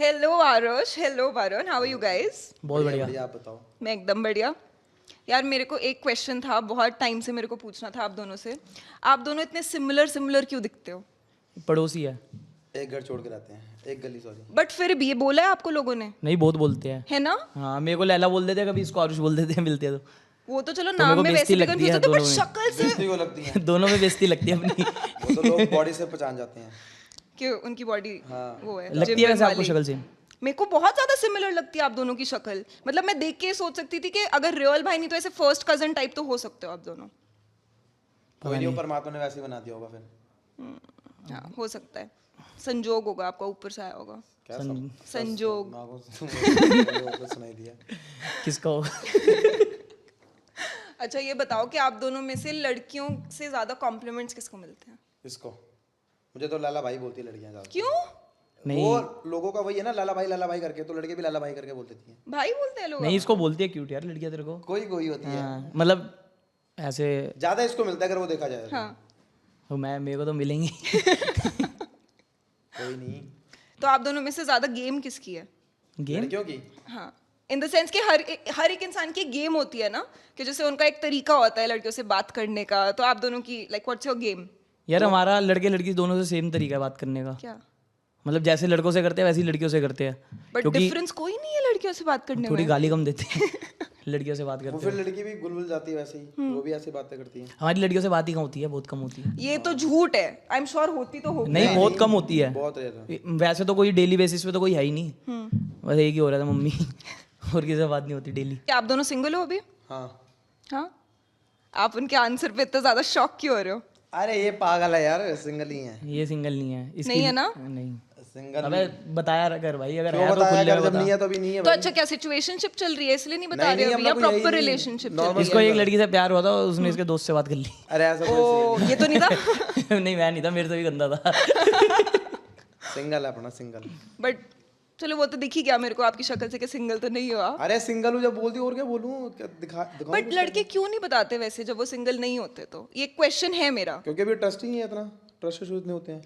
Hello Aarush, hello Varun, how are you guys? बहुत बढ़िया। आप बताओ। मैं एकदम बढ़िया। यार मेरे को एक क्वेश्चन था, बहुत टाइम से मेरे को पूछना था आप दोनों से। आप दोनों इतने सिमिलर क्यों दिखते हो? पड़ोसी है। एक घर छोड़ के रहते हैं, एक गली, सॉरी। बट फिर भी ये बोला है आपको लोगों ने, नहीं, बहुत बोलते हैं। है ना? हाँ, मेरे को लैला बोल देते हैं, कभी इसको आरुष बोल देते हैं मिलते हैं तो। वो तो चलो मेरे नाम को में बेइज्जती वैसे भी लगती है कंफ्यूज होते बट दोनों में। शक्ल से बेइज्जती को लगती है। दोनों में बेइज्जती लगती है अपनी। वो तो लोग बॉडी से पहचान जाते हैं। कि उनकी बॉडी हाँ। वो है लगती gym है वैसे आपको वाली। शक्ल से? मेरे को बहुत ज्यादा सिमिलर लगती है आप दोनों की शक्ल। मतलब मैं देख के सोच सकती थी कि अगर रियल भाई नहीं तो ऐसे फर्स्ट कजन टाइप तो हो सकते हो आप दोनों। कोई नहीं, परमात्मा ने वैसे ही बना दिया होगा फिर। हाँ, हो सकता है। संजोग होगा, आपका ऊपर से आया होगा। क्या संजोग। माँ को सुनाई दिया। किसको? अच्छा ये बताओ कि आप दोनों में से लड़कियों से ज्यादा कॉम्प्लीमेंट्स किसको मिलते हैं? इसको मुझे तो लाला भाई बोलती है लड़कियां ज्यादा। क्यों? नहीं। वो लोगों का वही है ना, लाला भाई करके, तो लड़के भी लाला भाई करके बोल देती हैं। भाई बोलते हैं लोग? नहीं, इसको बोलती है क्यूट यार लड़कियां तेरे को। कोई कोई होती है। हाँ, मतलब ऐसे। ज्यादा इसको मिलता है अगर वो देखा जाए तो। हाँ। तो मेरे को तो मिलेंगे। कोई नहीं। तो आप दोनों में से ज्यादा गेम किसकी है? गेम? लड़कियों की। हाँ, इन द सेंस कि हर एक इंसान की गेम होती है ना, कि जैसे उनका एक तरीका होता है लड़कियों से बात करने का। तो आप दोनों की लाइक व्हाट्स योर गेम? यार हमारा लड़के लड़की दोनों से सेम तरीका है बात करने का। क्या? मतलब जैसे लड़कों से करते हैं वैसे ही लड़कियों से करते हैं। बट क्योंकि डिफरेंस कोई नहीं है लड़कियों से बात करने थोड़ी में। गाली कम देते हैं। लड़कियों से बात वो करते फिर हैं। लड़की भी गुलगुल जाती है वैसे ही, वो भी ऐसी बातें करती है। हमारी लड़कियों से बात ही कम होती है, बहुत कम होती है। ये तो झूठ है। आई एम श्योर होती तो होगी। नहीं, बहुत कम होती है। बहुत रेयर। वैसे तो कोई डेली बेसिस पे तो कोई है ही नहीं। बस एक ही हो रहा था मम्मी। और किसी से बात नहीं होती डेली। क्या आप दोनों सिंगल हो अभी? हाँ। हाँ। आप उनके आंसर पे इतना ज्यादा शॉक क्यों हो रहे हो? अरे ये पागल है यार, सिंगल ही है। ये सिंगल नहीं है। इसकी नहीं है ना? नहीं। सिंगल। अबे बताया कर भाई, अगर क्यों है तो बताया खुल कर, बता। जब नहीं है तो अभी नहीं है तो भाई। अच्छा क्या सिचुएशनशिप चल रही है इसलिए नहीं बता नहीं, रहे नहीं, अभी, या हम लोग यही प्रॉपर नहीं। रिलेशनशिप चल Normal रही इसको एक लड़की से प्यार हुआ था, उसने इसके दोस्त से बात कर ली। अरे ऐसा है? कोई ओ ये तो नहीं था। नहीं, मैं नहीं था, मेरे से भी गंदा था। सिंगल है अपना, सिंगल। बट चलो वो तो दिख ही गया मेरे को आपकी शक्ल से कि सिंगल तो नहीं हुआ। अरे सिंगल हूँ जब बोलती, और क्या बोलूँ, क्या दिखाऊं बट कुछ? लड़के क्यों नहीं बताते वैसे जब वो सिंगल नहीं होते? तो ये क्वेश्चन है मेरा। क्योंकि अभी ट्रस्ट ही नहीं है, इतना ट्रस्ट इश्यूज नहीं होते हैं।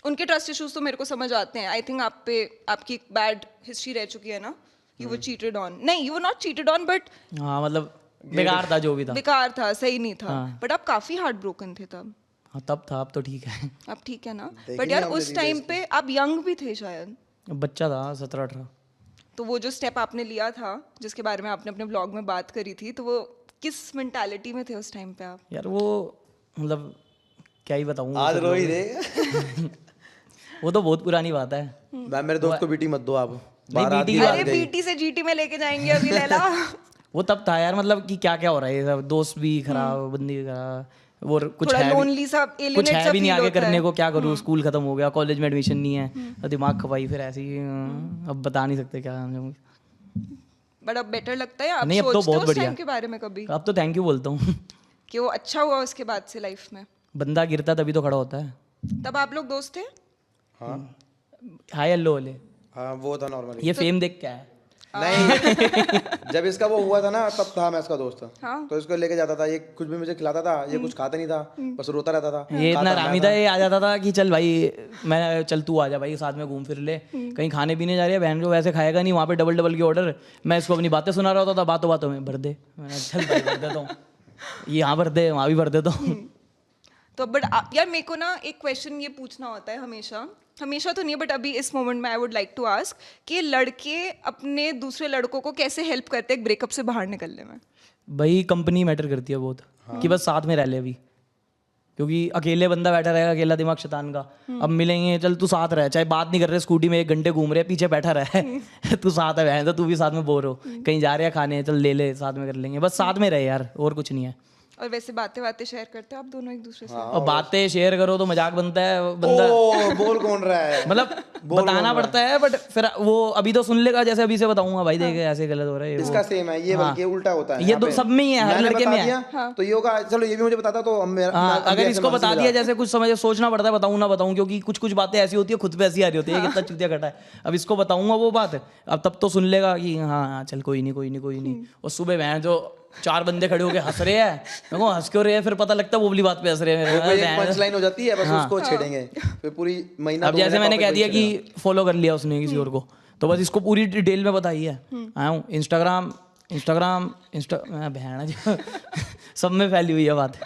उनके ट्रस्ट इश्यूज तो मेरे को समझ आते हैं। आई थिंक आप पे आपकी एक बैड हिस्ट्री रह चुकी है ना। यू वर चीटेड ऑन, नहीं you were not cheated on, but हाँ, मतलब बेकार था जो भी था। बेकार था, सही नहीं था। हाँ। बट आप काफी हार्ट ब्रोकन थे तब। हाँ, तब था, अब तो ठीक है। आप ठीक है ना? देखी बट नहीं यार हमने उस टाइम पे आप यंग भी थे शायद। बच्चा था 17-18। तो वो जो स्टेप आपने लिया था, जिसके बारे में आपने अपने ब्लॉग में बात करी थी, तो वो किस मेंटालिटी में थे उस टाइम पे आप? यार वो मतलब क्या ही बताऊँ। आज रो ही रहे। वो तो बहुत पुरानी बात है। मैं मेरे दोस्त को बीटी मत दो आप। नहीं, बारात बीटी की की बात अरे गई। बीटी से जीटी में लेके जाएंगे अभी लैला। वो तब था यार, मतलब कि क्या क्या हो रहा है ये सब। दोस्त भी खराब, बंदी भी खराब, और कुछ थोड़ा है भी, लोनली सा, कुछ एलिनेट है सा भी नहीं फील आगे होता करने है। को। क्या करूँ, स्कूल खत्म हो गया, कॉलेज में एडमिशन नहीं है, तो दिमाग खपाई फिर ऐसे ही। अब बता नहीं सकते क्या। बट अब बेटर लगता है? आप नहीं, अब तो सोचते हो बहुत उस बढ़िया। टाइम के बारे में कभी अब तो थैंक यू बोलता हूँ। कि वो अच्छा हुआ उसके बाद से लाइफ में? बंदा गिरता तभी तो खड़ा होता है। तब आप लोग दोस्त थे? हाँ हाय हेलो वाले, हाँ, वो था नॉर्मली। ये फेम देख क्या है। नहीं, जब इसका वो हुआ था ना, तब था मैं इसका दोस्त। हाँ। तो इसको लेके जाता था, ये कुछ भी मुझे खिलाता था, ये कुछ खाता नहीं था, बस रोता रहता था। ये इतना खाता मैं रामी था, ये आ जाता था कि चल भाई, मैं चल तू आ जा भाई, साथ में घूम फिर ले। कहीं खाने पीने जा रही है, बहन जो वैसे खाएगा नहीं, वहाँ पे डबल डबल की ऑर्डर। मैं इसको अपनी बातें सुना रहा होता था, बातों बातों में भर दे। मैंने चल भाई भर देता हूँ, ये यहाँ भर दे, वहाँ भी भर देता हूँ। तो बट यार मेरे को ना एक क्वेश्चन ये पूछना होता है हमेशा, हमेशा तो नहीं बट अभी इस मोमेंट में I would like to ask कि लड़के अपने दूसरे लड़कों को कैसे हेल्प करते हैं ब्रेकअप से बाहर निकलने में? भाई कंपनी मैटर करती है बहुत, कि बस साथ में रह ले अभी। क्योंकि अकेले बंदा बैठा रहेगा, अकेला दिमाग शैतान का। अब मिलेंगे, चल तू साथ रह, चाहे बात नहीं कर रहे, स्कूटी में 1 घंटे घूम रहे, पीछे बैठा रहे। तू साथ है बहन, तो तू भी साथ में बोर हो, कहीं जा रहे हैं खाने, चल ले ले, साथ में कर लेंगे। बस साथ में रहे यार, और कुछ नहीं है। और वैसे बातें बातें शेयर करते हो आप दोनों एक दूसरे से? और बातें शेयर करो तो मजाक बनता है बंदा। ओ बोल कौन रहा है? मतलब बताना पड़ता है, बट फिर वो अभी तो सुन लेगा, जैसे अभी से बताऊंगा भाई देख ऐसे गलत हो रहा है। इसका सेम है ये, बल्कि उल्टा होता है। ये यहाँ तो पे सब में ही है, हर मैंने लड़के बता में है। दिया, तो ये होगा चलो ये भी मुझे बताता तो हाँ, अगर इसको बता दिया, जैसे कुछ समझ सोचना पड़ता है बताऊं ना बताऊं, क्योंकि कुछ कुछ बातें ऐसी होती है खुद पे ऐसी आ रही होती है, कितना चूतिया कटा है। अब इसको बताऊंगा वो बात, अब तब तो सुन लेगा कि हाँ हाँ चल कोई नहीं कोई नहीं कोई नहीं। और सुबह बहन जो 4 बंदे खड़े होके हंस रहे हैं, मेरे को हंस क्यों रहे हैं, फिर पता लगता है वो वाली बात पे हंस रहे हैं कोई एक मेरे। पंच लाइन हो जाती है, बस उसको छेड़ेंगे, फिर पूरी महीना अब जैसे मैंने कह दिया कि फॉलो कर लिया उसने किसी और को, तो बस इसको पूरी डिटेल में बताई है, आया हूँ इंस्टाग्राम बहन सब में फैली हुई है बात।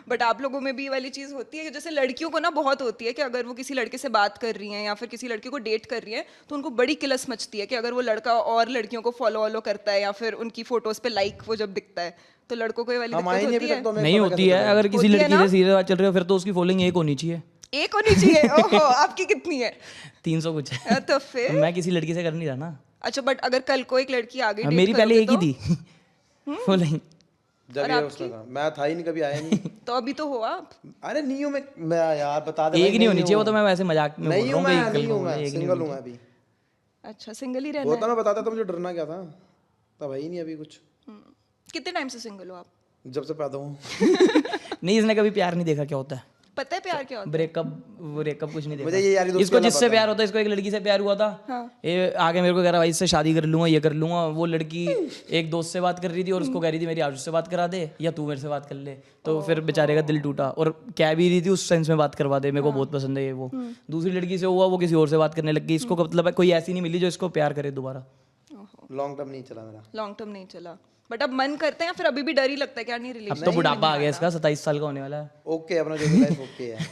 बट आप लोगों में भी ये वाली चीज होती है कि जैसे लड़कियों को ना बहुत होती है कि अगर वो किसी लड़के से बात कर रही हैं या फिर किसी लड़के को डेट कर रही हैं तो उनको बड़ी किलस मचती है कि अगर वो लड़का और लड़कियों को फॉलो वॉलो करता है या फिर उनकी फोटोज पे लाइक वो जब दिखता है तो लड़कों को ये वाली दिक्कत होती है। तो नहीं होती है, अगर किसी होती है लड़की ना? से सीधे बात चल रही हो फिर तो उसकी फॉलोइंग 1 होनी चाहिए। एक होनी चाहिए। ओहो, आपकी कितनी है? 300 कुछ है। तो फिर मैं किसी लड़की से कर नहीं रहा ना। अच्छा, बट अगर कल को एक लड़की आ गई मेरी date पहले एक करोगे ही तो? थी फॉलोइंग। जब ये उसने कहा मैं था ही नहीं, कभी आया नहीं। तो अभी तो हो आप। अरे नहीं हूँ मैं यार बता दे। एक नहीं होनी चाहिए, वो तो मैं वैसे मजाक में बोल नहीं रहा हूँ हूँ मैं, कि नहीं हूँ मैं, सिंगल हूँ मैं अभी। अच्छा, सिंगल ही रहना वो तो मैं बताता था, मुझे डरना क्या था, तब है ही नहीं अभी कुछ। है। कितने टाइम से सिंगल हो आप? जब से पैदा हूँ। नहीं, इसने कभी प्यार नहीं देखा क्या होता है। पता है प्यार क्या होता ब्रेकअप कुछ नहीं देखा। मुझे ये यारी दोस्ती इसको वाला जिससे पता प्यार होता है, इसको एक लड़की से प्यार हुआ था, ये आगे मेरे को कह रहा भाई इससे शादी कर लूंगा, ये कर लूंगा। वो लड़की एक दोस्त से बात कर रही थी और उसको कह रही थी मेरी आयुष से बात करा दे या तू मेरे से बात कर ले। तो फिर बेचारे का दिल टूटा और कह भी रही थी उस सेंस में बात करवा दे, मेरे को बहुत पसंद है ये वो। दूसरी लड़की से हुआ, वो किसी और से बात करने लग गई। इसको मतलब कोई ऐसी नहीं मिली जो इसको प्यार करे दोबारा। लॉन्ग टर्म नहीं चला मेरा। लॉन्ग टर्म नहीं चला, बट अब मन करते हैं या फिर अभी भी डर ही लगता है क्या नहीं अब रिलेशन? तो बुढ़ापा आ गया इसका, 27 साल का होने वाला है। ओके, अपना जो भी लाइफ ओके है।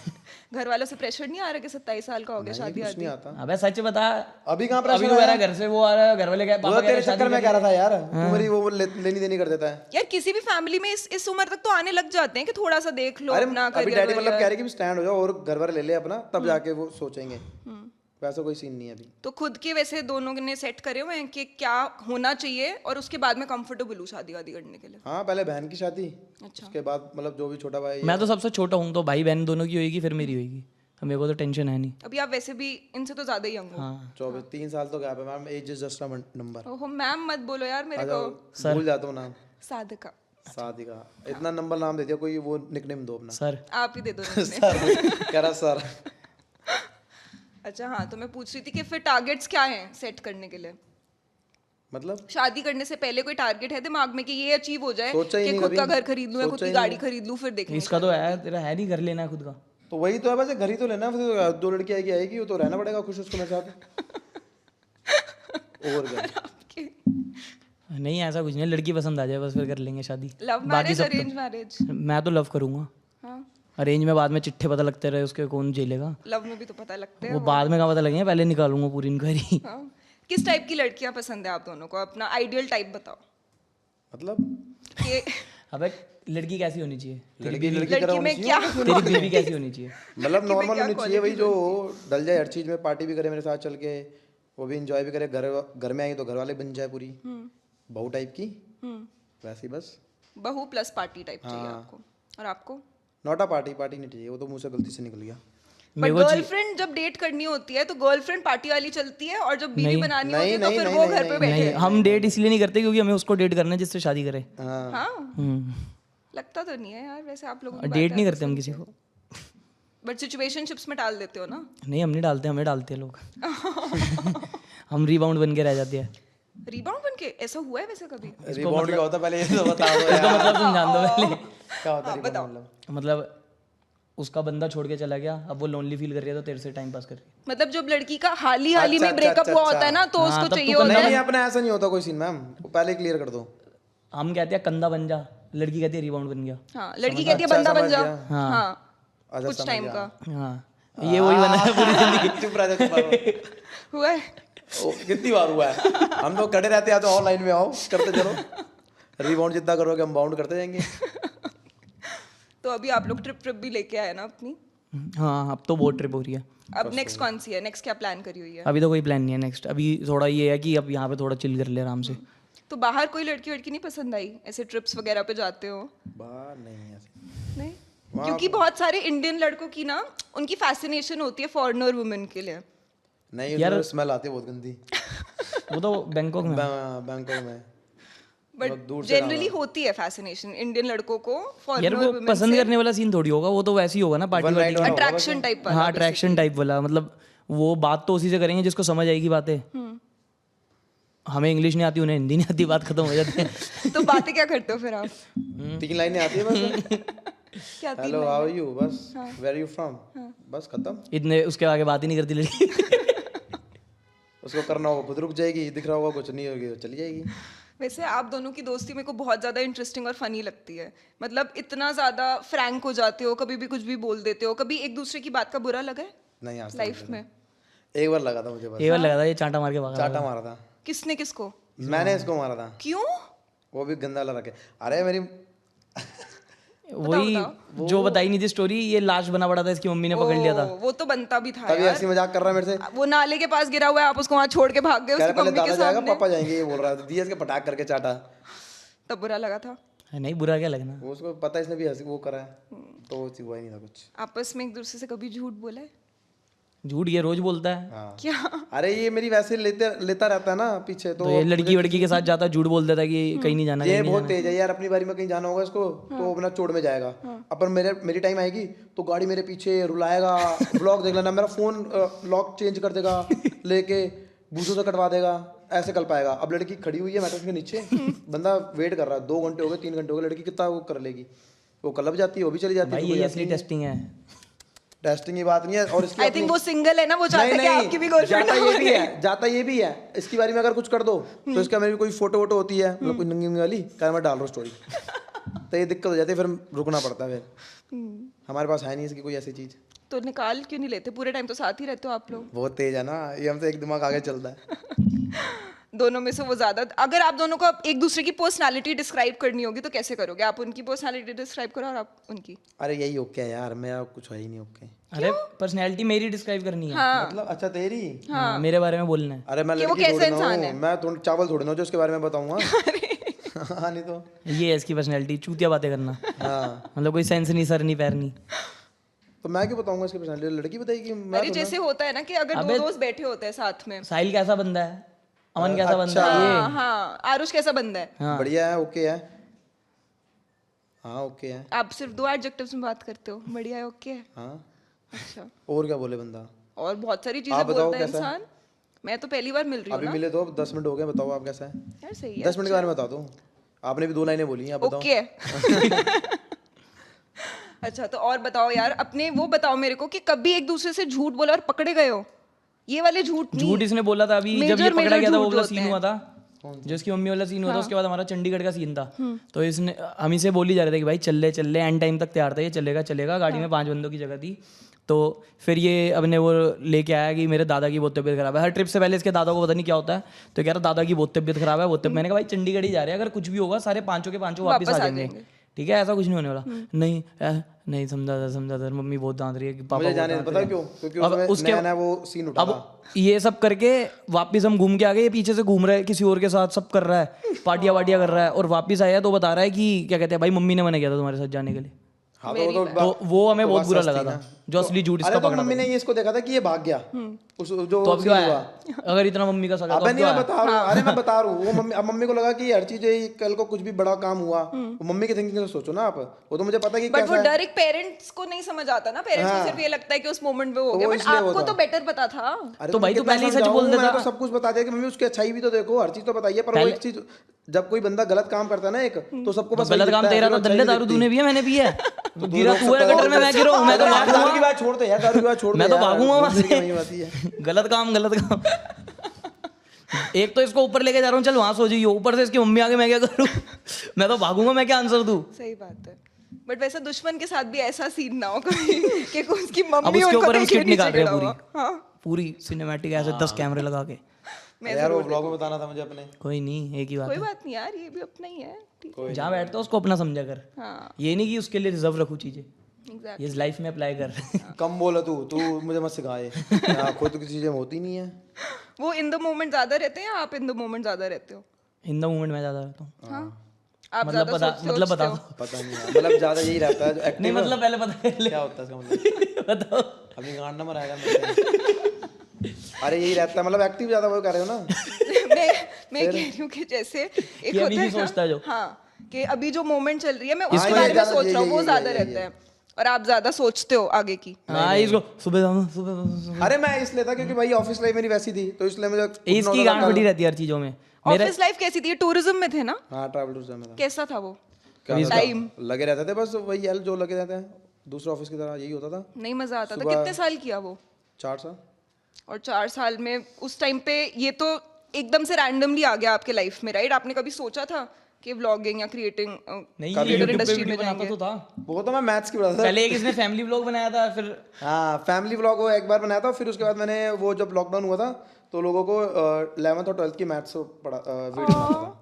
घर वालों से प्रेशर नहीं आ रहा कि 27 साल का हो गया, शादी कुछ नहीं आती? आता। अबे सच बता, अभी कहाँ अभी प्रेशर तो मेरा घर से वो आ रहा है, घर वाले क्या वो पापा कह तेरे रहे चक्कर में कह रहा था यार, तू मेरी वो लेनी देनी कर देता है। यार किसी भी फैमिली में इस उम्र तक तो आने लग जाते हैं कि थोड़ा सा देख लो अरे अपना अभी career डैडी मतलब वगैरह। कह रहे कि स्टैंड हो जाओ और घर वाले ले ले अपना, तब जाके वो सोचेंगे। वैसा कोई सीन नहीं है अभी। तो खुद के वैसे दोनों ने सेट करे हुए हैं कि क्या होना चाहिए और उसके बाद में कंफर्टेबल हूँ शादी वादी करने के लिए? हाँ, पहले बहन की शादी, अच्छा। उसके बाद मतलब जो भी छोटा भाई। मैं तो सबसे छोटा हूँ, तो भाई बहन दोनों की होगी फिर मेरी होगी, तो मेरे को तो टेंशन है नहीं। अभी आप वैसे भी इनसे तो ज्यादा ही यंग हो। हाँ 24 3 साल तो गैप है ma'am, age is just a number. ओहो मैम मत बोलो यार मेरे को। भूल जाता हूँ नाम। साधका। सादिका, इतना नंबर नाम दे दिया, कोई वो निकनेम दो अपना। सर। आप ही दे दो निकनेम। सर कह रहा सर। अच्छा हाँ, तो मैं पूछ रही थी कि फिर टारगेट्स क्या हैं सेट करने के लिए? मतलब शादी करने से पहले कोई टारगेट है दिमाग में कि ये अचीव हो जाए सोचा ही कि नहीं खुद का कभी। घर खरीद लूं या खुद सोचा की ही गाड़ी नहीं। खरीद लूं, फिर देखेंगे। इसका तो है, तेरा है नहीं, घर लेना है खुद का। तो वही तो है, बस घर ही तो लेना, फिर 2 लड़की आएगी वो तो रहना पड़ेगा खुश उसको मेरे साथ। और क्या। आपके नहीं ऐसा कुछ नहीं, लड़की पसंद आ जाए बस फिर कर लेंगे शादी। Love marriage arrange marriage? मैं तो लव करूंगा। हाँ, अरेंज में बाद में चिट्ठे पता लगते रहे उसके, कौन झेलेगा। लव में भी तो पता लगते हैं वो बाद में कहाँ पता लगेंगे, पहले निकालूंगा पूरी इंक्वायरी। हाँ। किस टाइप की लड़कियां पसंद है आप दोनों को? अपना आइडियल टाइप बताओ मतलब कि अबे लड़की कैसी होनी चाहिए? लड़की की तरह लड़की होनी में चाहिए। क्या तेरी बीवी कैसी होनी चाहिए? मतलब नॉर्मल क्या होनी चाहिए भाई, जो डल जाए हर चीज में, पार्टी भी करे मेरे साथ चल के, वो भी एंजॉय भी करे, घर में आई तो घर वाले बन जाए पूरी बहू टाइप की, वैसी बस। बहू प्लस पार्टी टाइप चाहिए आपको। और आपको? नॉट अ पार्टी नहीं चाहिए, वो तो मुंह से गलती से निकल गया। बट गर्लफ्रेंड जब डेट करनी होती है तो गर्लफ्रेंड पार्टी वाली चलती है और जब बीवी बनानी होती है तो फिर वो घर पे बैठे। नहीं, हम डेट इसलिए नहीं करते क्योंकि हमें उसको डेट करना है जिससे शादी करे। हाँ हाँ, लगता तो नहीं है यार वैसे आप लोगों की डेट नहीं करते हम किसी को। बट सिचुएशनशिप्स में डाल देते हो ना? नहीं, हम नहीं डालते, हमें डालते हैं लोग। हम रिबाउंड बन के रह जाते हैं। रिबाउंड बन के? ऐसा हुआ है वैसे कभी? रिबाउंड क्या होता है पहले ये तो बता दो इसका यार। मतलब तुम जान दो पहले। क्या होता है रिबाउंड मतलब? मतलब उसका बंदा छोड़ के चला गया, अब वो लोनली फील कर रही है तो तेरे से टाइम पास कर रही है। मतलब जब लड़की का हाल ही में अच्छा, ब्रेकअप हुआ होता है ना तो हाँ, उसको तब चाहिए तू होता नहीं है। नहीं, अपना ऐसा नहीं होता कोई सीन मैम, वो पहले क्लियर कर दो। हम कहते हैं कंधा बन जा, लड़की कहती है रिबाउंड बन गया। हाँ, लड़की कहती है बंदा बन जा। हाँ। हाँ, अच्छा, कुछ समझ टाइम गया। का हाँ, ये वही बना है पूरी जिंदगी। चुप रह जा, चुप रहो। हुआ है। ओ, कितनी बार हुआ है, हम तो खड़े रहते हैं, तो ऑनलाइन में आओ करते चलो, रिबाउंड जितना करोगे हम बाउंड करते जाएंगे। तो अभी आप लोग ट्रिप भी लेके आए ना अपनी? हाँ, अब तो बहुत ट्रिप हो रही है। अब नेक्स्ट कौन सी है? नेक्स्ट क्या प्लान करी हुई है? अभी तो कोई प्लान नहीं है नेक्स्ट। अभी थोड़ा ये है कि अब यहाँ पे थोड़ा चिल कर ले आराम से। तो बाहर कोई लड़की वड़की नहीं पसंद आई? ऐसे ट्रिप्स वगैरह पे जाते हो? बाहर नहीं ऐसे। नहीं, क्योंकि बहुत सारे इंडियन लड़कों की ना उनकी फैसिनेशन होती है फॉरेनर वुमेन के लिए। नहीं यार, स्मेल आती है बहुत गंदी। वो तो बैंकॉक में। बैंकॉक में बट जनरली होती है फैसिनेशन इंडियन लड़कों को यार फॉरेनर वो वुमेन पसंद करने वाला सीन थोड़ी होगा, वो तो वैसे ही होगा ना पार्टी वार्टी का। अट्रैक्शन टाइप हाँ, अट्रैक्शन टाइप वाला। मतलब वो बात तो उसी से करेंगे जिसको समझ आएगी बातें। हमें इंग्लिश नहीं आती, उन्हें हिंदी नहीं आती, बात खत्म हो जाती है। तो बातें क्या करते हो फिर आप? 3 लाइनें आती है बस। क्या तीन हेलो, हाउ आर यू, बस वेयर यू फ्रॉम, बस खत्म। इतने उसके आगे बात ही नहीं करती लड़की। उसको करना होगा खुद रुक जाएगी, दिख रहा होगा कुछ नहीं होगी तो चली जाएगी। वैसे आप दोनों की दोस्ती मेरे को बहुत ज़्यादा इंटरेस्टिंग और फनी लगती है। मतलब इतना ज़्यादा फ्रैंक हो जाते हो, कभी भी कुछ भी बोल देते हो। कभी एक दूसरे की बात का बुरा लगा है नहीं आज तक लाइफ में? एक बार लगा था मुझे, बस एक बार लगा था, ये चांटा मार के भागा। चाटा मारा था, किसने किसको? मैंने इसको मारा था, क्यों? वो भी गंदा लगा के। अरे मेरी वही जो बताई नहीं थी स्टोरी, ये लाश बना पड़ा था, इसकी मम्मी ने पकड़ लिया था। वो तो बनता भी था तभी यार। ऐसी मजाक कर रहा है मेरे से। वो नाले के पास गिरा हुआ है, आप उसको वहां छोड़ के भाग गए कह रहा उसकी पहले मम्मी के दादा जाएगा, सामने। पापा जाएंगे, ये बोल रहा था। दिया इसके पटाख करके चाटा। तब बुरा लगा था? नहीं, बुरा क्या लगना। वो उसको पता है, इसने भी हंसी वो करा है, तो वो हुआ ही नहीं था कुछ। आपस में एक दूसरे से कभी झूठ बोला है? झूठ ये रोज बोलता है। हाँ। क्या? अरे ये मेरी वैसे लेता रहता है ना पीछे, तो ये लड़की वड़की के साथ जाता है, झूठ बोल देता है कि कहीं नहीं जाना, ये कहीं नहीं बहुत तेज है यार। अपनी बारी में कहीं जाना होगा इसको तो अपना चोड़ में जाएगा। अपन मेरी टाइम आएगी तो गाड़ी मेरे पीछे रुलाएगा, ब्लॉक देख लेना, मेरा फोन लॉक चेंज कर देगा, लेके बूझों से कटवा देगा, ऐसे कर पाएगा। अब लड़की खड़ी हुई है मेट्रो के नीचे, बंदा वेट कर रहा है, 2 घंटे हो गए, 3 घंटे हो गए, लड़की कितना वो कर लेगी? वो क्लब जाती है, वो भी चली जाती है। भाई, ये असली टेस्टिंग है। टेस्टिंग की बात नहीं है। और इसकी आई थिंक वो सिंगल है ना, वो चाहता है कि आपकी भी गर्लफ्रेंड जाता ये भी है, जाता ये भी है। इसकी बारी में अगर कुछ कर दो तो इसका मेरी कोई फोटो वोटो होती है, मतलब कोई नंगी वाली, क्या मैं डाल रहा हूँ स्टोरी, तो ये दिक्कत हो जाती है, फिर रुकना पड़ता है। फिर हमारे पास है नहीं इसकी कोई ऐसी चीज। तो निकाल क्यों नहीं लेते? पूरे टाइम तो साथ ही रहते हो आप लोग। बहुत तेज है ना ये, हमसे एक दिमाग आगे चलता है। दोनों में से वो ज्यादा, अगर आप दोनों को एक दूसरे की पर्सनालिटी डिस्क्राइब करनी होगी तो कैसे करोगे? आप उनकी पर्सनालिटी डिस्क्राइब करो और आप उनकी। अरे यही ओके है यार, मेरा कुछ है ही नहीं ओके। अरे पर्सनैलिटी मेरी डिस्क्राइब करनी है। मतलब अच्छा तेरी? हाँ, मेरे बारे में बोलना है। अरे मैं कि वो लड़की कैसे थोड़ी ना इंसान हूँ, मैं थोड़ा चावल थोड़ी ना हूँ जो उसके बारे में बताऊंगा। हाँ नहीं तो। ये है इसकी पर्सनैलिटी, चूतिया बातें करना। हाँ मतलब कोई सेंस नहीं, सर नहीं, पैर नहीं। तो मैं क्यों बताऊंगा इसकी पर्सनालिटी? लड़की बताएगी। मैं अरे जैसे होता है ना कि अगर दो दोस्त बैठे होते हैं साथ में। साहिल कैसा बंदा है, अमन कैसा बंदा है, हाँ हाँ, आरुष कैसा बंदा है? हाँ। बढ़िया है, ओके है। हाँ ओके है। आप सिर्फ 2 एडजेक्टिव्स में बात करते हो, बढ़िया है, ओके है। हाँ अच्छा, और क्या बोले बंदा? और बहुत सारी आप चीजें बताओ बोलता है कैसा है? इंसान। मैं तो पहली बार मिल रही हूँ अभी ना मिले तो 10 मिनट हो गए, बताओ आप कैसा है? यार। सही है, 10 मिनट के बारे में बता दो। आपने भी 2 लाइनें बोली हैं, आप बताओ। ओके है। अच्छा, तो और बताओ यार, अपने वो बताओ मेरे को कि कभी एक दूसरे से झूठ बोला और पकड़े गए हो? ये वाले झूठ नहीं। झूठ इसने बोला था अभी जब ये Major पकड़ा गया था, वो झूठ वाला होते सीन हैं। हुआ था, जो इसकी मम्मी वाला सीन हुआ था, उसके बाद हमारा चंडीगढ़ का सीन था। तो इसने हम इसे बोल ही जा रहे थे कि भाई चल ले, एंड टाइम तक तैयार था, ये चलेगा। गाड़ी में 5 बंदों की जगह थी। तो फिर ये अपने वो लेके आया कि मेरे दादा की बहुत तबीयत खराब है। हर ट्रिप से पहले इसके दादा को पता नहीं क्या होता है, तो कह रहा दादा की बहुत तबीयत खराब है, मैंने कहा भाई चंडीगढ़ ही जा रहे हैं, अगर कुछ भी होगा सारे 5 के 5 वापस आ जाएंगे, ठीक है, ऐसा कुछ नहीं होने वाला। नहीं समझा था, मम्मी बहुत दांत रही है कि पापा मुझे जाने पता क्यों? क्योंकि उसमें नया वो सीन उठा था। अब ये सब करके वापस हम घूम के आ गए, ये पीछे से घूम रहा है किसी और के साथ, सब कर रहा है, पार्टियां वाटियां कर रहा है, और वापस आया तो बता रहा है कि क्या कहते हैं भाई मम्मी ने मना किया था तुम्हारे साथ जाने के लिए। हाँ तो वो हमें बहुत बुरा लगा था, जो असली झूठ इसका अरे तो पकड़ा मम्मी ने ये इसको देखा था कि ये भाग गया उस जो तो अब सीन क्या हुआ। है, अगर इतना मम्मी का सगा अबे नहीं, मैं बता रहा हूँ। अरे मैं बता रहा हूँ, वो मम्मी, अब मम्मी को लगा कि हर चीज कल को कुछ भी बड़ा काम हुआ, वो मम्मी की थिंकिंग से सोचो ना आप। वो तो मुझे पता है कि बट वो कैसा है। डर एक पेरेंट्स को नहीं समझ आता ना, पेरेंट्स को सिर्फ ये लगता है कि उस मोमेंट में हो गया, वो बट इसलिए आपको होता। तो बेटर पता था। अरे तो भाई मैं तू पहले ही सच समझाऊं? बोल देता। मैं तो सब कुछ बता दिया कि मम्मी उसकी अच्छाई भी तो देखो, हर चीज तो बताइए, पर वो एक चीज, जब कोई बंदा गलत काम करता है ना एक, तो सबको बस गलत काम तेरा तो दल्ले दारू तूने भी है, मैंने भी है। तो गिरा तू है गटर में, मैं गिरा हूं, मैं तो दारू की बात छोड़ दे यार, दारू की बात छोड़ दे मैं तो यार, भागूंगा वहां दूसरी से। की बात ही है। गलत काम एक तो इसको ऊपर लेके जा रहा हूँ, चल वहां सो जाइए, ऊपर से इसकी मम्मी आगे मैं क्या करूँ? मैं तो भागूंगा, मैं क्या आंसर दूं? सही बात है। बट वैसे दुश्मन के साथ भी ऐसा सीन ना हो कभी कि उसकी अब मम्मी उसके उनको ऊपर हम देख के स्किट निकाल नीचे रहे हैं गिरा पूरी। हुआ। हाँ, पूरी सिनेमैटिक ऐसे 10 कैमरे लगा के। मैं यार वो व्लॉग में बताना था मुझे अपने। कोई नहीं, एक ही बात कोई है, बात नहीं यार, ये भी अपना ही है। ठीक है। जहाँ बैठता है उसको अपना समझा कर। हाँ, ये नहीं कि उसके लिए रिजर्व रखूँ चीजें, एग्जैक्टली। ये लाइफ में अप्लाई कर। कम बोला तू मुझे मत सिखाए, खुद की चीजें होती नहीं है। वो इन द मोमेंट ज्यादा रहते हैं या आप इन द मोमेंट ज्यादा रहते हो? इन द मोमेंट में ज्यादा रहता हूँ। हाँ, आप मतलब ज्यादा बता, मतलब बता दो। पता नहीं है, मतलब ज्यादा यही रहता है जो नहीं एक्टिव। मतलब पहले पता कर ले। क्या होता है इसका मतलब? बताओ। अभी गांड नंबर आएगा मेरे से। अरे यही रहता है, मतलब एक्टिव ज्यादा वो कर रहे हो ना। मैं कह रही हूँ कि जैसे एक कि अभी होता भी है सोचता है जो। हाँ, कि अभी जो मोमेंट चल रही है मैं हाँ, उसके ये बारे में ज्यादा- सोच ये- रहा हूँ, ये- वो ये- ज्यादा ये- रहता है, और आप ज्यादा सोचते हो आगे की। हाँ, इसको सुबह अरे मैं इसलिए था क्योंकि भाई ऑफिस लाइफ मेरी वैसी थी, तो इसलिए मुझे उठना इसकी होता गांड था। फटी रहती है हर चीजों में। ऑफिस लाइफ कैसी थी? टूरिज्म में थे ना? हाँ ट्रैवल टूरिज्म में था। कैसा था वो? क्या होता था? टाइम लगे रहते थे बस वही एल जो लगे रहते हैं दूसरे ऑफिस की तरह, यही होता था। नहीं मजा आता था। कितने साल किया वो? 4 साल। और 4 साल में उस टाइम पे ये तो एकदम से रैंडमली आ गया आपके लाइफ में, राइट? आपने कभी सोचा था कि व्लॉगिंग या क्रिएटिंग नहीं, क्रिएटर यूट्यूब पे इंडस्ट्री वीडियो में बनाता जाएंगे? तो था वो तो मैं मैथ्स की पढ़ा था। पहले। एक इसने फैमिली व्लॉग बनाया था, फिर हाँ फैमिली व्लॉग वो एक बार बनाया था, फिर उसके बाद मैंने वो जब लॉकडाउन हुआ था तो लोगों को 11th और 12th की मैथ्स पढ़ा वीडियो बनाता था।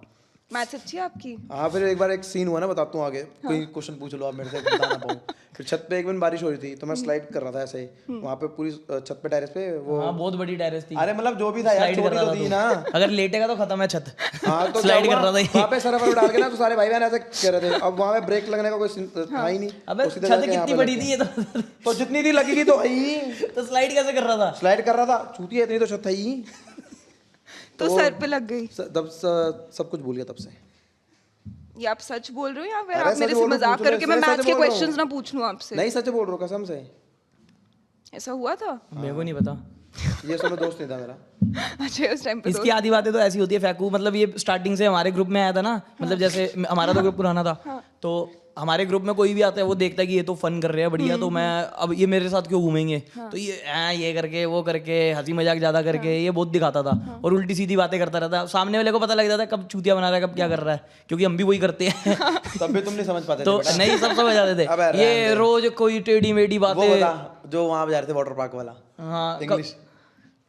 मैथ्स अच्छी है आपकी? हाँ फिर एक बार एक सीन हुआ ना, बताता हूँ आगे। कोई क्वेश्चन पूछ लो आप मेरे से, बता ना पाऊँ। फिर छत पे एक दिन बारिश हो रही थी तो मैं स्लाइड कर रहा था ऐसे ही वहाँ पे पूरी छत पे टेरेस पे वो। हाँ बहुत बड़ी टेरेस थी। अरे मतलब जो भी था यार, स्लाइड कर छोटी रहा तो था थी तू। ना। अगर लेटेगा तो खत्म है छत। हाँ तो स्लाइड क्या कर हुआ, रहा था वहाँ पे सरफ डाल के ना तो सारे भाई बहन ऐसे कह रहे थे। अब वहाँ पे ब्रेक लगने का कोई सीन था ही नहीं। अबे वो सीधे छत जाके यहाँ कितनी पे बड़ी लग थी ये गया। तो तो जितनी थी लगेगी तो ही तो स्लाइड कैसे कर रहा था? स्लाइड कर रहा था, चूती है इतनी तो छत है ही। तो सर पे लग गई? तब सब कुछ भूल गया तब से। ये आप सच बोल रहे हो या फिर अरे आप मेरे सच से बोल रहा हूँ, मजाक पूछ लो, करके मैं सच मैथ्स के बोल रहा हूँ। क्वेश्चंस ना पूछ लूं आपसे? नहीं सच बोल रहा हूँ कसम से। ऐसा हुआ था? मेरे को नहीं पता। ये सब में दोस्त नहीं था मेरा। अच्छा उस टाइम पे इसकी आधी बातें तो ऐसी होती है फैकू। मतलब ये स्टार्टिंग से हमारे ग्रुप में आया था ना, मतलब जैसे हमारा तो ग्रुप पुराना था, तो हमारे ग्रुप में कोई भी आता है वो देखता है कि ये तो फन कर रहे हैं बढ़िया, तो मैं अब ये मेरे साथ क्यों घूमेंगे, तो ये करके वो करके हंसी मजाक ज्यादा करके ये बहुत दिखाता था और उल्टी सीधी बातें करता रहता। सामने वाले को पता लग जाता है कब चूतिया बना रहा है, कब क्या कर रहा है, क्योंकि हम भी वही करते हैं। तब भी तुम नहीं समझ पाते तो थे बेटा। नहीं, सब समझ जाते अबे थे। ये रहने दे। रोज कोई टेढ़ी मेढ़ी वो बातें। बता जो वहाँ पे जा रहे थे वाटर पार्क वाला, हाँ इंग्लिश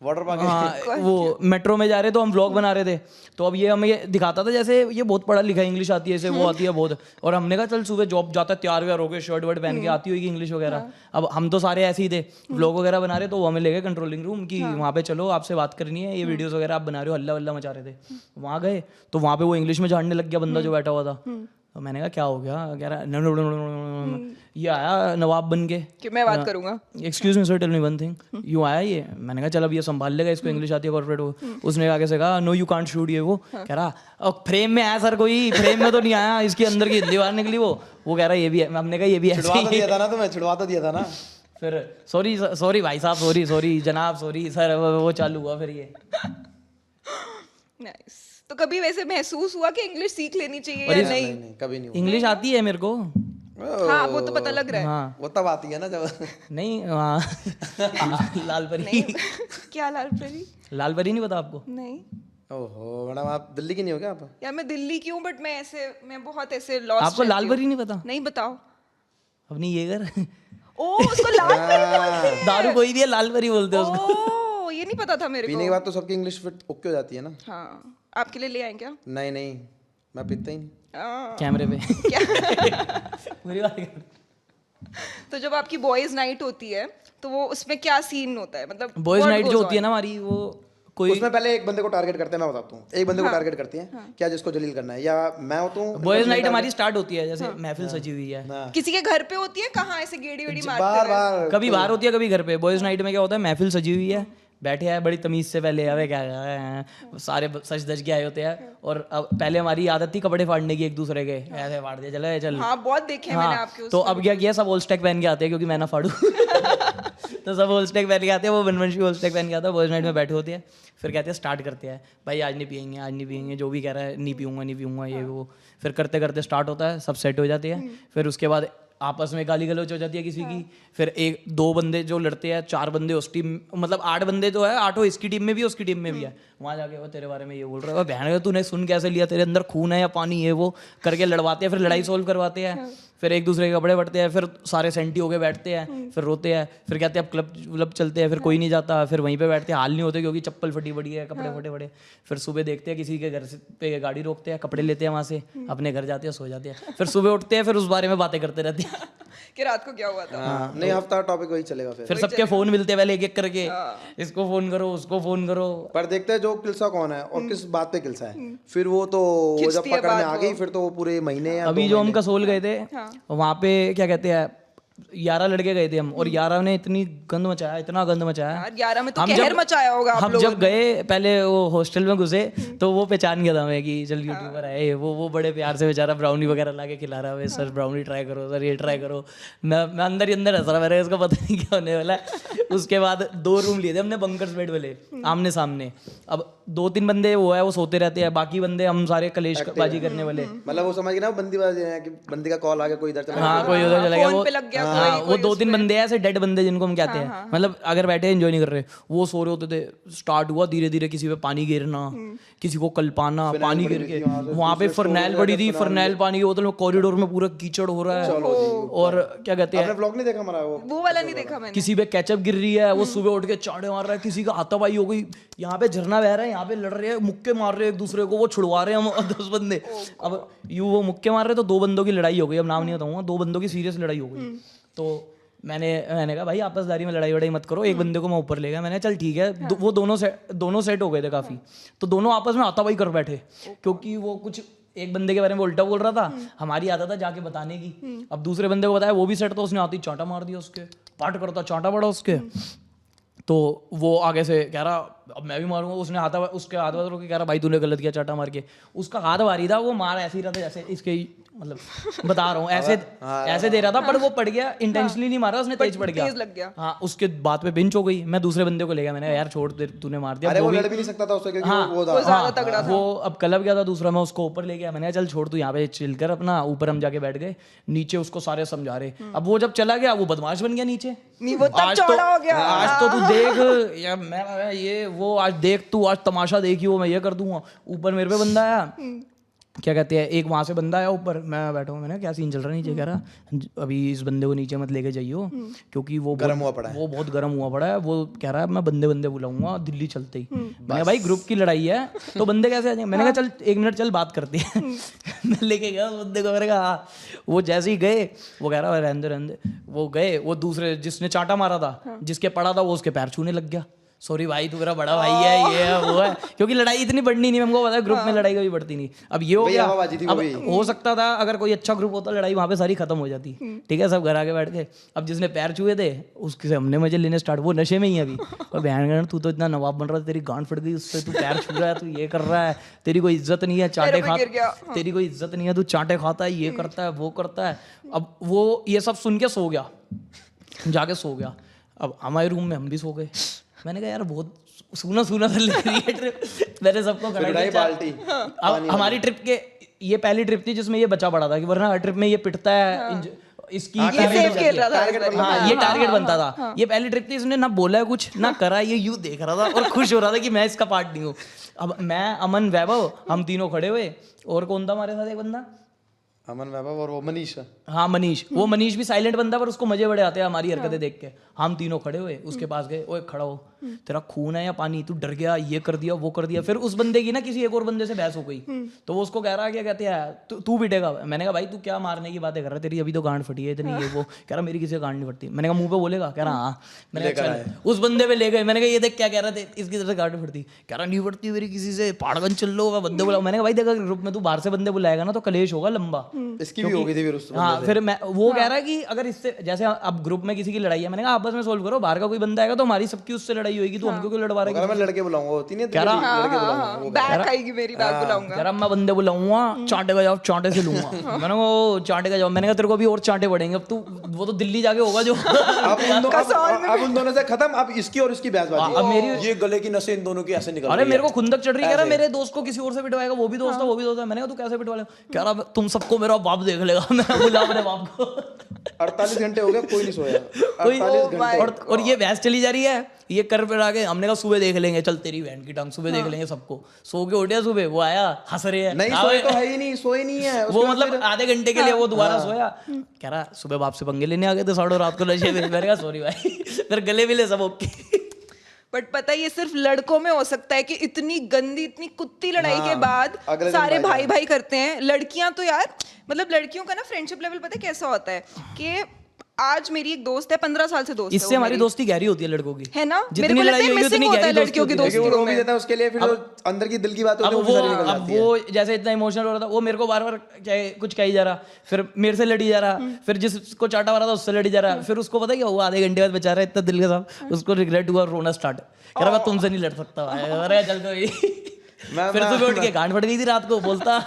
वाटर पार्क। हाँ वो मेट्रो में जा रहे तो हम व्लॉग बना रहे थे, तो अब ये हमें ये दिखाता था जैसे ये बहुत पढ़ा लिखा है, इंग्लिश आती है इसे, वो आती है बहुत। और हमने कहा चल सुबह जॉब जाता है तैयार व्यार होकर शर्ट वर्ट पहन के आती होगी इंग्लिश वगैरह। अब हम तो सारे ऐसे ही थे, व्लॉग वगैरह बना रहे तो वो हमें ले गए कंट्रोलिंग रूम की वहाँ पे, चलो आपसे बात करनी है, ये वीडियोस वगैरह आप बना रहे हो, हल्ला वल्ला मचा रहे थे। वहाँ गए तो वहाँ पे वो इंग्लिश में झाड़ने लग गया बंदा जो बैठा हुआ था। तो मैंने कहा क्या हो गया, कह रहा ये आया नवाब बन के कि मैं बात करूंगा। Excuse me sir tell me one thing, यूँ आया ये। मैंने कहा चल अब ये संभाल लेगा, इसको इंग्लिश आती है कॉर्पोरेट वो। उसने आगे से कहा नो यू कांट शूट ये वो। कह रहा अब फ्रेम में आया सर, कोई फ्रेम में तो नहीं आया, इसके अंदर की हिंदी बाहर निकली वो कह रहा ये भी है। हमने कहा ये भी ऐसे छुड़वा तो ही दिया है। था ना तुम्हें, छुड़वा तो दिया था ना। फिर सॉरी भाई साहब, सॉरी जनाब, सॉरी सर, वो चालू हुआ फिर ये। नाइस। तो कभी वैसे महसूस हुआ कि इंग्लिश सीख लेनी चाहिए या नहीं? नहीं कभी नहीं हुआ। इंग्लिश आती है मेरे को। हाँ वो तो पता लग रहा है। हाँ वो तब आती है ना जब नहीं, हाँ लाल परी। क्या लाल परी? लाल परी नहीं पता आपको? नहीं ओहो मैडम आप दिल्ली की नहीं हो क्या आप? यार मैं दिल्ली की हूँ, बट मैं बहुत ऐसे लॉस्ट। आपको लाल परी नहीं पता? नहीं, बताओ। अपनी ये कर ओ उसको लाल परी बोलते हैं। दारू कोई भी है लाल परी बोलते हैं उसको। ओ ये नहीं पता था मेरे पीने को। के बाद तो सबकी इंग्लिश फिट ओके हो जाती है ना। हाँ आपके लिए ले आए क्या? नहीं मैं पीता ही नहीं। कैमरे पे पूरी बात कर। तो जब आपकी बॉयज नाइट होती है तो वो उसमें क्या सीन होता है? मतलब बॉयज what नाइट goes जो होती है on? ना हमारी, वो कोई उसमें पहले एक बंदे को टारगेट करते हैं, मैं बताता हूँ। एक बंदे को टारगेट करती हैं क्या, जिसको जलील करना है, या मैं होता हूँ। बॉयज नाइट हमारी स्टार्ट होती है जैसे महफिल सजी हुई है, किसी के घर पे होती है? कहाँ ऐसे गेड़ी वेड़ी मारते बार हैं? बार कभी बाहर होती है कभी घर पे। बॉयज नाइट में क्या होता है, महफिल सजी हुई है, बैठे हैं बड़ी तमीज से, पहले अबे क्या कर रहे हैं, सारे सच धज के आए होते हैं। और अब पहले हमारी आदत थी कपड़े फाड़ने की एक दूसरे के, ऐसे फाड़ दिया चले चल। हाँ बहुत देखे हैं मैंने आपके तो अब क्या किया, सब होल स्टैक पहन के आते हैं क्योंकि मैं ना फाड़ू। तो सब होल स्टैक पहन के आते हैं, वो बनवंशी होल स्टैक पहन के आता है, बॉयज नाइट में बैठे होते हैं। फिर कहते हैं स्टार्ट करते हैं, भाई आज नहीं पियेंगे, जो भी कह रहा है नहीं पीऊंगा ये वो। फिर करते करते स्टार्ट होता है, सब सेट हो जाते हैं। फिर उसके बाद आपस में गाली गलौज हो जाती है किसी की। फिर एक दो बंदे जो लड़ते हैं, 4 बंदे उस टीम, मतलब 8 बंदे तो है, 8 इसकी टीम में भी उसकी टीम में भी है। वहाँ जाके वो तेरे बारे में ये बोल रहा है, बहन तूने सुन कैसे लिया, तेरे अंदर खून है या पानी है, वो करके लड़वाते हैं। फिर लड़ाई सोल्व करवाते हैं, फिर एक दूसरे के कपड़े बढ़ते हैं, फिर सारे सेंटी होके बैठते हैं, फिर रोते हैं, फिर कहते हैं अब क्लब चलते हैं, फिर कोई नहीं जाता, फिर वहीं पे बैठते हैं, हाल नहीं होते क्योंकि चप्पल फटी पड़ी है, कपड़े फटे पड़े। फिर सुबह देखते हैं किसी के घर से पे गाड़ी रोकते हैं, कपड़े लेते हैं वहाँ से, अपने घर जाते हैं, सो जाते हैं। फिर सुबह उठते हैं, फिर उस बारे में बातें करते रहते हैं। कि रात को क्या हुआ था। नहीं हफ्ता टॉपिक वही चलेगा फिर सबके फोन मिलते हैं पहले एक एक करके, इसको फोन करो उसको फोन करो। पर देखते हैं जो किलसा कौन है और किस बात पे किलसा है। फिर वो तो वो जब पकड़ में आ गई फिर तो वो पूरे महीने या अभी जो हम कसोल गए थे वहाँ पे क्या कहते हैं, 11 लड़के गए थे हम, और 11 ने इतनी गंद मचाया, इतना गंद मचाया यार 11 में तो हम कहर जब- मचाया होगा आप हम लोगों जब गए पहले वो हॉस्टल में घुसे तो वो पहचान गया था हमें कि चल यूट्यूबर है ये। वो बड़े प्यार से बेचारा ब्राउनी वगैरह ला के खिला रहा है, सर ब्राउनी ट्राई करो, सर ये ट्राई करो। मैं अंदर ही अंदर हंस रहा, मेरे इसका पता नहीं क्या होने वाला है। उसके बाद 2 रूम लिए थे हमने बंकर्स बेड वाले, आमने सामने। अब 2-3 बंदे वो है वो सोते रहते हैं, बाकी बंदे हम सारे कलेशबाजी करने वाले। मतलब वो समझ गए ना, बंदीबाजी है कि बंदी का कॉल आ गया, कोई इधर चला हाँ कोई उधर चला गया, फोन वो पे लग गया हाँ, कोई, वो 2-3 बंदे ऐसे डेड बंदे जिनको हम कहते हैं, मतलब अगर बैठे एंजॉय नहीं कर रहे, वो सो रहे होते थे। स्टार्ट हुआ धीरे धीरे किसी पे पानी गिरना, किसी को कल्पाना, पानी गिर के वहां पे फरनैल पड़ी थी, फरनैल पानी की बोतल में, कॉरिडोर में पूरा कीचड़ हो रहा है। और क्या कहते हैं, आपने व्लॉग नहीं देखा हमारा वो वाला नहीं देखा मैंने। किसी पे कैचअप गिर रही है, वो सुबह उठ के चांटे मार रहा है, किसी का हाथापाई हो गई, यहाँ पे झरना बह रहा है, यहाँ पे लड़ रहे हैं, मुक्के मार रहे हैं एक दूसरे को, वो छुड़वा रहे हैं हम 10 बंदे। अब यूं वो मुक्के मार रहे तो 2 बंदों की लड़ाई हो गई, अब नाम नहीं बताऊंगा, 2 बंदों की सीरियस लड़ाई हो गई। तो मैंने कहा भाई आपसदारी में लड़ाई वड़ाई मत करो, एक बंदे को मैं ऊपर ले गया, मैंने चल ठीक है। वो दोनों सेट हो गए थे काफी, तो दोनों आपस में हाथापाई कर बैठे, क्योंकि वो कुछ एक बंदे के बारे में उल्टा बोल रहा था, हमारी आदत है जाके बताने की। अब दूसरे बंदे को बताया, वो भी सेट, तो उसने आती चांटा मार दिया, उसके पाट करता चांटा पड़ा उसके। तो वो आगे से कह रहा अब मैं भी मारूंगा, उसने उसके हाथ रोक के कह रहा भाई तूने गलत किया, चाटा मार के। उसका हाथ भारी था, वो मार ऐसे ही रहा था जैसे इसके, मतलब बता रहा हूँ ऐसे दे रहा था, पर वो पड़ गया, इंटेंशनली नहीं मारा उसने, तेज पड़ गया, तेज लग गया। हाँ उसके बात पे बिंच हो गई। मैं दूसरे बंदे को ले गया, मैंने कहा यार छोड़, तूने मार दिया। अरे वो लड़ भी नहीं सकता था उससे, क्योंकि वो था। ज्यादा तगड़ा था। वो अब क्लब गया था दूसरा, मैं उसको ऊपर ले गया, मैंने कहा चल छोड़ तू यहाँ पे चिल कर अपना। ऊपर हम जाके बैठ गए, नीचे उसको सारे समझा रहे। अब वो जब चला गया, वो बदमाश बन गया नीचे, नहीं वो तब चौड़ा हो गया। आज तो तू देख यार, मैं ये वो आज देख तू, आज तमाशा देखी, वो मैं ये कर दूंगा। ऊपर मेरे पे बंदा आया, क्या कहते हैं, एक वहां से बंदा आया ऊपर, मैं बैठा हूँ, मैंने क्या सीन चल रहा है नीचे, कह रहा अभी इस बंदे को नीचे मत लेके जाइयो, क्योंकि वो गर्म हुआ पड़ा है, वो बहुत गर्म हुआ पड़ा है। वो कह रहा है मैं बंदे बुलाऊंगा दिल्ली चलते ही। मैंने कहा भाई ग्रुप की लड़ाई है तो बंदे कैसे आ जाएंगे। मैंने कहा चल 1 मिनट चल बात करते हैं। मैं लेके गया उस बंदे को, मैंने कहा हाँ। वो जैसे ही गए, वो कह रहा रहने दे, वो गए, वो दूसरे जिसने चाटा मारा था, जिसके पड़ा था, वो उसके पैर छूने लग गया। सॉरी भाई तू मेरा बड़ा भाई है, ये है वो है, क्योंकि लड़ाई इतनी बढ़नी नहीं, हमको पता है ग्रुप में लड़ाई कभी बढ़ती नहीं। अब ये हो गया, अब हो सकता था अगर कोई अच्छा ग्रुप होता लड़ाई वहां पे सारी खत्म हो जाती, ठीक है, सब घर आके बैठ गए। अब जिसने पैर छुए थे उसके से हमने मजे लेने स्टार्ट, वो नशे में ही अभी, और बहन तू तो इतना नवाब बन रहा था, तेरी गांड फट गई उससे, तू पैर छू रहा है, तू ये कर रहा है, तेरी कोई इज्जत नहीं है, चांटे खाता, तेरी कोई इज्जत नहीं है, तू चांटे खाता है, ये करता है वो करता है। अब वो ये सब सुन के सो गया, जाके सो गया। अब हमारे रूम में हम भी सो गए। मैंने कहा यार बहुत सूना सा लग रही है ट्रिप। मैंने सबको खड़ा किया। अब हमारी ट्रिप के ये पहली ट्रिप थी जिसमें ये बचा पड़ा था, कि वरना हर ट्रिप में ये पिटता है, इसकी ये टारगेट बनता था। ये पहली ट्रिप थी, इसने ना बोला है कुछ ना करा, ये यूं देख रहा था और खुश हो रहा था कि मैं इसका पार्ट नहीं हूँ। अब मैं, अमन, वैभव, हम तीनों खड़े हुए, और कौन था हमारे साथ, एक बंदा अमन, वैभव और वो मनीष। हाँ मनीष, वो मनीष भी साइलेंट बंदा, पर उसको मजे बड़े आते हैं हमारी हरकतें देख के। हम तीनों खड़े हुए, उसके पास गए, ओए खड़ा हो, तेरा खून है या पानी, तू डर गया, ये कर दिया वो कर दिया। फिर उस बंदे की ना किसी एक और बंदे से बहस हो गई, तो वो उसको कह रहा है क्या कहते हैं तू पिटेगा। मैंने कहा भाई तू क्या मारने की बातें कर रहा है, तेरी अभी तो गांड फटी है इतनी, ये वो। कह रहा मेरी किसी गांड नहीं फटती। मैंने कहा मुंह पे बोलेगा, कह रहा हाँ। मैंने कहा उस बंदे पे ले गए, मैंने कहा ये देख क्या कह रहे थे, इसकी तरफ से गांड फटती, कह रहा नहीं फटती मेरी किसी से, पहाड़गंज चल लो होगा बंदे बुलाओ। मैंने कहा भाई देखा ग्रुप में तू बाहर से बंदे बुलाएगा ना तो कलेश होगा लंबा। इसकी भी होगी थी फिर उससे। हाँ फिर मैं, वो कह रहा है कि अगर इससे, जैसे अब ग्रुप में किसी की लड़ाई है, मैंने कहा आपस में सोल्व करो, बाहर का कोई बंदा आएगा तो हमारी सबकी उससे लड़ाई होगी, तो हमको क्यों लड़वा रहा है। मैं लड़के बुलाऊंगा, होती नहीं कह रहा बैक आएगी मेरी, बैक बुलाऊंगा। कह रहा मैं बंदे बुलाऊंगा, चांटे का जवाब चांटे से लूंगा। मैंने कहा चांटे का जवाब, मैंने कहा तेरे को भी और चांटे पड़ेंगे, अब तू वो तो दिल्ली जाके होगा जो। अब उन दोनों से खत्म, अब इसकी और इसकी बहसबाजी। अब मेरी ये गले की नसें इन दोनों की ऐसे निकल रही अरे है। मेरे को खुंदक चढ़ रही, कह रहा मेरे दोस्त को किसी और से पिटवाएगा, वो भी दोस्त है वो भी दोस्त है। मैंने कहा तू कैसे पिटवा लेगा, कह रहा तुम सबको मेरा बाप देख लेगा। मैं बुला अपने बाप को। 48 घंटे हो गए, कोई नहीं सोया। कोई 48 घंटे। और ये बहस चली जा रही है, ये कर फिर आगे। हमने कहा सुबह देख लेंगे, चल तेरी बहन की टांग, सुबह देख लेंगे सबको। सो के उठे सुबह, वो आया हंस रहे हैं, नहीं सोए तो है ही नहीं, सोए नहीं है वो मतलब आधे घंटे के लिए वो दोबारा सोया। कह रहा सुबह बाप से पंगे लेने आ गए थे 12:30 रात को नशे में। मैंने कहा सॉरी भाई, फिर गले मिले सब ओके। बट पता है ये सिर्फ लड़कों में हो सकता है कि इतनी गंदी, इतनी कुत्ती लड़ाई के बाद सारे भाई भाई करते हैं। लड़कियां तो यार, मतलब लड़कियों का ना फ्रेंडशिप लेवल पता है कैसा होता है कि आज मेरी एक दोस्त है, 15 साल से दोस्त है इससे हमारी दोस्ती गहरी होती है लड़कों की, है ना? मेरे जितनी को लगता लड़ाई है होगी missing उतनी होता है गहरी दोस्ती लड़कियों की होती है। क्योंकि वो रो भी में। देता है उसके लिए, फिर जो अंदर की दिल की बात होती अब है वो भी सारी निकल अब जाती है। वो जैसे इतना इमोशनल हो रहा था, वो मेरे को बार बार कुछ कही जा रहा, फिर मेरे से लड़ी जा रहा, फिर जिसको चाटा मारा था उससे लड़ी जा रहा, फिर उसको पता क्या हुआ, आधे घंटे बाद बेचारा इतना दिल के साथ उसको रिग्रेट हुआ, रोना स्टार्ट, कह रहा मैं तुमसे नहीं लड़ सकता भाई, अरे चल कोई। फिर सुबह उठ के गांड फट गई थी रात को बोलता।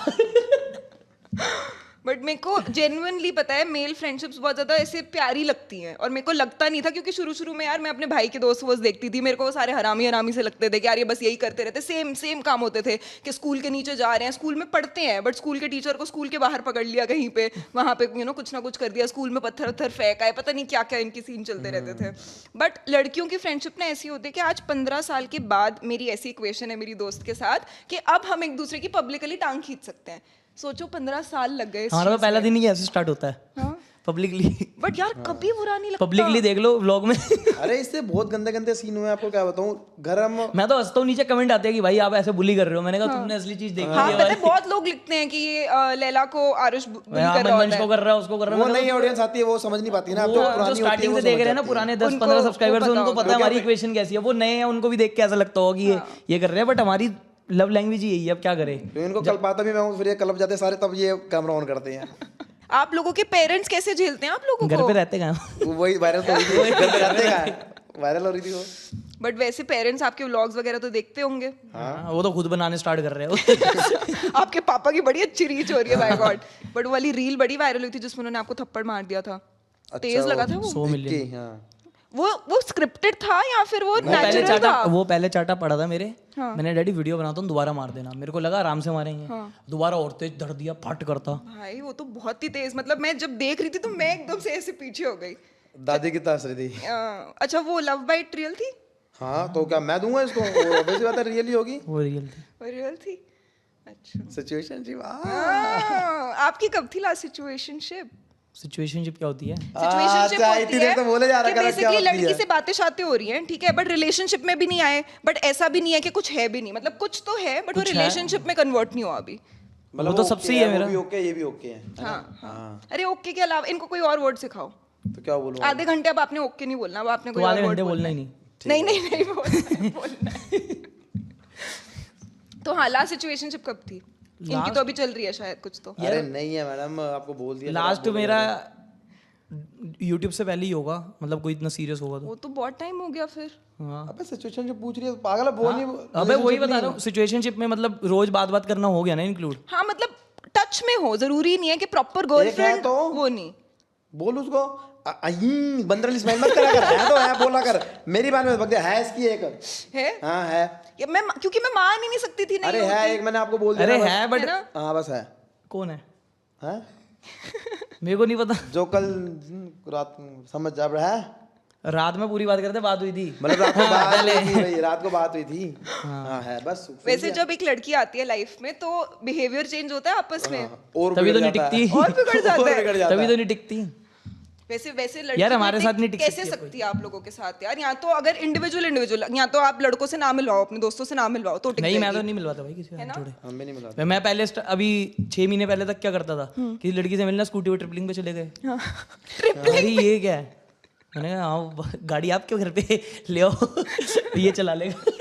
बट मेरे को जेन्युइनली पता है मेल फ्रेंडशिप्स बहुत ज्यादा ऐसे प्यारी लगती हैं, और मेरे को लगता नहीं था, क्योंकि शुरू में यार मैं अपने भाई के दोस्त वोस्त देखती थी, मेरे को वो सारे हरामी से लगते थे कि यार ये बस यही करते रहते, सेम काम होते थे कि स्कूल के नीचे जा रहे हैं, स्कूल में पढ़ते हैं बट स्कूल के टीचर को स्कूल के बाहर पकड़ लिया कहीं पे, वहाँ पे कुछ ना कुछ कर दिया, स्कूल में पत्थर फेंक आए, पता नहीं क्या क्या इनकी सीन चलते रहते थे। बट लड़कियों की फ्रेंडशिप ना ऐसी होती है कि आज 15 साल के बाद मेरी ऐसी इक्वेशन है मेरी दोस्त के साथ कि अब हम एक दूसरे की पब्लिकली टांग खींच सकते हैं। सोचो 15 साल लग गए। हमारा तो पहला दिन ही ऐसे स्टार्ट होता है पब्लिकली। बट यार कभी बुरा नहीं लगता। पब्लिकली देख लो व्लॉग में। अरे इससे बहुत गंदे सीन हुए, आपको क्या बताऊं। घर हम मैं तो हंसता हूँ, नीचे कमेंट आते हैं कि भाई आप ऐसे बुली कर रहे हो, मैंने कहा तुमने असली चीज देखी हाँ है पता है, बहुत लोग लिखते हैं कि ये लैला को आरुष बुली कर रहा मंच को होता कर रहा है, उसको कर रहा वो है। नई ऑडियंस आती है, वो समझ नहीं पाती ना। अब जो जो पुरानी होती है स्टार्टिंग वो से देख समझ रहे हैं ना, जाती है। पुराने 10-15 उनको सब्सक्राइबर्स, पता उनको होगा। पता है हमारी इक्वेशन कैसी है। वो नए हैं, उनको भी देख के ऐसा लगता होगा कि ये कर रहे हैं, बट हमारी लव लैंग्वेज ही यही है, अब क्या करें। तो इनको कल पाता भी मैं हूँ, फिर ये क्लब जाते सारे, तब ये कैमरा ऑन करते हैं। आप लोगों के पेरेंट्स कैसे झेलते हैं आप लोगों घर को? पे रहते कहाँ। वही वायरल तो हुई थी, घर पे रहते का वायरल हो रही थी वो। बट वैसे पेरेंट्स आपके व्लॉग्स वगैरह तो देखते होंगे। हाँ, वो तो खुद बनाने स्टार्ट कर रहे हो। आपके पापा की बड़ी अच्छी रीच हो रही है, बाय गॉड। बट वो वाली रील बड़ी वायरल हुई थी जिसमें उन्होंने आपको थप्पड़ मार दिया था। तेज लगा था वो। 100 मिलियन। हाँ। वो स्क्रिप्टेड था या फिर वो पहले नेचुरल चाटा, था? वो पहले चाटा पड़ा था मेरे। हाँ। मैंने डैडी वीडियो बनाता हूँ, दोबारा मार देना। मेरे को लगा आराम से मारेंगे, दोबारा और तेज धर दिया, फट करता। भाई वो तो बहुत ही तेज, मतलब मैं जब देख रही थी तो मैं एकदम से ऐसे पीछे हो गई। दादी की हंस रही थी। अच्छा वो लव बाइट रियल थी? हाँ तो क्या मैं दूंगा इसको, वैसी बात है, रियली होगी। वो रियल थी। वो रियल थी? अच्छा। सिचुएशनशिप। आपकी कब थी लास्ट सिचुएशनशिप? सिचुएशनशिप क्या होती है? सिचुएशनशिप अच्छा, होती इतनी देर है तो बोले जा रहा कि है, क्या बेसिकली होती लड़की है? से बातें शातें हो रही हैं, ठीक है, बट रिलेशनशिप में भी नहीं आए, बट ऐसा भी नहीं है कि कुछ है भी नहीं, मतलब कुछ तो है बट वो कुछ है। रिलेशनशिप में कन्वर्ट नहीं हुआ अभी। मतलब वो तो सबसे ही है मेरा। वो भी ओके, ये भी ओके है। हाँ। अरे ओके के अलावा इनको कोई और वर्ड सिखाओ। तो क्या बोलूं? आधे घंटे अब आपने ओके नहीं बोलना, अब आपने तो कोई और आधे वर्ड घंटे बोलना ही नहीं। नहीं बोलना है। तो हाँ, लास्ट सिचुएशनशिप कब थी? इनकी तो अभी चल रही है शायद कुछ तो। अरे नहीं है मैडम, आपको बोल दिया। लास्ट मेरा यूट्यूब से पहले ही होगा, मतलब कोई इतना सीरियस होगा तो। वो तो बहुत टाइम हो गया फिर। हाँ। अबे सिचुएशन जो पूछ रही है पागल है, बोल नहीं। अबे वही बता रहा हूँ, सिचुएशनशिप में मतलब रोज बात करना हो गया ना इंक्लूड। हाँ मतलब टच में हो, जरूरी नहीं है कि प्रॉपर गर्लफ्रेंड तो वो नहीं। बोल उसको बंदरली स्माइल मत करा कर, है तो है बोला कर। मेरी बात में बकते है, इसकी एक है हाँ है। ये मैं क्योंकि मैं मान ही नहीं सकती थी। नहीं अरे है एक, मैंने आपको बोल दिया अरे ना, बस। है बट है ना? हाँ बस है। कौन है? हैं? मेरे को नहीं पता। जो कल रात समझ जा रहा है, रात में पूरी बात करते, बात हुई थी। मतलब रात को बात हुई थी भाई, रात को बात हुई थी। हाँ है बस। वैसे जब एक लड़की आती है लाइफ में तो बिहेवियर चेंज होता है आपस में, और तभी तो बिगड़ नहीं जाता है। टिकती। और बिगड़ जाता और है। बिगड़ जाता तभी है। तो नहीं टिकती। वैसे लड़की यार हमारे साथ नहीं टिक कैसे सकती है सकती है आप लोगों के साथ यार? यहाँ तो अगर इंडिविजुअल या तो आप लड़कों से ना मिलवाओ, अपने दोस्तों से ना मिलवाओ तो टिक नहीं, मैं तो जाएगी। नहीं मिलवाता भाई किसी से छोड़े। हम भी नहीं मिला। मैं पहले अभी 6 महीने पहले तक क्या करता था, किसी लड़की से मिलना, स्कूटी पे ट्रिपलिंग पे चले गए। अरे ये क्या है? मैंने कहा हाँ गाड़ी आपके घर पे ले आओ, ये चला लेगा।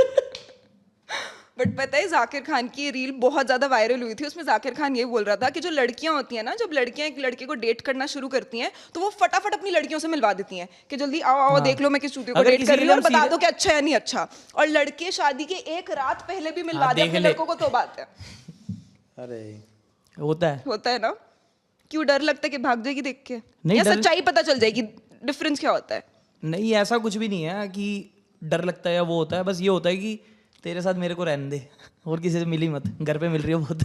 बट पता है जाकिर खान की रील बहुत ज्यादा वायरल हुई थी, उसमें जाकिर खान ये बोल रहा था कि जो लड़कियां होती हैं ना, जब लड़कियां एक लड़के को डेट करना शुरू करती हैं तो वो फटाफट अपनी लड़कियों से मिलवा देती हैं कि जल्दी आओ देख लो मैं किस चूतियों को अगर डेट किसी कर रही हूँ और एकदम बता दो कि अच्छा है नहीं अच्छा। और लड़के शादी के एक रात पहले भी मिलवा दे देख अपने ले। लड़कों को तो बात है। अरे होता है ना? क्यों डर लगता है कि भाग जाएगी देख के, नहीं, या डर- सच्चाई पता चल जाएगी? डिफरेंस क्या होता है? नहीं, ऐसा कुछ भी नहीं है कि डर लगता है या वो होता है। बस ये होता है कि तेरे साथ मेरे को रहने दे, और किसी से मिली मत, घर पे मिल रही हो बहुत।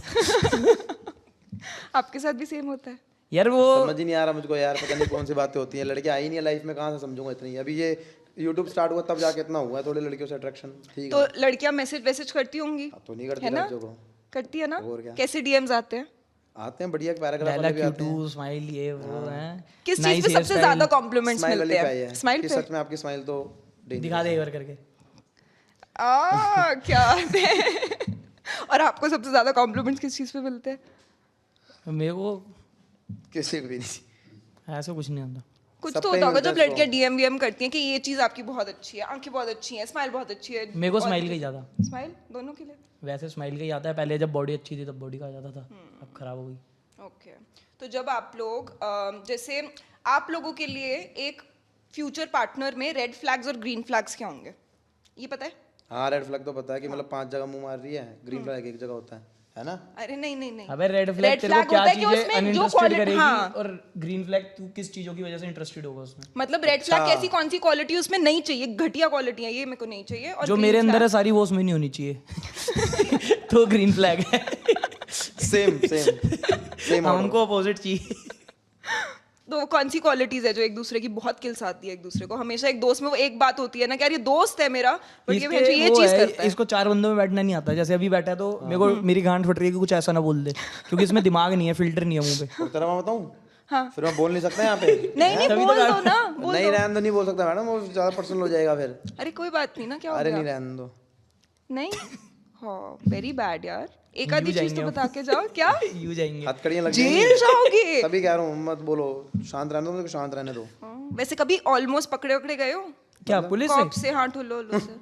आपके साथ भी सेम होता है यार? वो समझ ही नहीं आ रहा मुझको यार, पता नहीं कौन सी बातें होती हैं। लड़के आई नहीं है लाइफ में, कहाँ से समझूंगा इतनी। अभी ये यूट्यूब स्टार्ट हुआ तब जाके इतना हुआ है, थोड़ी लड़कियों से अट्रैक्शन। ठीक तो है, लड़कियां मैसेज करती होंगी? अब तो नहीं करती है ना? लड़कियों को। करती है ना? और क्या? कैसे डीएम्स आते हैं? आते हैं बढ़िया, पैराग्राफ लैला वाले भी आते हैं। क्यूटू स्माइल ये वो है। किस चीज पे सबसे ज्यादा कॉम्प्लीमेंट्स स्माइल वाली मिलते पे आई हैं? है स्माइल कि पे? सच में आपकी स्माइल तो dangerous दिखा दे है। एक बार करके। क्या बात है। और आपको सबसे ज्यादा कॉम्प्लीमेंट्स किस चीज पे मिलते हैं? मेरे को किसी को भी नहीं। ऐसा कुछ नहीं आता। कुछ सब तो पे ही होता होगा मिलता जब है लड़कियां डीएम वीएम करती हैं कि ये चीज आपकी बहुत अच्छी है, आंखें बहुत अच्छी हैं, स्माइल बहुत अच्छी है। मेरे को स्माइल का ही ज़्यादा, स्माइल दोनों के लिए। वैसे स्माइल का ही आता है। पहले जब बॉडी अच्छी थी तब बॉडी का आ जाता था, अब खराब हो गई। ओके, तो जब आप लोग जैसे आप लोगों के लिए एक फ्यूचर पार्टनर में रेड फ्लैग्स और ग्रीन फ्लैग्स क्या होंगे, ये पता है? हाँ रेड फ्लैग तो पता है कि मतलब 5 जगह मुंह मार रही है, ग्रीन फ्लैग एक जगह होता है ना? अरे नहीं नहीं नहीं, अबे रेड फ्लैग तेरे को क्या होता है कि चीजें उसमें जो अनइंटरेस्टेड क्वालिटी, करेगी, हाँ और ग्रीन फ्लैग तू किस चीजों की वजह से इंटरेस्टेड होगा उसमें। मतलब रेड फ्लैग कैसी कौन सी क्वालिटी उसमें नहीं चाहिए, घटिया क्वालिटी है ये मेरे को नहीं चाहिए, और जो green मेरे अंदर flag- है सारी वो उसमें नहीं होनी चाहिए तो ग्रीन फ्लैग है। सेम सेम सेम हमको अपोजिट चाहिए। तो कौन सी क्वालिटीज है जो एक दूसरे की बहुत किल्स आती है एक दूसरे को? हमेशा एक दोस्त में वो एक बात होती है ना कि यार ये दोस्त है मेरा, बट ये इसके ये वो चीज है, करता है। इसको 4 बंदों में बैठना नहीं आता। जैसे अभी बैठा है तो मेरे को मेरी गांड फट रही है कि कुछ ऐसा ना बोल दे, क्योंकि इसमें दिमाग नहीं है, फिल्टर नहीं है मुंह पे। और तेरा मैं बताऊं, हाँ फिर मैं बोल नहीं सकता यहाँ पे। नहीं नहीं तभी तो बोल दो बैठ- ना, बोल नहीं दो। रहने दो, नहीं बोल सकता मैडम, वो ज्यादा पर्सनल हो जाएगा फिर। अरे कोई बात नहीं ना, क्या हो अरे गया? नहीं रहने दो। नहीं, हाँ वेरी बैड यार, एक आधी यूं चीज तो जाएंगे बता के जाओ। क्या यूं जाएंगे। हथकड़ियाँ लग जेल जाएंगी। जाओगे? तभी कह रहा हूँ मत बोलो, शांत रहने दो, मुझे शांत रहने दो। वैसे कभी ऑलमोस्ट पकड़े वकड़े गए हो क्या पुलिस कॉप से? हाँ ठुल्लो से।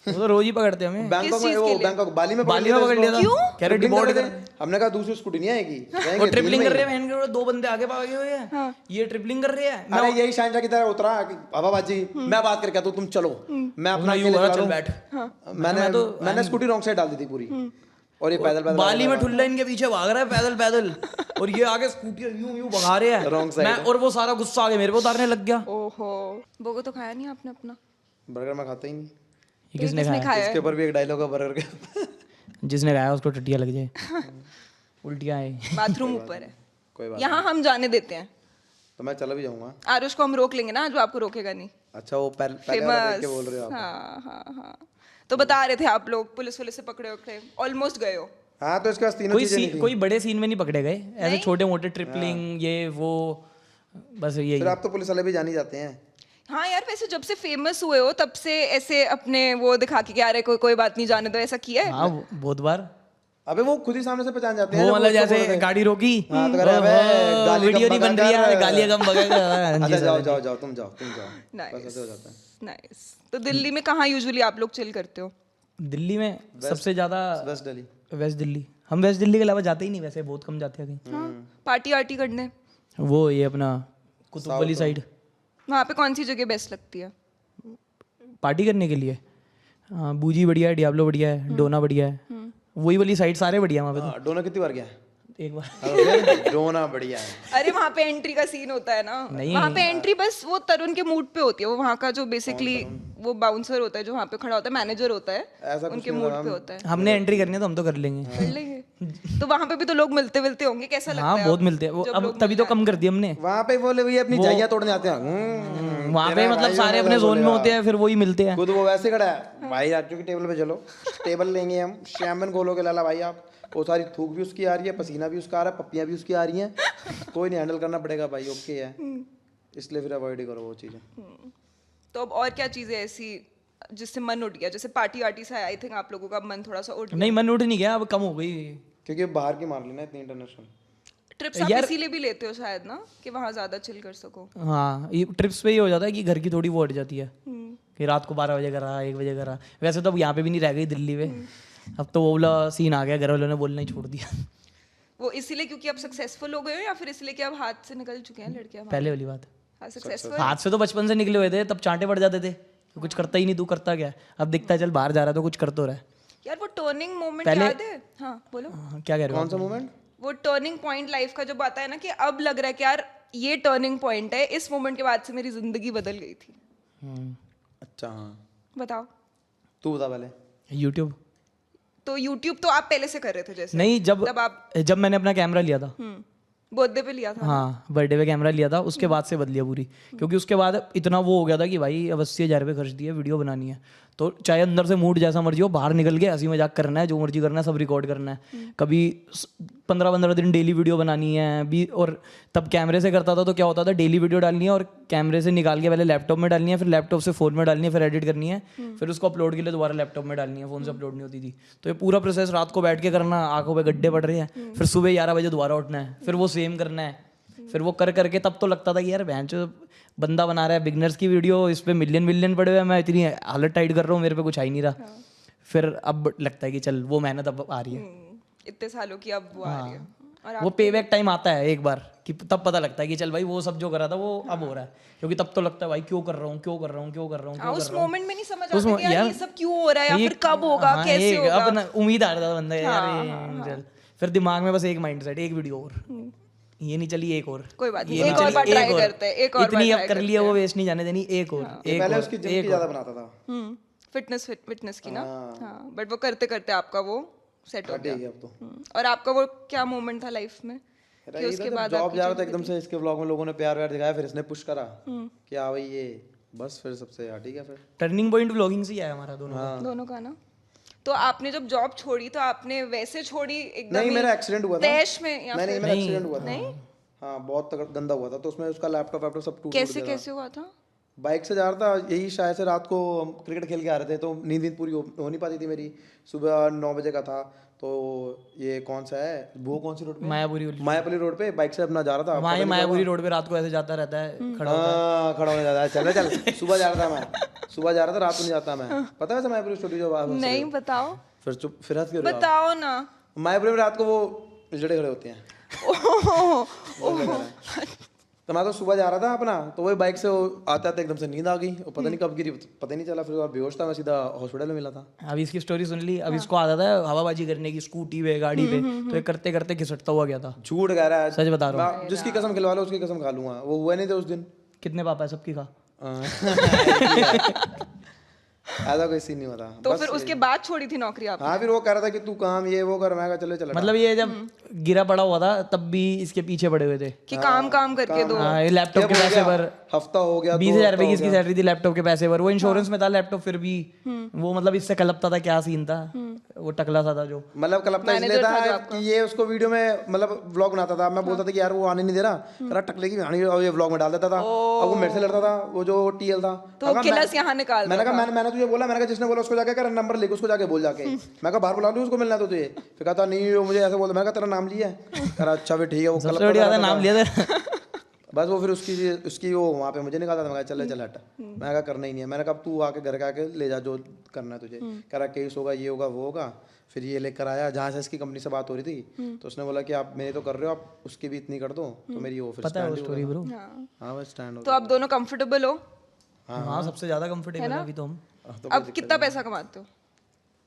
वो तो रोज ही पकड़ते हैं हमें। बैंकॉक चीज़ में, वो के लिए? बैंकॉक बाली में बाली में पकड़ लिया था। क्यों? कह रहे Tripling डिपोर्ट कर कर। रहे थे। हमने कहा दूसरी स्कूटी नहीं आएगी, वो जाएंगे ट्रिपलिंग दिन कर में रहे हैं, बहन के 2 बंदे आगे भागे हुए हैं, ये ट्रिपलिंग कर रहे हैं। ही। अरे यही शांजा की तरह उतरा कि हवाबाजी, मैं बात करके आता हूँ, तुम चलो, मैं अपना उसने यूं अकेले बोला, चला चल रहा बैठ। हूँ। मैंने स्कूटी रॉन्ग साइड डाल दी थी पूरी, और ये पैदल पैदल बाली में ठुल्ला इनके पीछे भाग रहा है पैदल पैदल, और ये आगे स्कूटी यूं यूं भगा रहे हैं। Wrong side मैं है। और वो सारा गुस्सा आगे मेरे पे उतारने लग गया। ओहो, बोगो तो खाया नहीं आपने अपना? बर्गर मैं खाता ही नहीं। ये किसने खाया? खाया इसके है? ऊपर भी एक डायलॉग है बर्गर का। जिसने खाया उसको टट्टियां लग जाए, उल्टियां आए। बाथरूम ऊपर है, कोई बात यहाँ हम जाने देते हैं। तो मैं चला भी जाऊंगा। आरुष को हम रोक लेंगे ना, जो आपको रोकेगा नहीं। अच्छा वो पहले वाला देख के फेमस। बोल रहे हो आप। हाँ हाँ हाँ, तो बता रहे थे आप लोग पुलिस वाले से पकड़े वकड़े ऑलमोस्ट गए हो। हाँ तो इसके पास तीनों कोई चीजें नहीं सीन, थी। कोई बड़े सीन में नहीं पकड़े गए, ऐसे नहीं? छोटे मोटे ट्रिपलिंग ये वो, बस यही। फिर आप तो पुलिस वाले भी जान ही जाते हैं। हाँ यार, वैसे जब से फेमस हुए हो तब से ऐसे अपने वो दिखा के कि अरे कोई बात नहीं जाने दो, ऐसा किया है? हाँ बहुत बार। अबे वो खुद ही सामने से पहचान जाते हैं। वो जब मतलब उसको बोल जैसे रहे गाड़ी रोकी, हाँ, तो कह रहे, "अबे, गाली वीडियो कम नहीं बन बगा रही कर।" है, गालियां कम बगा। अच्छा जाओ जाओ जाओ, तुम जाओ तुम जाओ। Nice. बस ऐसे हो जाता है। नाइस। तो दिल्ली में कहाँ यूजुअली आप लोग चिल करते हो? दिल्ली में सबसे ज्यादा वेस्ट दिल्ली। वेस्ट दिल्ली। हम वेस्ट दिल्ली के अलावा जाते ही नहीं, वैसे बहुत कम जाते हैं कहीं। हाँ, पार्टी वार्टी करने? वो ये अपना कुतुब वाली साइड वहाँ पे कौन सी जगह बेस्ट लगती है? पार्टी करने के लिए। हाँ, बूजी बढ़िया है, डियाब्लो बढ़िया है, डोना बढ़िया है, वही वाली साइड सारे बढ़िया वहाँ पे हाँ, डोना कितनी बार गया है? तो एक बार। फिर डोना बढ़िया है। अरे वहाँ पे एंट्री का सीन होता है ना, वहाँ पे एंट्री बस वो तरुण के मूड पे होती है। वो वहाँ का जो बेसिकली वो बाउंसर होता है जो वहाँ पे खड़ा होता है, मैनेजर होता है, ऐसा कुछ उनके नहीं मूड होता, पे होता है। हमने एंट्री करनी है तो हम तो कर लेंगे। कर लेंगे। तो वहाँ पे भी तो लोग मिलते मिलते होंगे, कैसा लगता हाँ है? बहुत अब मिलते हैं वो, जब अब लोग तभी तो मिलना कम कर दिया हमने। वहाँ पे बोले भैया अपनी जाइयाँ तोड़ने आते हैं। वहाँ पे तेरा मतलब भाई सारे होगा अपने जोन में बोलेगा। होते हैं, फिर वही मिलते हैं। खुद वो वैसे खड़ा है, भाई राजू की टेबल पे चलो, टेबल लेंगे हम, शैम्पन खोलो के लाला भाई आप। वो सारी थूक भी उसकी आ रही है, पसीना भी उसका आ रहा है, पप्पियाँ भी उसकी आ रही हैं, कोई नहीं, हैंडल करना पड़ेगा भाई, ओके है। इसलिए फिर अवॉइड ही करो वो चीज़ें। तो अब और क्या चीजें ऐसी जिससे मन उठ गया? जैसे पार्टी वार्टी से आई थिंक आप लोगों का मन थोड़ा सा उठ गया। नहीं मन उठ नहीं गया, अब कम हो गई। क्योंकि बाहर की मार लेना इतनी इंटरनेशनल। ट्रिप्स आप इसीलिए भी लेते हो शायद ना, कि वहाँ ज्यादा चिल कर सको। हाँ ये ट्रिप्स पे ही हो जाता है कि घर की थोड़ी वो हट जाती है कि रात को 12 बजे करा, 1 बजे करा। वैसे तो अब यहाँ पे भी नहीं रह गई दिल्ली में, अब तो वो वाला सीन आ गया, घर वालों ने बोलना ही छोड़ दिया। वो इसीलिए क्योंकि आप सक्सेसफुल हो गए हो, या फिर इसलिए कि अब हाथ से निकल चुके हैं लड़कियां? पहले वाली बात। हाँ सक्सेसफुल। हाथ से तो बचपन से निकले हुए थे, तब चांटे पड़ जाते थे, तो कुछ करता ही नहीं, तू करता क्या? अब दिखता है चल बाहर जा रहा है तो कुछ कर तो रहा है। यार वो टर्निंग मोमेंट याद है? हाँ बोलो। हाँ, क्या कह रहे हो कौन सा मोमेंट? वो टर्निंग पॉइंट लाइफ का जब आता है ना, कि अब लग रहा है कि यार ये टर्निंग पॉइंट है, इस मोमेंट के बाद से मेरी जिंदगी बदल गई थी। अच्छा हाँ, बताओ। तू बता पहले। यूट्यूब? तो यूट्यूब तो आप पहले से कर रहे थे जैसे? नहीं, तब आप जब मैंने अपना कैमरा लिया था, बर्थडे पे लिया था? हाँ बर्थडे पे कैमरा लिया था, उसके बाद से बदलिया पूरी। क्योंकि उसके बाद इतना वो हो गया था कि भाई अब 80,000 रुपये खर्च दिए, वीडियो बनानी है, तो चाहे अंदर से मूड जैसा मर्जी हो, बाहर निकल के हंसी मजाक करना है, जो मर्जी करना है, सब रिकॉर्ड करना है। कभी 15-15 दिन डेली वीडियो बनानी है भी। और तब कैमरे से करता था तो क्या होता था, डेली वीडियो डालनी है और कैमरे से निकाल के पहले लैपटॉप में डालनी है, फिर लैपटॉप से फ़ोन में डालनी है, फिर एडिट करनी है, फिर उसको अपलोड के लिए दोबारा लैपटॉप में डालनी है, फ़ोन से अपलोड नहीं होती थी। तो ये पूरा प्रोसेस रात को बैठ के करना, आंखों पे गड्ढे पड़ रहे हैं, फिर सुबह 11 बजे दोबारा उठना है, फिर वो सेम करना है। फिर वो कर करके तब तो लगता था कि यार बहन जो बंदा बना रहा है बिगनर्स की वीडियो, इस पे मिलियन पड़े हुए हैं, मैं इतनी हालत टाइट कर रहा हूँ, मेरे पे कुछ आ ही नहीं रहा। फिर अब लगता है कि चल वो मेहनत अब आ रही है। इतने सालों की अब वो आ रही है। और वो पे बैक टाइम आता है एक बार कि तब पता लगता है कि चल भाई वो सब जो करा था वो अब हो रहा है, क्योंकि तब तो लगता है भाई क्यों कर रहा हूँ, क्यों कर रहा हूँ, क्यों कर रहा हूँ, क्यों उस कर रहा हूँ। मोमेंट में नहीं समझ आता कि यार ये सब क्यों हो रहा है या ये- फिर कब होगा, हाँ, कैसे एक होगा। अपना उम्मीद आ रहा था बंदा यार ये चल। फिर दिमाग में बस एक माइंडसेट, एक वीडियो और, ये नहीं चली एक और, कोई बात नहीं, ये एक और चली, बार ट्राई एक और। करते हैं, एक और इतनी बार अब try कर लिया वो वेस्ट नहीं जाने देनी, एक और, एक पहले और, उसकी जिम एक की और। ज्यादा बनाता था। फिटनेस की ना। हाँ, बट वो करते करते आपका वो सेट हो गया। ठीक है अब तो और आपका वो क्या मोमेंट था लाइफ में कि उसके बाद जॉब जा रहा था एकदम से, इसके ब्लॉग में लोगों ने प्यार व्यार दिखाया, फिर इसने पुश करा कि हाँ भाई ये बस, फिर सबसे हट गया फिर। टर्निंग पॉइंट व्लॉगिंग से ही आया हमारा दोनों का। दोनों का ना? तो आपने जब जॉब छोड़ी तो आपने वैसे छोड़ी एकदम नहीं, ही मेरा एक्सीडेंट हुआ था। तैश में या नहीं, फिर मेरा एक्सीडेंट हुआ था। हाँ, बहुत गंदा हुआ था, तो उसमें उसका लैपटॉप सब टूट कैसे गया था। कैसे हुआ था? बाइक से जा रहा था, यही शायद से रात को हम क्रिकेट खेल के आ रहे थे, तो नींद पूरी हो नहीं पाती थी मेरी। सुबह 9 बजे का था, तो ये कौन सा है वो, कौन सी रोड पे, मायापुरी रोड पे बाइक से अपना जा रहा था। वहाँ ये मायापुरी रोड पे रात को ऐसे जाता रहता है, खड़ा हाँ, खड़ा होने जाता है, चल सुबह जा रहा था मैं, सुबह जा रहा था, रात को नहीं जाता मैं। पता है वैसे मायापुरी स्टोरी जो आप नहीं बताओ, फिर चुप, फिर हंस क्यों रहे हो आप? बताओ ना। मायापुरी में रात को वो जड़े खड़े होते हैं। तो मैं तो सुबह जा रहा था अपना, तो वही बाइक से आते आते एकदम से नींद आ गई, और पता नहीं कब गिरी, पता ही नहीं चला। फिर बेहोश था मैं, सीधा हॉस्पिटल में मिला था। अब इसकी स्टोरी सुन ली। अब इसको आता था हवाबाजी करने की स्कूटी पे, गाड़ी पे, तो ये करते करते घिसटता हुआ गया था। झूठ कह रहा है, सच बता रहा हूँ। मैं जिसकी कसम खिलवा लो उसकी कसम खा लूंगा। वो हुआ नहीं था उस दिन। कितने पापा है सबकी खा। ऐसा कोई सीन नहीं होता। तो फिर उसके बाद छोड़ी थी नौकरी आप? हाँ, फिर वो कह रहा था कि तू काम ये वो कर, मैं कहा चले चले। मतलब ये जब गिरा पड़ा हुआ था तब भी इसके पीछे पड़े हुए थे कि काम करके दो। हाँ, ये लैपटॉप के पैसे भर, हफ्ता हो गया, 20,000 रुपए की इसकी सैलरी थी, लैपटॉप के पैसे भर, वो इंश्योरेंस में था लैपटॉप, फिर भी वो मतलब इससे कलपता था। क्या सीन था वो, टकला सा था जो, मतलब कलपता इसलिए था कि ये उसको वीडियो में मतलब व्लॉग बनाता था। मैं बोलता था कि यार वो आने नहीं दे रहा, कह रहा टकले की आने, और ये व्लॉग में डाल देता था। और वो मेरे से लड़ता था, वो जो टीएल था। तो किलस यहाँ निकाल। मैंने कहा मैंने तुझे बोला, मैंने कहा जिसने बोला उसको जाके कर नंबर लेके उसको जाके बोल जाके। मैं कहा बाहर बुला लूं उसको, मिलना तो तुझे। फिर कहता नहीं वो मुझे ऐसे बोलता। मैंने कहा तेरा नाम लिया है? कह रहा अच्छा भी ठीक है। वो सबसे बड़ी बात है नाम लिया था। बस वो फिर उसकी वो वहाँ पे मुझे निकाला था। मैं कहा चल हट। मैं कहा करना ही नहीं है। मैंने कहा तू आके घर के आके ले जा जो करना है तुझे। कह रहा केस होगा, ये होगा, वो होगा। फिर ये लेकर आया, जहाँ से इसकी कंपनी से बात हो रही थी, तो उसने बोला कि आप मेरे तो कर रहे हो, आप उसकी भी इतनी कर दो। तो मेरी वो फिर पता है वो स्टोरी ब्रो। हाँ बस स्टैंड हो तो आप दोनों कंफर्टेबल हो? हाँ, सबसे ज्यादा कंफर्टेबल है अभी तो हम। अब कितना पैसा कमाते हो?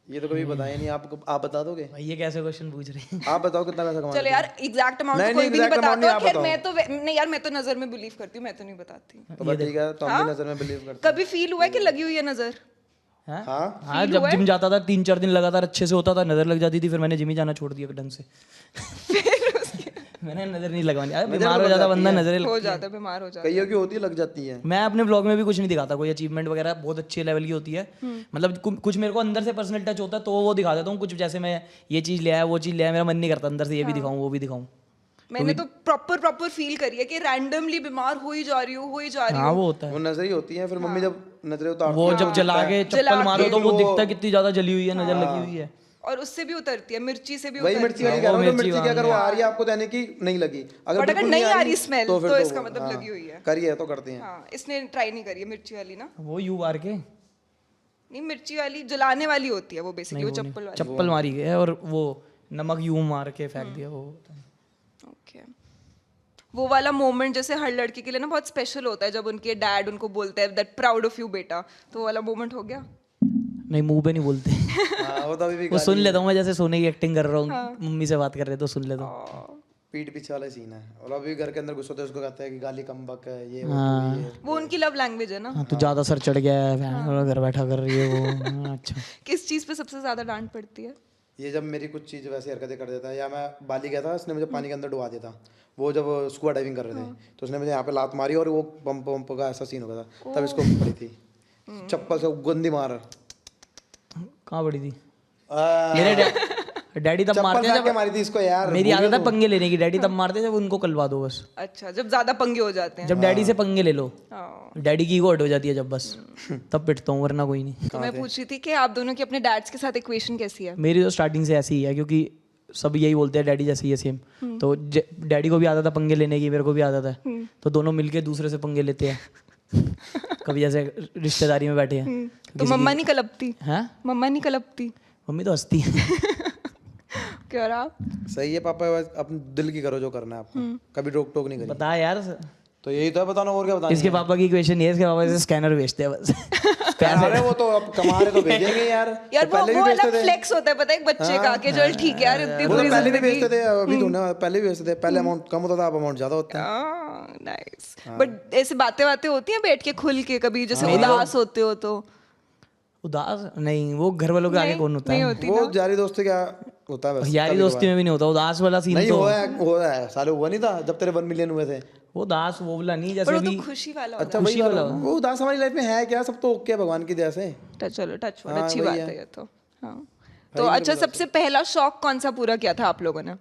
ये तो कभी बताया नहीं आपको, आप बता दोगे? भाई ये कैसे क्वेश्चन पूछ रहे हैं? आप बताओ कितना पैसा कमाते चलो यार एग्जैक्ट अमाउंट नहीं, तो कोई भी नहीं exact amount बताता। नहीं, खैर आप मैं तो नहीं यार, मैं तो नजर में बिलीव करती हूँ, मैं तो नहीं बताती। तो बस ठीक है, तो हम भी नजर में बिलीव करते कभी फील हुआ है कि लगी हुई है नजर? हैं। हाँ, हाँ, जब जिम जाता था 3-4 दिन लगातार अच्छे से होता था, नजर लग जाती थी, फिर मैंने जिम ही जाना छोड़ दिया ढंग से। मैंने नजर नहीं लगवानी। अरे बीमार हो जाता बंदा, नजरें हो जाता है, बीमार हो जाता कईयों की होती है, लग जाती है। मैं अपने ब्लॉग में भी कुछ नहीं दिखाता, कोई अचीवमेंट वगैरह बहुत अच्छे लेवल की होती है। मतलब कुछ मेरे को अंदर से पर्सनल टच होता है तो वो दिखा देता हूँ। कुछ जैसे मैं ये चीज़ ले आया, वो चीज़ ले आया, मेरा मन नहीं करता अंदर से ये भी दिखाऊं वो भी दिखाऊं। मैंने तो प्रॉपर फील करी है कि रैंडमली बीमार हो ही जा रही हूँ। हाँ वो होता है। वो नजर ही होती है। फिर मम्मी जब नजरें उतारती वो हैं, जब जला के चप्पल मारो तो वो दिखता है कितनी ज्यादा जली हुई है, नजर लगी हुई है। और उससे भी उतरती है, मिर्ची से भी वही उतरती मिर्ची वाली कह रहा हूँ, जो मिर्ची की अगर वो आ रही है आपको देने की नहीं लगी, अगर बिल्कुल नहीं आ रही स्मेल फिर तो इसका वो, मतलब हाँ, लगी हुई है। करिए तो करते हैं। हाँ, इसने ट्राई नहीं करी है मिर्ची वाली ना। वो यू आर के नहीं, मिर्ची वाली जलाने वाली होती है वो बेसिकली, वो चप्पल वाली। चप्पल मारी गई है और वो नमक यूं मार के फेंक दिया वो। ओके, वो वाला मोमेंट जैसे हर लड़की के लिए ना बहुत स्पेशल होता है जब उनके डैड उनको बोलते हैं दैट प्राउड ऑफ यू बेटा, तो वो वाला मोमेंट हो गया? नहीं, मुंह पे नहीं बोलते। हाँ, वो तो अभी भी वो सुन लेता हूँ मैं, जैसे सोने की एक्टिंग कर रहा हूँ, मम्मी से बात कर रहे तो सुन लेता हूँ। पीठ पीछे वाला सीन है। और अभी घर के अंदर घुसो तो उसको कहते हैं कि गाली कम बक है, ये वो उनकी लव लैंग्वेज है ना। हाँ, तू ज्यादा सर चढ़ गया है, घर बैठा कर रही है वो। अच्छा, किस चीज पे सबसे ज्यादा डांट पड़ती है? ये जब मेरी कुछ चीज़ वैसे हरकतें कर देता है, या मैं बाली गया था, इसने मुझे पानी के अंदर डुबा दिया था। वो जब स्कूबा डाइविंग कर रहे थे, तो उसने मुझे यहाँ पे लात मारी और वो पंप का ऐसा सीन हो गया था। तब इसको पड़ी थी चप्पल से गंदी मार। कहाँ पड़ी थी? मेरे डैडी तब मारते हैं जब मारी थी इसको यार। मेरी आदत है पंगे लेने की, डैडी तब मारते हैं जब उनको कलवा दो बस। अच्छा, जब ज्यादा पंगे हो जाते हैं। जब डैडी से पंगे ले लो, हाँ। डैडी की ईगो हट हो जाती है जब, बस तब पिटता हूँ, वरना कोई नहीं। तो मैं पूछ रही थी कि आप दोनों की अपने डैड्स के साथ इक्वेशन कैसी है? मेरी तो स्टार्टिंग से ऐसी ही है, क्योंकि सब यही बोलते हैं डैडी जैसे ही है सेम। तो डैडी को भी आदत है पंगे लेने की, मेरे को भी आदत है, तो दोनों मिलके दूसरे से पंगे लेते हैं। कभी जैसे रिश्तेदारी में बैठे हैं तो मम्मा नहीं कलपती? हैं? मम्मा नहीं कलपती? मम्मी तो हंसती है। क्या और आप? सही है पापा, बस अपने दिल की करो जो करना है आपको, कभी रोक टोक नहीं करी। बता यार, तो यही तो है, बताना और क्या बताना। इसके पापा की इक्वेशन ये है, इसके पापा से स्कैनर भेजते हैं बस। अरे वो तो अब कमा रहे तो भेजेंगे यार। यार तो पहले भी वो भेजते अलग थे। फ्लेक्स होता है, पता है, एक बच्चे का कि चल ठीक है यार इतनी वो तो बुरी पहले भी जिंदगी। भेजते थे, अभी तो ना, पहले भी भेजते थे। पहले अमाउंट कम होता था, अब अमाउंट ज्यादा होता है। नाइस। बट ऐसे बातें होती हैं बैठ के खुल के, कभी जैसे उदास होते हो तो? उदास नहीं, वो घर वालों के आगे कौन होता नहीं है? होती वो ना? यारी दोस्ती क्या होता है बस। यारी दोस्ती में भी नहीं होता उदास वाला सीन। नहीं तो हुआ है साले, हुआ नहीं था जब तेरे 1 मिलियन हुए थे। वो उदास वो वाला नहीं, पर जैसे वो भी तो खुशी वाला अच्छा होता वही वाला वो उदास हमारी लाइफ में है क्या, सब तो ओके है भगवान की दया से। है। चलो टच हाँ, अच्छी वही बात है। है ये तो। हाँ तो अच्छा, सबसे पहला शौक कौन सा पूरा किया था आप लोगों ने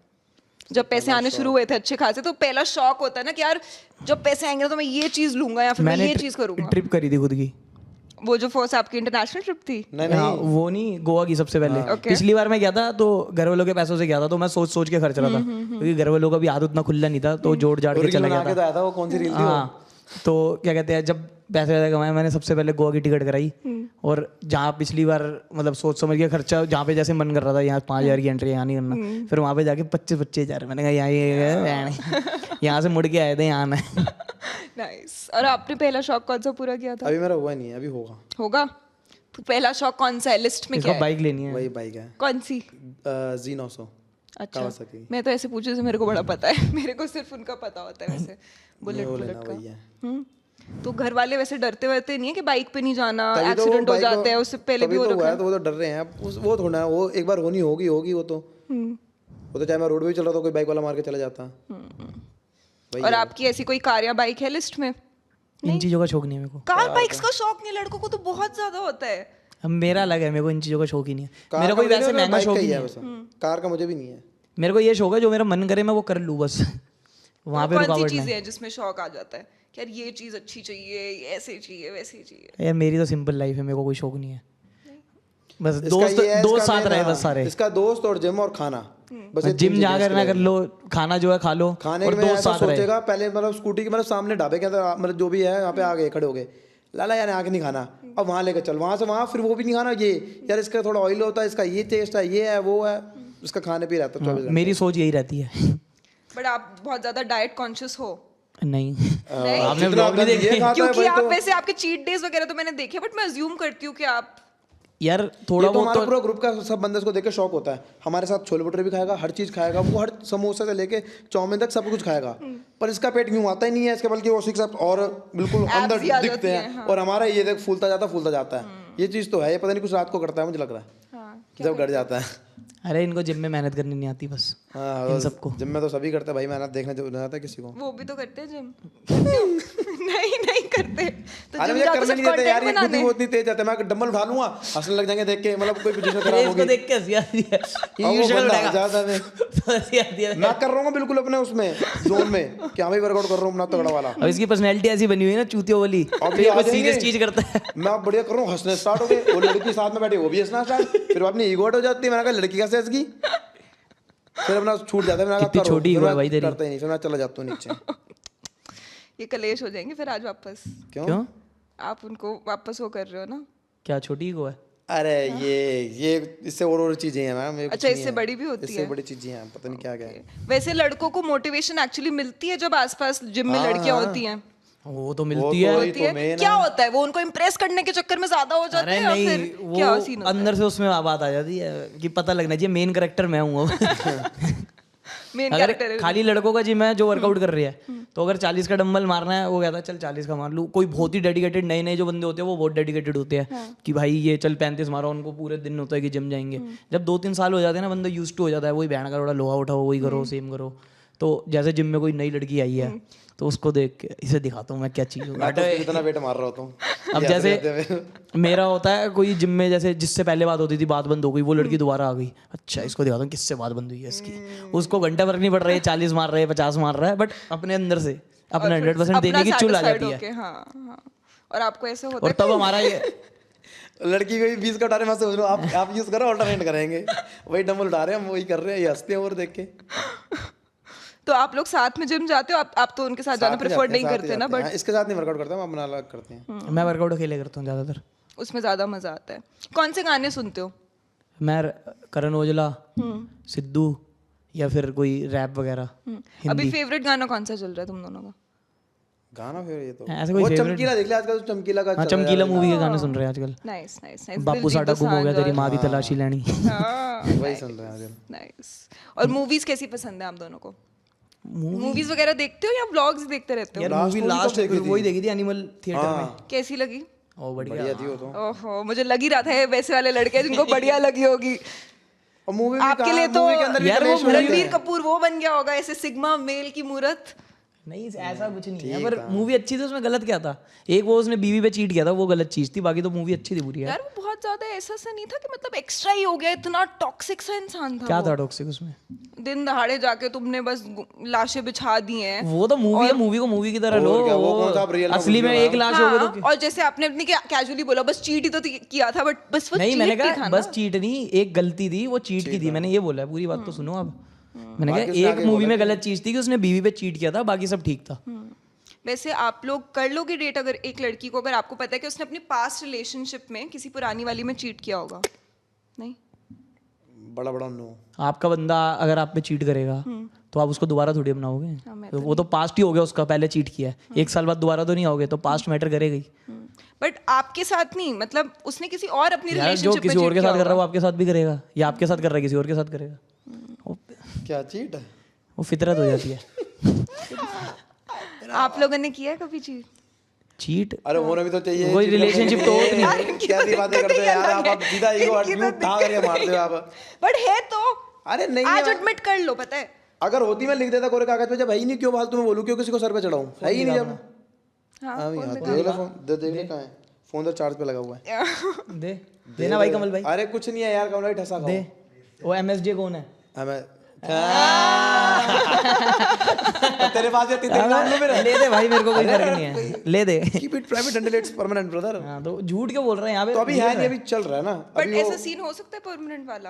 जब पैसे आने शुरू हुए थे अच्छे खासे? तो पहला शौक होता है ना कि यार जब पैसे आएंगे तो मैं ये चीज लूंगा या फिर मैं ये चीज करूंगा। ट्रिप करी थी खुद की। वो जो फर्स्ट आपकी इंटरनेशनल ट्रिप थी? नहीं हाँ, नहीं, वो नहीं, गोवा की सबसे पहले। Okay. पिछली बार मैं गया था तो घर वालों के पैसों से गया था, तो मैं सोच सोच के खर्च रहा था, क्योंकि घर वालों का भी हाथ उतना खुला नहीं था, तो जोड़ जाड़ के रील चला बना गया के था। तो आया था वो, कौन सी रील थी वो? हाँ, तो क्या कहते हैं, जब पैसे ज़्यादा कमाए मैंने सबसे पहले गोवा की टिकट कराई। और जहाँ पिछली बार मतलब सोच समझ के खर्चा, जहाँ पे जैसे मन कर रहा था यहाँ 5,000 की एंट्री यहाँ नहीं करना, फिर वहाँ पे जाके 25,000 मैंने कहा यहाँ से मुड़ के आए थे यहाँ। नाइस। और आपने पहला शौक कौन सा पूरा किया था? अभी मेरा हुआ नहीं है, अभी होगा। होगा? तो पहला शौक कौन सा है लिस्ट में? क्या इसको है? बाइक लेनी है। वही बाइक है, कौन सी? Z900। अच्छा, Kawasaki। मैं तो ऐसे पूछे से मेरे को बड़ा पता है। मेरे को सिर्फ उनका पता होता है वैसे, बुलेट वो बुलेट लेना का। वही है। तो घर वाले वैसे डरते वरते नहीं है कि बाइक पे नहीं जाना, तभी तो वो एक्सीडेंट हो बाइक जाते हैं, उससे पहले भी तभी हो तो हुआ रखा है, है। तो वो तो डर रहे हैं अब वो थोड़ा है, वो एक बार होनी होगी वो तो। वो तो चाहे मैं रोड पे भी चल रहा था, कोई बाइक वाला मार के चला जाता। और आपकी ऐसी कोई कार या बाइक है लिस्ट में? इन चीज़ों का शौक नहीं है मेरे को। कार बाइक्स का शौक नहीं, लड़कों को तो बहुत ज्यादा होता है। अब मेरा अलग है, मेरे को इन चीज़ों का शौक ही नहीं है। कार मेरा का कोई मुझे वैसे नहीं, महंगा बाइक शौक का ही ही नहीं है है। वैसे। कार का मुझे भी नहीं है। मेरे को ये शौक है, जो मेरा मन करे मैं वो कर लूँ बस। वहाँ पे कौन सी रुकावट चीजें नहीं। हैं जिसमें शौक आ जाता है कि यार ये चीज अच्छी चाहिए, ये ऐसे चाहिए, वैसे चाहिए? यार मेरी तो सिंपल लाइफ है, मेरे को कोई शौक नहीं है। बस इसका दोस्त ये है, दोस्त इसका साथ main, रहे हाँ, बस सारे। इसका दोस्त और जिम और खाना, बस ये जिम तीन जा चीजें करना इसके कर लिए। लो, खाना जो है खा लो, खाने और में दोस्त ऐसा साथ रहे। सोचेगा पहले, मतलब स्कूटी के मतलब सामने ढाबे के अंदर, मतलब जो भी है यहाँ पे आ गए खड़े हो गए, लाला यार आके नहीं खाना, अब वहाँ लेकर चल, वहाँ से वहाँ, फिर वो भी नहीं खाना, ये यार इसका थोड़ा ऑयल होता है, इसका ये टेस्ट है, ये है वो है, इसका खाने पे रहता है 24 घंटे। मेरी सोच यही रहती है। बट आप बहुत ज्यादा डाइट कॉन्शियस हो? नहीं, नहीं? आपने जितना vlog भी ये देखे? खाता है क्योंकि वही आप तो। वैसे आपके चीट डेज वगैरह तो मैंने देखे, बट मैं अज्यूम करती हूँ कि आप यार थोड़ा ये तो बहुत हमारा तो पूरा ग्रुप का सब बंदे को देख के शौक होता है, हमारे साथ छोले भटूरे भी खाएगा, हर चीज खाएगा वो, हर समोसे से लेके चाउमीन तक सब कुछ खाएगा, पर इसका पेट यूं आता ही नहीं है इसके, बल्कि वो सिक्स और बिल्कुल Abs अंदर ही आ दिखते जाती हैं, हैं, हाँ। और हमारा ये देख फूलता जाता है। ये चीज तो है, ये पता नहीं कुछ रात को करता है, मुझे लग रहा है हाँ, जब घर जाता है। अरे इनको जिम में मेहनत करनी नहीं आती बस। हाँ इन सबको जिम में तो सभी करते हैं भाई, मेहनत देखने जो जाता है किसी को। वो भी तो करते हैं जिम? नहीं करते तो अरे जिम मुझे जाओ तो करने सिर्फ नहीं देते यार, कंटेंट ये खुद ही बनाने। वो इतनी तेज जाते हैं, मैं डंबल उठा लूंगा, हंसने लग जाएंगे देख के, मतलब कोई पोजीशन अरे खराब इसको होगी, देख के हंसी आती है। अब ये वो शक्ल बंदा उठाएगा। ज्यादा में तो हंसी आती है। मैं कर रहा हूँ बिल्कुल अपने उसमें जोन में कि हाँ भाई वर्कआउट कर रहा हूँ अपना तगड़ा वाला। अब इसकी पर्सनैलिटी ऐसी बनी हुई है ना चूतियों वाली, अब तो ये ये आ कुछ जाएंगे। सीरियस चीज करता है। मैं अब बढ़िया कर रहा हूँ, हंसने स्टार्ट हो गए, वो लड़की साथ में बैठी वो भी हंसना स्टार्ट, फिर वो अपनी ईगो हो जाती है, मैंने कहा लड़की कैसे हंसगी, फिर अपना छूट जाता है, मैंने कहा कितनी करो, छोटी फिर ईगो है मैं भाई तेरी। करता ही नहीं, फिर मैं चला जाता हूँ नीचे। ये कलेश हो जाएंगे फिर आज वापस। क्यों? आप उनको वापस वो कर रहे हो ना? क्या छोटी को है? अरे ये इससे और चीजें हैं मैम, ये कुछ अच्छा, नहीं इससे है। बड़ी भी होती इससे है? बड़ी चीजें हैं, पता नहीं क्या क्या है। वैसे लड़कों को मोटिवेशन एक्चुअली मिलती है जब आसपास जिम में लड़कियां होती हैं? वो तो वो मिलती तो है। वही होती तो है? main क्या है। होता है, वो उनको इम्प्रेस करने के चक्कर में ज्यादा हो जाते अरे हैं या नहीं, फिर क्या सीन वो होता है? अंदर से उसमें बात आ जाती है कि पता लगना चाहिए मेन कैरेक्टर मैं हूँ। मेन अगर कैरेक्टर खाली लड़कों का जिम है जो वर्कआउट कर रही है, तो अगर 40 का डंबल मारना है, वो कहता है चल 40 का मार लूँ। कोई बहुत ही डेडिकेटेड नए जो बंदे होते हैं वो बहुत डेडिकेटेड होते हैं कि भाई ये चल 35 मारो, उनको पूरे दिन होता है कि जिम जाएंगे। जब 2-3 साल हो जाते हैं ना, बंदा यूज्ड टू हो जाता है, वही बहन का थोड़ा लोहा उठाओ, वही करो, सेम करो। तो जैसे जिम में कोई नई लड़की आई है तो उसको देख के इसे दिखाता हूँ मैं क्या चीज़ हूँ। मैं तो उसके कितना वेट मार रहा होता हूँ। अब ये जैसे हंसते हुए। मेरा होता है कोई जिम में, जैसे जिससे पहले बात होती थी, बात बंद हो गई, वो लड़की दोबारा आ गई, अच्छा इसको दिखाता हूँ किससे बात बंद हुई है इसकी। उसको घंटा फर्क नहीं पड़ रहा है 40 मार रहे हैं 50 मार रहा है, बट अपने अंदर से अपना 100% देने की चुल आ जाती है। हाँ। और आपको ऐसे होता और है तब हमारा ये लड़की को भी 20 का उठा रहे, मैं सोच रहा हूँ आप यूज करो, ऑल्टरनेट करेंगे, वही डंबल उठा रहे हैं, हम वही कर रहे हैं, ये हंसते हैं और देख के। तो आप लोग साथ में जिम जाते हो? आप तो उनके साथ जाना प्रेफर नहीं करते ना, बट इसके साथ नहीं वर्कआउट करता, हम अपना अलग करते हैं। मैं वर्कआउट अकेले करता हूँ ज़्यादातर। उसमें ज्यादा मजा आता है। कौन से गाने सुनते हो? मैं करण औजला, सिद्धू या फिर कोई रैप वगैरह। अभी फेवरेट गाना कौन सा चल रहा है तुम दोनों का? गाना फिर ये तो ऐसे कोई वो favorite- चमकीला देख लिया आजकल, तो चमकीला का हाँ, चल रहा है। चमकीला मूवी के गाने सुन रहे हैं आजकल। Nice nice nice. बापू साडा गुम हो गया, तेरी माँ भी तलाशी लेनी। वही सुन रहे हैं आजकल। नाइस। और मूवीज कैसी पसंद है आप दोनों को? मूवीज वगैरह देखते हो या व्लॉग्स देखते रहते हो? यार मूवी लास्ट वही देखी थी एनिमल थिएटर में। कैसी लगी? ओ बढ़िया। बढ़िया थी वो तो। ओहो, मुझे लग ही रहा था ये वैसे वाले लड़के हैं जिनको बढ़िया लगी होगी। और मूवी आपके लिए तो यार वो रणबीर कपूर वो बन गया होगा ऐसे सिग्मा मेल की मूरत। नहीं ऐसा कुछ नहीं है, पर मूवी अच्छी थी। उसमें गलत क्या था? एक वो उसने बीवी पे चीट किया था, वो गलत चीज थी, बाकी तो मूवी अच्छी थी पूरी यार। यार वो बहुत ज्यादा ऐसा सा नहीं था कि मतलब एक्स्ट्रा ही हो गया, इतना टॉक्सिक सा इंसान था क्या वो। था टॉक्सिक उसमें? दिन दहाड़े जाके तुमने बस लाशें बिछा दी हैं। वो तो मूवी है, मूवी को मूवी की तरह लो। और क्या, वो कौन सा आप real में असली में एक लाश हो गई तो हाँ, और जैसे आपने अपनी कैजुअली बोला बस चीट ही तो किया था, बट बस वो नहीं, मैंने cheat ही था कहा ना। बस चीट नहीं, एक गलती थी, वो चीट की थी, मैंने ये बोला है। पूरी बात तो सुनो आप। मैंने कहा एक मूवी में गलत चीज थी कि उसने बीवी पे चीट किया था, बाकी सब ठीक था। वैसे आप लोग कर लोगे डेट अगर एक लड़की को, अगर आपको पता है कि उसने अपनी पास्ट रिलेशनशिप में किसी पुरानी वाली में चीट किया होगा? नहीं? बड़ा बड़ा नो। आपका बंदा अगर आप पे चीट करेगा तो आप उसको दोबारा थोड़ी अपनाओगे। मैं तो वो तो पास्ट ही हो गया उसका, पहले चीट किया है, एक साल बाद दोबारा तो नहीं आओगे, तो पास्ट मैटर करेगा ही। बट आपके साथ नहीं, मतलब उसने किसी और अपनी यार जो रिलेशनशिप में किसी और cheat के किया साथ कर रहा है वो होगा। आपके साथ भी करेगा, या आपके साथ कर रहा है किसी और के साथ करेगा। क्या चीट है? वो फितरत हो जाती है। आप लोगों ने किया है कभी चीट? चीट अरे होना भी तो चाहिए। कोई relationship तो होती नहीं। कैसी बातें करते हो यार आप सीधा ईगो उठा करके मारते हो आप। बट है तो अरे नहीं आज यार, एडमिट कर लो, पता है। अगर होती मैं लिख देता कोरे कागज पे, जब है ही नहीं क्यों फालतू में बोलूं, क्यों किसी को सर पे चढ़ाऊं? है ही नहीं जब। हाँ, हाँ यार देख ले फोन, देख ले कहाँ है फोन, तो चार्ज पे लगा हुआ है। दे देना भाई कमल भाई, अरे कुछ नहीं है यार, कमल भाई ठसा खाओ। दे। वो MSJ कौन है? हमें तेरे पास ये तीन नाम लो मेरा। ले दे भाई, मेरे को कोई फर्क नहीं है, ले दे। Keep it private until it's permanent brother. हाँ तो झूठ क्यों बोल रहे हैं यहाँ पे? तो अभी है नहीं, अभी चल रहा है ना। बट अभी ऐसा सीन हो सकता है परमानेंट वाला?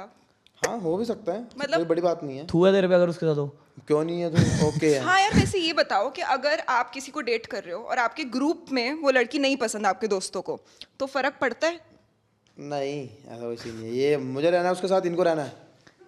हाँ हो भी सकता है, मतलब- कोई बड़ी बात नहीं है। थू है तेरे पे अगर उसके साथ हो? क्यों नहीं है तो ओके है। हाँ यार, वैसे ये बताओ कि अगर आप किसी को डेट कर रहे हो और आपके ग्रुप में वो लड़की नहीं पसंद आपके दोस्तों को, तो फर्क पड़ता है? नहीं ऐसा कोई सीन नहीं है, ये मुझे रहना है उसके साथ, इनको रहना है,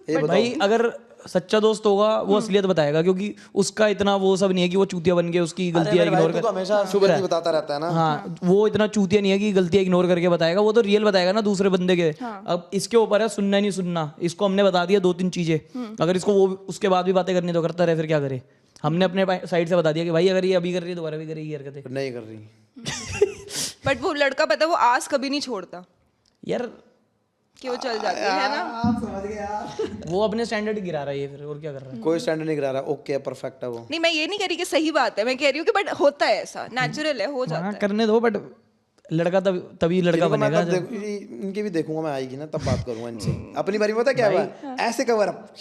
ये बताओ। भाई अगर सच्चा दोस्त होगा वो असलियत बताएगा, क्योंकि उसका इतना वो सब नहीं है कि वो चूतिया बन के उसकी गलतियां इग्नोर तू कर। तो हमेशा शुगर ही बताता रहता है ना। हाँ वो इतना चूतिया नहीं है कि गलतियां इग्नोर करके बताएगा, वो तो रियल बताएगा ना दूसरे बंदे के। अब इसके ऊपर है सुनना नहीं सुनना। इसको हमने बता दिया 2-3 चीजें, अगर इसको वो उसके बाद भी बातें करनी तो करता रहे, फिर क्या करे? हमने अपने साइड से बता दिया कि भाई अगर ये अभी कर रही है दोबारा भी करेगी हरकतें। नहीं कर रही। बट वो लड़का पता है वो आस कभी नहीं छोड़ता यार कि वो चल जाती है ना। आप समझ गए यार। वो अपने स्टैंडर्ड गिरा रहा है ये, फिर और क्या कर रहा है? कोई स्टैंडर्ड नहीं गिरा रहा, ओके परफेक्ट है वो। नहीं, मैं ये नहीं कह रही कि सही बात है, मैं कह रही हूँ कि बट होता है ऐसा, नेचुरल है, हो जाता हाँ है। करने दो, बट लड़का तभी लड़का इनको मैं बनेगा तब जब- इनकी भी देखूंगा मैं, आएगी ना तब बात करूंगा इनसे। अपनी बारी में पता क्या हुआ, ऐसे कवर अप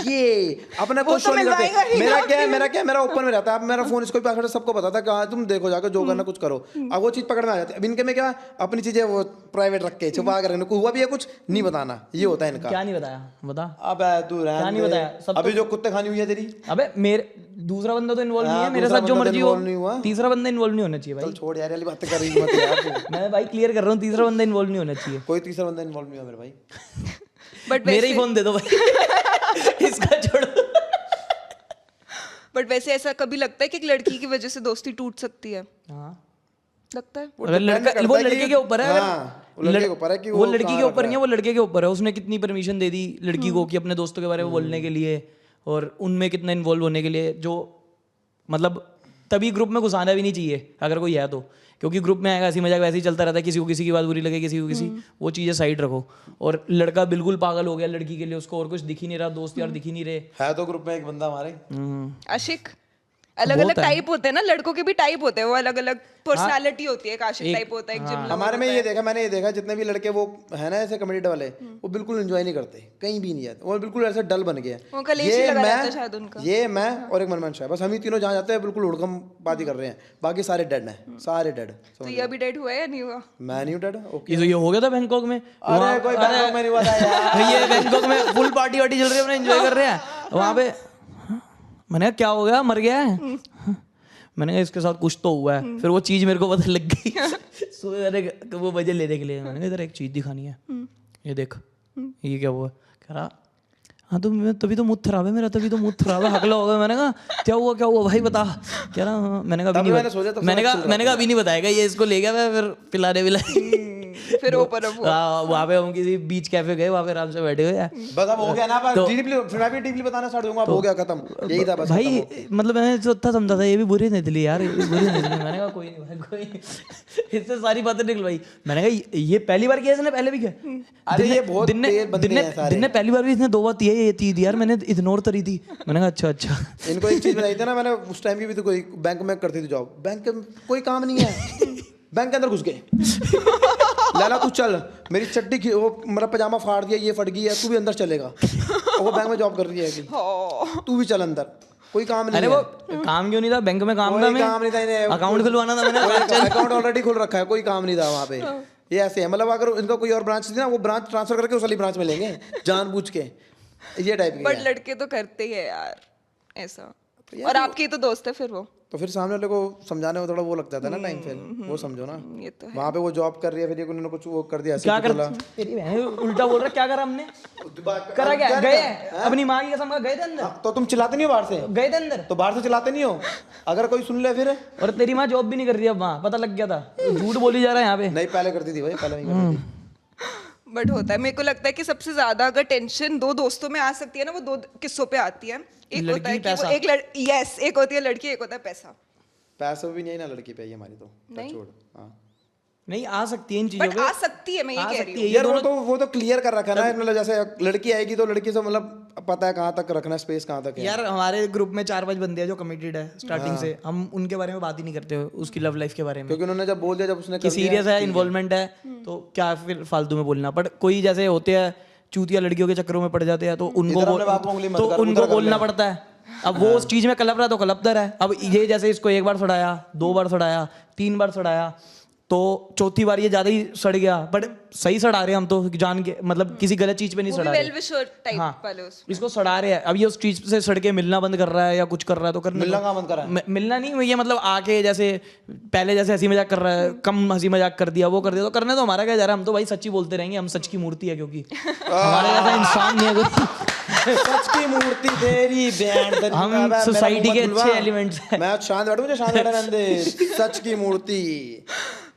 ये अपने को शो नहीं करते। मेरा क्या मेरा ओपन में रहता है। अब मेरा फोन इसको पासवर्ड सबको पता था कि तुम देखो जाकर जो करना कुछ करो। अब वो चीज पकड़ में आ जाती है। अब इनके में क्या, अपनी चीजें वो प्राइवेट रख के छुपा कर रखना, हुआ भी है कुछ नहीं बताना, ये होता है इनका। क्या नहीं बताया बता? अब तू क्या नहीं बताया? सब अभी जो कुत्ते खानी हुई है तेरी, अबे मेरे दूसरा बंदा तो इन्वॉल्व नहीं है हाँ, मेरे दूसरा साथ, जो बंदा तो मर्जी हो। involve नहीं हुआ। तीसरा बंदा इन्वॉल्व नहीं होना चाहिए भाई। चल छोड़ यार, वाली बातें कर रही मत यार तू। मैं भाई क्लियर कर रहा हूँ, तीसरा बंदा इन्वॉल्व नहीं होना चाहिए। कोई तीसरा बंदा इन्वॉल्व नहीं हुआ मेरे भाई। बट मेरे ही फोन दे दो भाई। इसका छोड़ो। बट वैसे ऐसा कभी लगता है कि एक लड़की की वजह से दोस्ती टूट सकती है? हाँ लगता है? अगर लड़का वो लड़के के ऊपर है, हाँ, वो लड़के के ऊपर है कि वो लड़की के ऊपर नहीं है, वो लड़के के ऊपर है। उसने कितनी परमिशन दे दी लड़की को कि अपने दोस्तों के बारे में बोलने के लिए, और उनमें कितना इन्वॉल्व होने के लिए, जो मतलब तभी ग्रुप में घुसाना भी नहीं चाहिए अगर कोई है तो, क्योंकि ग्रुप में आएगा हंसी मजाक वैसे ही चलता रहता है, किसी को किसी की बात बुरी लगे, किसी को किसी, वो चीज़ें साइड रखो। और लड़का बिल्कुल पागल हो गया लड़की के लिए, उसको और कुछ दिख ही नहीं रहा, दोस्त यार दिख ही नहीं रहे। है तो ग्रुप में एक बंदा हमारे। आशिक अलग अलग टाइप होते हैं ना, लड़कों के भी टाइप होते हैं, वो अलग अलग पर्सनालिटी होती है। एक आशिक टाइप होता है, एक जिम हमारे में ये देखा, मैंने ये देखा जितने भी लड़के वो है ना ऐसे कम्युनिटी वाले, वो बिल्कुल एंजॉय नहीं करते, कहीं भी नहीं जाते, वो बिल्कुल ऐसे डल बन गया। वो कलेशी लगा रहता है शायद उनका। ये मैं और एक मनमन शाह, बस हम ही तीनों जहाँ जाते हैं बिल्कुल हुड़कम बात कर रहे हैं, बाकी सारे डेड हैं, सारे डेड। तो ये अभी डेड हुआ है या नहीं हुआ? मैं नहीं हूँ डेड। ओके, ये तो ये हो गया था बैंकॉक में। अरे कोई बैंकॉक में नहीं हुआ था यार। ये बैंकॉक में फुल पार्टी वार्टी चल रही है, अपने एंजॉय कर रहे हैं वहाँ पे। मैंने कहा क्या हो गया, मर गया है? मैंने कहा इसके साथ कुछ तो हुआ है। फिर वो चीज मेरे को पता लग गई। सुबह वो वजह लेने के लिए मैंने कहा इधर एक चीज दिखानी है, ये देख, ये क्या हुआ? कह रहा हाँ तो मैं तभी तो मुँह खराब है मेरा, तभी तो मुँह खराब है, हकला हो गया। मैंने कहा क्या हुआ भाई बता। कह रहा हाँ। मैंने कहा अभी मैंने कहा अभी नहीं बताएगा ये, इसको ले गया मैं फिर पिलाने विलाने। फिर ऊपर वहाँ पे हम किसी बीच कैफे गए, वहाँ पे आराम से बैठे हुए। बस अब हो गया ना, फिर मैं भी डीपली बताना स्टार्ट दूंगा, हो गया खत्म, यही था बस भाई। मतलब मैंने जो था समझा था ये भी बुरे नहीं दिली यार, ये भी बुरे नहीं दिली। मैंने कहा कोई नहीं भाई, कोई इससे सारी बातें निकल भाई। मैंने कहा ये पहली बार किया इसने, पहले भी किया? अरे ये बहुत दिन ने पहली बार भी इसने 2 बार दिया, ये तीन यार मैंने इग्नोर करी थी। मैंने कहा अच्छा। इनको एक चीज बताई थी ना मैंने, उस टाइम की भी तो कोई बैंक में करती थी जॉब, बैंक में कोई काम नहीं है, बैंक के अंदर घुस गए, लाला तू चल, मेरी चड्डी वो मेरा पजामा फाड़ दिया, ये फट गई है, तू भी अंदर चलेगा। और वो बैंक में जॉब कर रही है, तू भी चल अंदर, कोई काम नहीं। अरे वो काम क्यों नहीं था बैंक में? काम था, काम नहीं था, अकाउंट खुलवाना था मैंने, अकाउंट ऑलरेडी खुल रखा है, कोई काम नहीं था वहाँ पे। ये ऐसे है, मतलब अगर इनका कोई और ब्रांच थी ना, वो ब्रांच ट्रांसफर करके उस वाली ब्रांच में लेंगे जानबूझ के, ये टाइप की। बट लड़के तो करते ही है यार ऐसा। और आपकी तो दोस्त है फिर वो, तो फिर सामने वाले को समझाने में थोड़ा वो लग जाता है ना टाइम, फिर वो समझो ना। ये तो है। वहाँ पे वो जॉब कर रही है, फिर उन्होंने कुछ वो कर दिया, क्या कर तेरी बहन उल्टा बोल रहा, क्या करा हमने? करा क्या? गए अपनी माँ की कसम, गए थे अंदर। तो तुम चिल्लाते नहीं हो बाहर से? गए थे अंदर तो बाहर से चिल्लाते नहीं हो, अगर कोई सुन ले फिर। और तेरी माँ जॉब भी नहीं कर रही अब वहाँ, पता लग गया था, झूठ बोली जा रहा है यहाँ पे। नहीं पहले करती थी भाई, पहले नहीं करती थी। बट होता है, मेरे को लगता है कि सबसे ज्यादा अगर टेंशन 2 दोस्तों में आ सकती है ना, वो 2 किस्सों पे आती है। एक होता है कि वो एक होती है लड़की, एक होता है पैसा। पैसा भी नहीं ना लड़की पे, हमारी तो छोड़। हाँ नहीं आ सकती है इन चीजों पे, आ सकती है, मैं ये कह रही हूँ यार। वो तो क्लियर कर रखा है ना, मतलब जैसे लड़की आएगी तो लड़की से मतलब पता है कहाँ तक रखना है, स्पेस कहाँ तक है। यार हमारे ग्रुप में 4-5 बंदे हैं जो कमिटेड है स्टार्टिंग से, हम उनके बारे में बात ही नहीं करते उसकी लव लाइफ के बारे में, क्योंकि उन्होंने जब बोल दिया, जब उसने कि सीरियस है, इन्वॉल्वमेंट है, तो क्या फिर फालतू में बोलना। बट कोई जैसे होते हैं चूतिया लड़कियों के चक्करों में पड़ जाते हैं, तो उनको बोलना पड़ता है। अब वो उस चीज में कलप रहा है तो कलपता है। अब ये जैसे इसको 1 बार सड़ाया, 2 बार सड़ाया, 3 बार सड़ाया, तो चौथी बार ये ज्यादा ही सड़ गया। बट सही सड़ा रहे हम तो जान के, मतलब किसी गलत चीज पे नहीं सड़ा रहे। हाँ, इसको सड़ा रहे हैं। अब ये उस चीज से सड़ के मिलना बंद कर रहा है या कुछ कर रहा है तो करने मिलना कहाँ बंद कर रहा है? मिलना नहीं, ये मतलब आके जैसे पहले जैसे हंसी मजाक कर रहा है, कम हंसी मजाक कर दिया, वो कर दिया, तो करने तो हमारा क्या जा रहा है, हम तो भाई सच्ची बोलते रहेंगे, हम सच की मूर्ति है, क्योंकि हमारे जैसा इंसान नहीं है कोई। सच की मूर्ति तेरी बैंड, हम सोसाइटी के अच्छे एलिमेंट्स हैं। मैं शांत बैठूं, मुझे शांत बैठा रहने दे। सच की मूर्ति।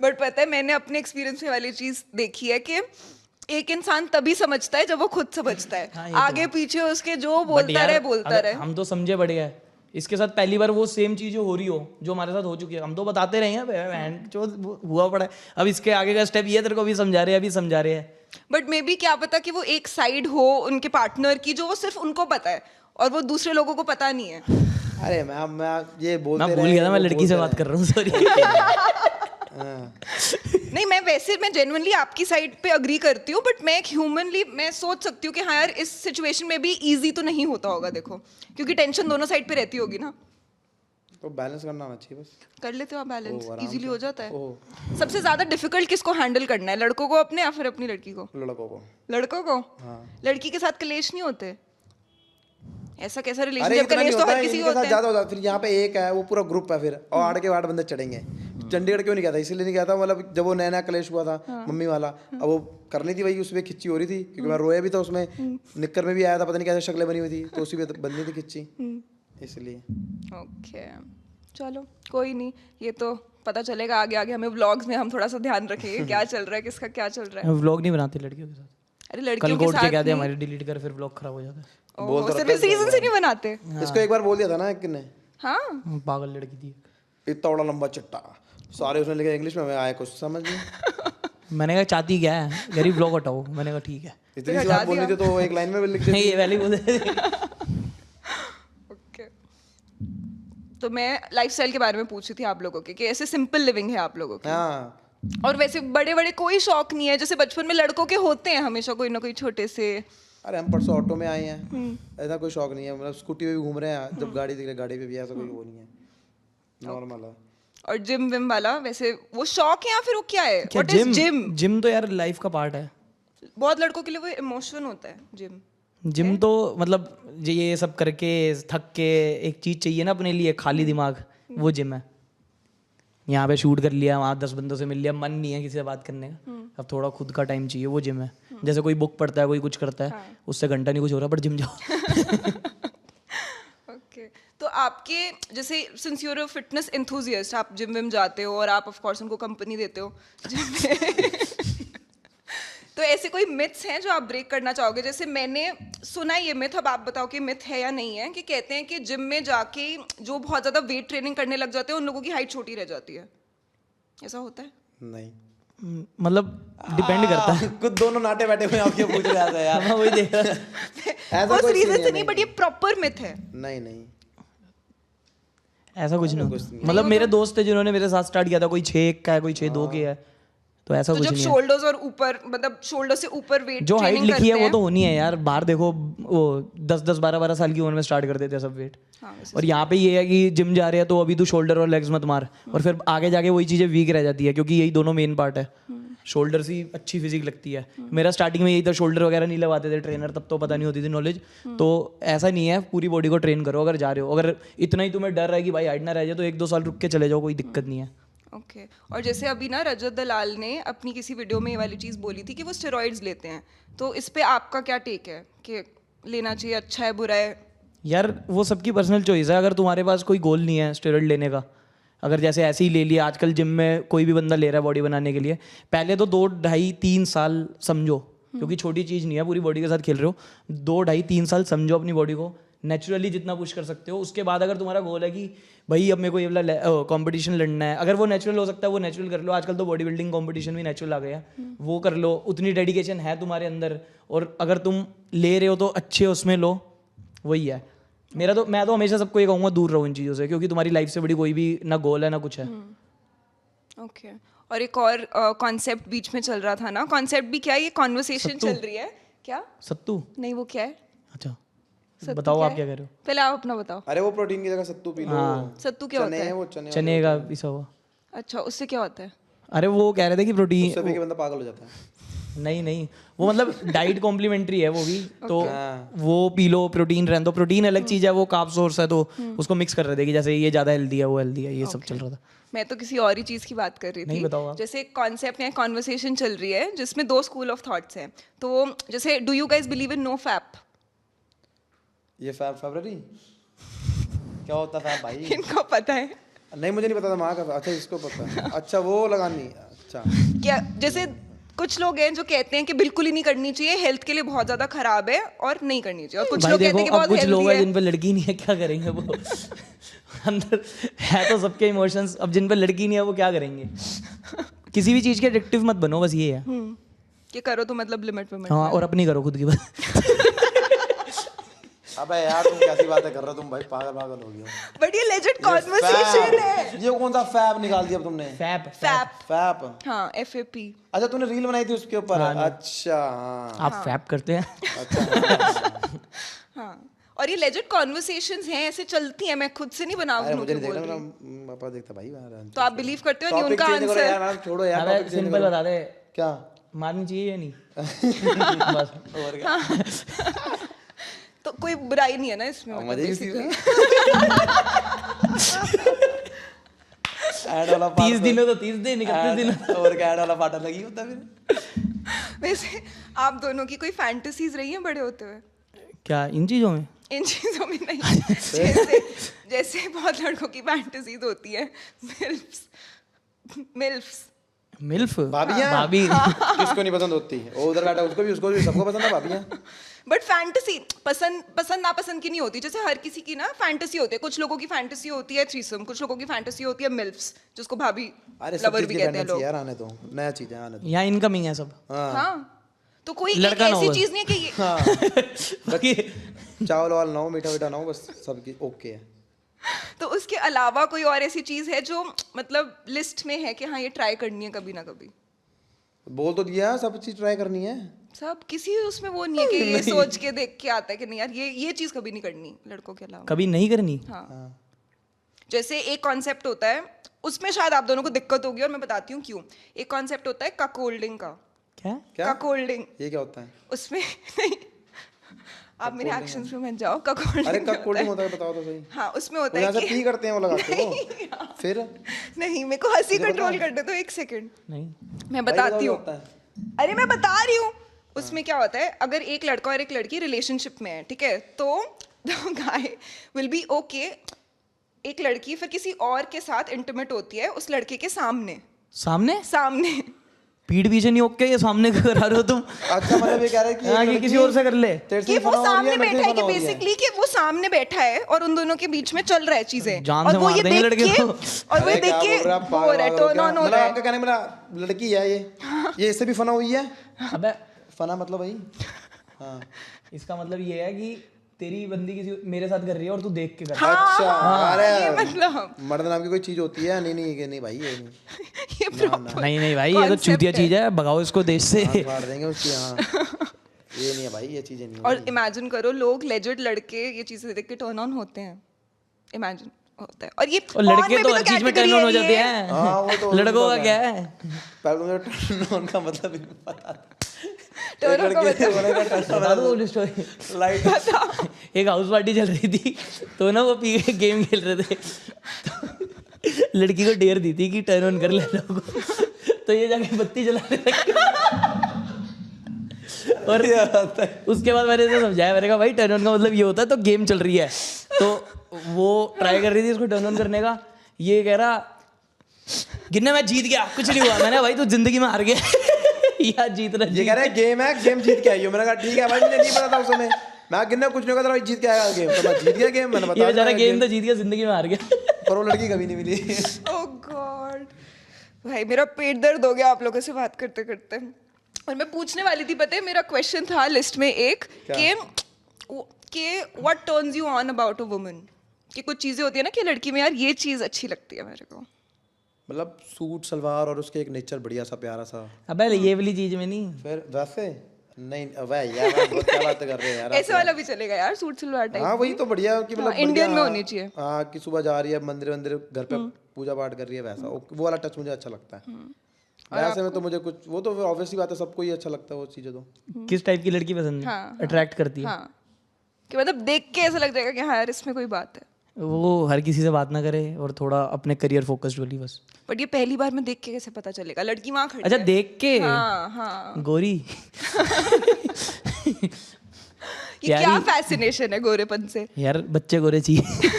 बट पता है, मैंने अपने एक्सपीरियंस में वाली चीज देखी है कि एक इंसान तभी समझता है जब वो खुद समझता है। हाँ, आगे पीछे उसके जो बोलता रहे। हम तो समझे बढ़ गए, इसके साथ पहली बार वो सेम चीज हो रही हो जो हमारे साथ हो चुकी है, हम तो बताते रहे हैं जो हुआ पड़ा है। अब इसके आगे का स्टेप ये तेरे को भी समझा रहे हैं, अभी समझा रहे हैं। बट मे बी क्या पता कि वो एक साइड हो उनके पार्टनर की जो वो सिर्फ उनको पता है और वो दूसरे लोगों को पता नहीं है। अरे मैं ये बोलते मैं भूल गया था, मैं लड़की से बात कर रहा हूँ, सॉरी। नहीं, मैं जेन्युइनली आपकी साइड पे अग्री करती हूँ, बट मैं एक ह्यूमनली मैं सोच सकती हूँ कि हाँ यार, इस सिचुएशन में भी इजी तो नहीं होता होगा, देखो, क्योंकि टेंशन दोनों साइड पे रहती होगी ना। तो बैलेंस करना आना चाहिए, बस कर लेते हो आप बैलेंस, इजीली हो जाता है। सबसे ज्यादा डिफिकल्ट किसको हैंडल करना है, लड़कों को अपने या फिर अपनी लड़की को? लड़कों को। लड़की के साथ कलेश नहीं होते? ऐसा कैसा रिलेशन, जब कलेश तो हर किसी को होता है। ज्यादा होता है। फिर यहाँ पे एक है, वो पूरा ग्रुप है, फिर और 8 के 8 बंदे चढ़ेंगे। चंडीगढ़ क्यों नहीं गया था, इसलिए नहीं गया था, मतलब जब वो नया नया कलेश हुआ था मम्मी वाला, अब वो करनी थी, वही उसमें खिच्ची हो रही थी, क्योंकि मैं रोया भी था उसमें, निक्कर में भी आया था, पता नहीं कैसे शक्लें बनी हुई थी, तो उसी में बननी थी खिच्ची, इसलिए। ओके, चलो कोई नहीं, ये तो पता चलेगा आगे आगे। हमें व्लॉग्स में हम थोड़ा सा ध्यान रखेंगे क्या चल रहा है, किसका क्या चल रहा है। व्लॉग नहीं बनाते लड़कियों के साथ। अरे लड़कियों के साथ कहते हैं हमारे डिलीट कर, फिर व्लॉग खराब हो जाता है। सिर्फ इस रीजन से नहीं बनाते। इसको एक बार बोल दिया था ना किसने, हाँ, पागल लड़की थी, इतना बड़ा लंबा चिट्टा, सारे उसने लिखा इंग्लिश में, मैं आया कुछ समझ नहीं। मैंने कहा चाहती क्या है, गरीब व्लॉग हटाओ। मैंने कहा ठीक है, इतनी सी बात बोलनी थी तो एक लाइन में लिख देती। ये पहले बोल देते। ओके, तो मैं लाइफस्टाइल के बारे में पूछ रही थी आप लोगों के कि ऐसे सिंपल लिविंग है आप लोगों की, हाँ और वैसे बड़े बड़े कोई शौक नहीं है जैसे बचपन में लड़कों के होते हैं हमेशा कोई ना कोई छोटे से। अरे हम परसों ऑटो में आए हैं, ऐसा कोई शौक नहीं है, मतलब स्कूटी पे भी घूम रहे हैं, जब गाड़ी दिख रही गाड़ी पे भी, ऐसा कोई वो नहीं है, नॉर्मल है। और जिम विम वाला वैसे वो शौक है या फिर वो क्या है? क्या what is gym? Gym? Gym तो यार लाइफ का पार्ट है। बहुत लड़कों के लिए वो इमोशन होता है जिम। जिम तो मतलब ये सब करके थक के एक चीज चाहिए ना अपने लिए, खाली दिमाग, वो जिम है। यहाँ पे शूट कर लिया, वहाँ 10 बंदों से मिल लिया, मन नहीं है किसी से बात करने का, अब थोड़ा खुद का टाइम चाहिए, वो जिम है। जैसे कोई बुक पढ़ता है, कोई कुछ करता है, उससे घंटा नहीं कुछ हो रहा, बट जिम जाओ। ओके, तो आपके जैसे since you're a fitness enthusiast, आप जिम विम जाते हो और आप ऑफ कोर्स उनको कंपनी देते हो जिम में। तो ऐसे कोई मिथ्स हैं जो आप ब्रेक करना चाहोगे? जैसे मैंने सुना है ये मिथ, अब आप बताओ कि मिथ है या नहीं है, कि कहते हैं कि जिम में जाके जो बहुत ज्यादा वेट ट्रेनिंग करने लग जाते हैं उन लोगों की हाइट छोटी रह जाती है, ऐसा होता है? नहीं, मतलब डिपेंड करता है। खुद दोनों नाटे बैठे हुए आपके पूछ रहे हैं यार। मैं वही देख रहा ऐसा उस कोई रीजन सीन से नहीं, बट ये प्रॉपर मिथ है। नहीं नहीं, ऐसा कुछ नहीं होता। मतलब मेरे दोस्त थे जिन्होंने मेरे साथ स्टार्ट किया था, कोई 6 का है, कोई 6'2" के है, तो ऐसा तो कुछ जब नहीं है। शोल्डर्स और ऊपर, मतलब शोल्डर से ऊपर वेट जो हाइट ट्रेनिंग लिखी है करते वो तो हैं, होनी है यार। बाहर देखो वो 10-10 12-12 साल की उम्र में स्टार्ट कर देते हैं सब वेट। हाँ, वैसे और यहाँ पे ये है कि जिम जा रहे हैं तो अभी तू शोल्डर और लेग्स मत मार, और फिर आगे जाके वही चीजें वीक रह जाती है, क्योंकि यही दोनों मेन पार्ट है। शोल्डर से अच्छी फिजिक लगती है। मेरा स्टार्टिंग में यही था, शोल्डर वगैरह नहीं लगाते थे ट्रेनर, तब तो पता नहीं होती थी नॉलेज। तो ऐसा नहीं है, पूरी बॉडी को ट्रेन करो अगर जा रहे हो। अगर इतना ही तुम्हें डर है कि भाई हाइट ना रह जाए तो 1-2 साल रुक के चले जाओ, कोई दिक्कत नहीं है। ओके। और जैसे अभी ना रजत दलाल ने अपनी किसी वीडियो में ये वाली चीज़ बोली थी कि वो स्टेरॉइड्स लेते हैं, तो इस पे आपका क्या टेक है कि लेना चाहिए, अच्छा है, बुरा है? यार वो सबकी पर्सनल चॉइस है। अगर तुम्हारे पास कोई गोल नहीं है स्टेरॉइड लेने का, अगर जैसे ऐसे ही ले लिया, आजकल जिम में कोई भी बंदा ले रहा है बॉडी बनाने के लिए, पहले तो 2, 2.5, 3 साल समझो, क्योंकि छोटी चीज़ नहीं है, पूरी बॉडी के साथ खेल रहे हो। 2, 2.5, 3 साल समझो अपनी बॉडी को, नेचुरली जितना पुश कर सकते हो। उसके बाद अगर तुम्हारा गोल है कि भाई अब मेरे को ये वाला कंपटीशन लड़ना है, अगर वो नेचुरल हो सकता है वो नेचुरल कर लो। आजकल तो बॉडी बिल्डिंग कंपटीशन भी नेचुरल आ गया, वो कर लो। उतनी डेडिकेशन है तुम्हारे अंदर, और अगर तुम ले रहे हो तो अच्छे उसमें लो, वही है। मैं तो हमेशा सबको ये कहूँगा, दूर रहो इन चीज़ों से, क्योंकि तुम्हारी लाइफ से बड़ी कोई भी ना गोल है ना कुछ है। ओके। और एक और कॉन्सेप्ट बीच में चल रहा था ना, कॉन्सेप्ट भी क्या है, ये कॉन्वर्सेशन चल रही है क्या? सत्तू? नहीं, वो क्या है? अच्छा सत्तू बताओ क्या आप है? क्या कह रहे हो। पहले आप अपना बताओ। अरे वो प्रोटीन की जगह सत्तू पी लो। सत्तू क्या होता चने है? हैं वो, चने चने का पिसा हुआ। अच्छा, उससे क्या होता है? अरे वो कह रहे थे कि प्रोटीन, उससे पी के बंदा पागल हो जाता है। नहीं वो मतलब डाइट कॉम्प्लीमेंट्री है वो भी, तो वो पी लो, प्रोटीन रहने दो। प्रोटीन अलग चीज़ है, वो कार्ब सोर्स है, तो उसको मिक्स कर रहे थे कि जैसे ये ज़्यादा हेल्दी है, वो हेल्दी है, ये सब चल रहा था। मैं तो किसी और ही चीज़ की बात कर रही नहीं, थी। बताओ आप। जैसे कॉन्सेप्ट या कॉन्वर्सेशन चल रही है जिसमें 2 स्कूल ऑफ थॉट्स हैं। तो जैसे do you guys believe in no fap? ये फैब्रवरी क्या होता था भाई? इनको पता है नहीं, मुझे नहीं पता था माँ का। अच्छा, इसको पता है। अच्छा, वो लगानी। अच्छा, क्या? जैसे कुछ लोग हैं जो कहते हैं कि बिल्कुल ही नहीं करनी चाहिए, हेल्थ के लिए बहुत ज्यादा खराब है और नहीं करनी चाहिए, और कुछ भाई लोग कहते देखो, हैं कि अब बहुत कुछ लोग हेल्दी हैं है। जिन पे लड़की नहीं है, क्या करेंगे वो? अंदर है तो सबके इमोशंस, अब जिन पे लड़की नहीं है वो क्या करेंगे? किसी भी चीज के एडिक्टिव मत बनो, बस ये है। कि करो तो मतलब लिमिट में। हाँ, और अपनी करो खुद की बात। अबे यार तुम कैसी बातें कर रहे हो तुम भाई, पागल हो गए हो। बट ये लेजिट कॉन्वर्सेशन है। ये कौन सा फैब निकाल दिया अब तुमने? फैप। फैप। फैप? हाँ, FAP। अच्छा, तूने रील बनाई थी उसके ऊपर? अच्छा हाँ। आप फैप करते हैं? अच्छा हाँ, और ये लेजिट कॉन्वर्सेशंस हैं, ऐसे चलती हैं, मैं खुद से नहीं बना अरे मुझे नहीं बोल देखना, रही। मेरा पापा देखता भाई बाहर। तो आप बिलीव करते हो नहीं टॉपिक उनका चेंज करो यार, आंसर? मैम छोड़ो यार, अरे टॉपिक चेंज सिंपल करो। बता दे, क्या मारनी चाहिए या नहीं? बस। और क्या? तो कोई बुराई नहीं है ना इसमें, मतलब मजे की basically। ऐड वाला 30 दिन हो तो 30 दिन, 31 दिन। और क्या ऐड वाला पार्ट लगी होता फिर? वैसे आप दोनों की कोई फैंटेसीज रही हैं बड़े होते हुए? क्या इन चीजों में? इन चीजों में नहीं। जैसे बहुत लड़कों की फैंटेसीज होती है, मिल्फ्स। मिल्फ? भाभियाँ? भाभी। किसको नहीं पसंद होती? वो उधर बैठा, उसको भी सबको पसंद है भाभियाँ। बट फैंटेसी पसंद नापसंद की नहीं होती। जैसे हर किसी की ना फैंटेसी होती है, कुछ लोगों की फैंटेसी होती है थ्रीसम, कुछ लोगों की फैंटेसी होती है मिल्फ्स, जिसको भाभी अरे सब लवर चीज भी की कहते हैं fantasy लोग। यार, आने दो, नया चीज है, आने दो। यहाँ इनकमिंग है सब। हाँ, तो कोई एक लड़का ना ऐसी हो चीज नहीं है कि ये हाँ, बाकी चावल वाल ना हो, मीठा मीठा ना हो, बस सबकी ओके है। तो उसके अलावा कोई और ऐसी चीज है जो मतलब लिस्ट में है कि हाँ ये ट्राई करनी है कभी ना कभी? बोल तो दिया, सब चीज ट्राई करनी है। सब किसी उसमें वो नहीं है कि ये सोच के देख के आता है कि नहीं यार ये चीज कभी नहीं करनी लड़कों के अलावा। कभी नहीं करनी। हाँ जैसे एक कॉन्सेप्ट होता है, उसमें शायद आप दोनों को दिक्कत होगी और मैं बताती हूँ क्यों। एक कॉन्सेप्ट होता है कक होल्डिंग का। क्या? कक होल्डिंग, ये क्या होता है? उसमें नहीं आप मेरे एक्शंस में मत जाओ। कक होल्डिंग, अरे कब कोल्ड होता है बताओ तो सही। हाँ उसमें होता यहाँ है से कि पी करते हैं वो लगाते हो फिर? नहीं मेरे को हंसी कंट्रोल करने दो एक सेकंड, नहीं। मैं भाई बताती हूँ। होता है। अरे मैं बता रही हूँ। उसमें क्या होता है, अगर एक लड़का और एक लड़की रिलेशनशिप में है, ठीक है, तो गाय विल बी ओके एक लड़की फिर किसी और के साथ इंटीमेट होती है उस लड़के के सामने सामने पीठ पीछे नहीं ओके, ये सामने क्यों करा रहे हो तुम? अच्छा मतलब ये कह रहे हैं कि हाँ, एक कि लड़की किसी और से कर ले। तेरे से कि वो फना हो रही सामने है, मेरे बैठा से है, कि फना हो रही है। बेसिकली कि वो सामने बैठा है और उन दोनों के बीच में चल रहा है चीजें, जान और से वो मार ये देंगे देख लड़के के को। और वो ये अरे देख क्या के बोल रहा है, वो हो रहा है, पागल हो टर्न क्या? ऑन हो मतलब रहा है। आपका कहने मेरा लड़की है ये इससे भी फना हुई है। अबे फना मतलब भाई हाँ इसका मतलब ये है कि तेरी बंदी किसी मेरे साथ कर रही है और तू देख के कर। अच्छा ये अरे मतलब मर्द नाम की कोई चीज होती है? नहीं भाई ये नहीं ये प्रॉपर नहीं नहीं भाई, ये तो चूतिया चीज है, भगाओ इसको देश से। फाड़ देंगे उसकी। हाँ ये नहीं है भाई, ये चीजें नहीं है। और इमेजिन करो लोग लेजिट लड़के ये चीजें देख के टर्न ऑन होते हैं, इमेजिन होता है। और ये और लड़के तो हर चीज में टर्न ऑन हो जाते हाँ, वो तो हैं। लड़कों का क्या है? पहले तो मुझे टर्न ऑन का मतलब ही नहीं पता था। टर्न ऑन का मतलब बता दो बोल स्टोरी। लाइट एक हाउस पार्टी चल रही थी, तो ना वो पी के गेम खेल रहे थे, तो लड़की को डेयर दी थी कि टर्न ऑन कर ले लोगों को, तो ये जाके बत्ती जलाने लगे। और उसके बाद मैंने इसे समझाया, मैंने कहा भाई टर्न ऑन का मतलब ये होता है, तो गेम चल रही है, तो वो ट्राई कर रही थी उसको टर्न ऑन करने का, ये कह रहा गिनने मैं जीत गया, कुछ नहीं हुआ। मैंने भाई तू जिंदगी में हार गया या जीतना। ये कह रहे हैं गेम है, गेम जीत के आई हो। मैंने कहा ठीक है भाई, मुझे नहीं पता था उस समय, मैं गिनने कुछ नहीं होगा, जीत के आएगा गेम, तो मैं जीत गया गेम। मैंने ये बताया बेचारा गेम तो जीत गया, जिंदगी में हार गया। पर वो लड़की कभी नहीं मिली। ओह गॉड भाई मेरा पेट दर्द हो गया आप लोगों से बात करते करते। और मैं पूछने वाली थी, पता है मेरा क्वेश्चन था लिस्ट में एक कि what turns you on about a woman, कि कुछ चीजें होती है ना कि लड़की में यार ये चीज अच्छी लगती है मेरे को। मतलब सूट सलवार और उसके एक नेचर बढ़िया सा प्यारा सा। अबे ये वाली चीज में नहीं, फिर वैसे नहीं अबे यार आप बहुत क्या बात कर रहे हैं यार। ऐसे वाला भी चलेगा यार, सूट सलवार टाइप। हाँ वही तो बढ़िया कि मतलब इंडियन में होनी चाहिए। हाँ कि सुबह जा रही है मंदिर घर पे पूजा पाठ कर रही है, वैसा वो वाला टच मुझे अच्छा लगता है। वैसे में तो मुझे कुछ वो तो ऑब्वियसली बात है, सबको ही अच्छा लगता है वो चीजें। तो किस टाइप की लड़की पसंद है, हाँ, अट्रैक्ट करती है? हाँ कि मतलब देख के ऐसा लग जाएगा कि हाँ यार इसमें कोई बात है। वो हर किसी से बात ना करे और थोड़ा अपने करियर फोकस्ड वाली बस। बट ये पहली बार में देख के कैसे पता चलेगा? लड़की वहां खड़ी अच्छा है। देख के? हाँ हाँ गोरी। ये क्या फैसिनेशन है गोरेपन से? यार बच्चे गोरे चाहिए।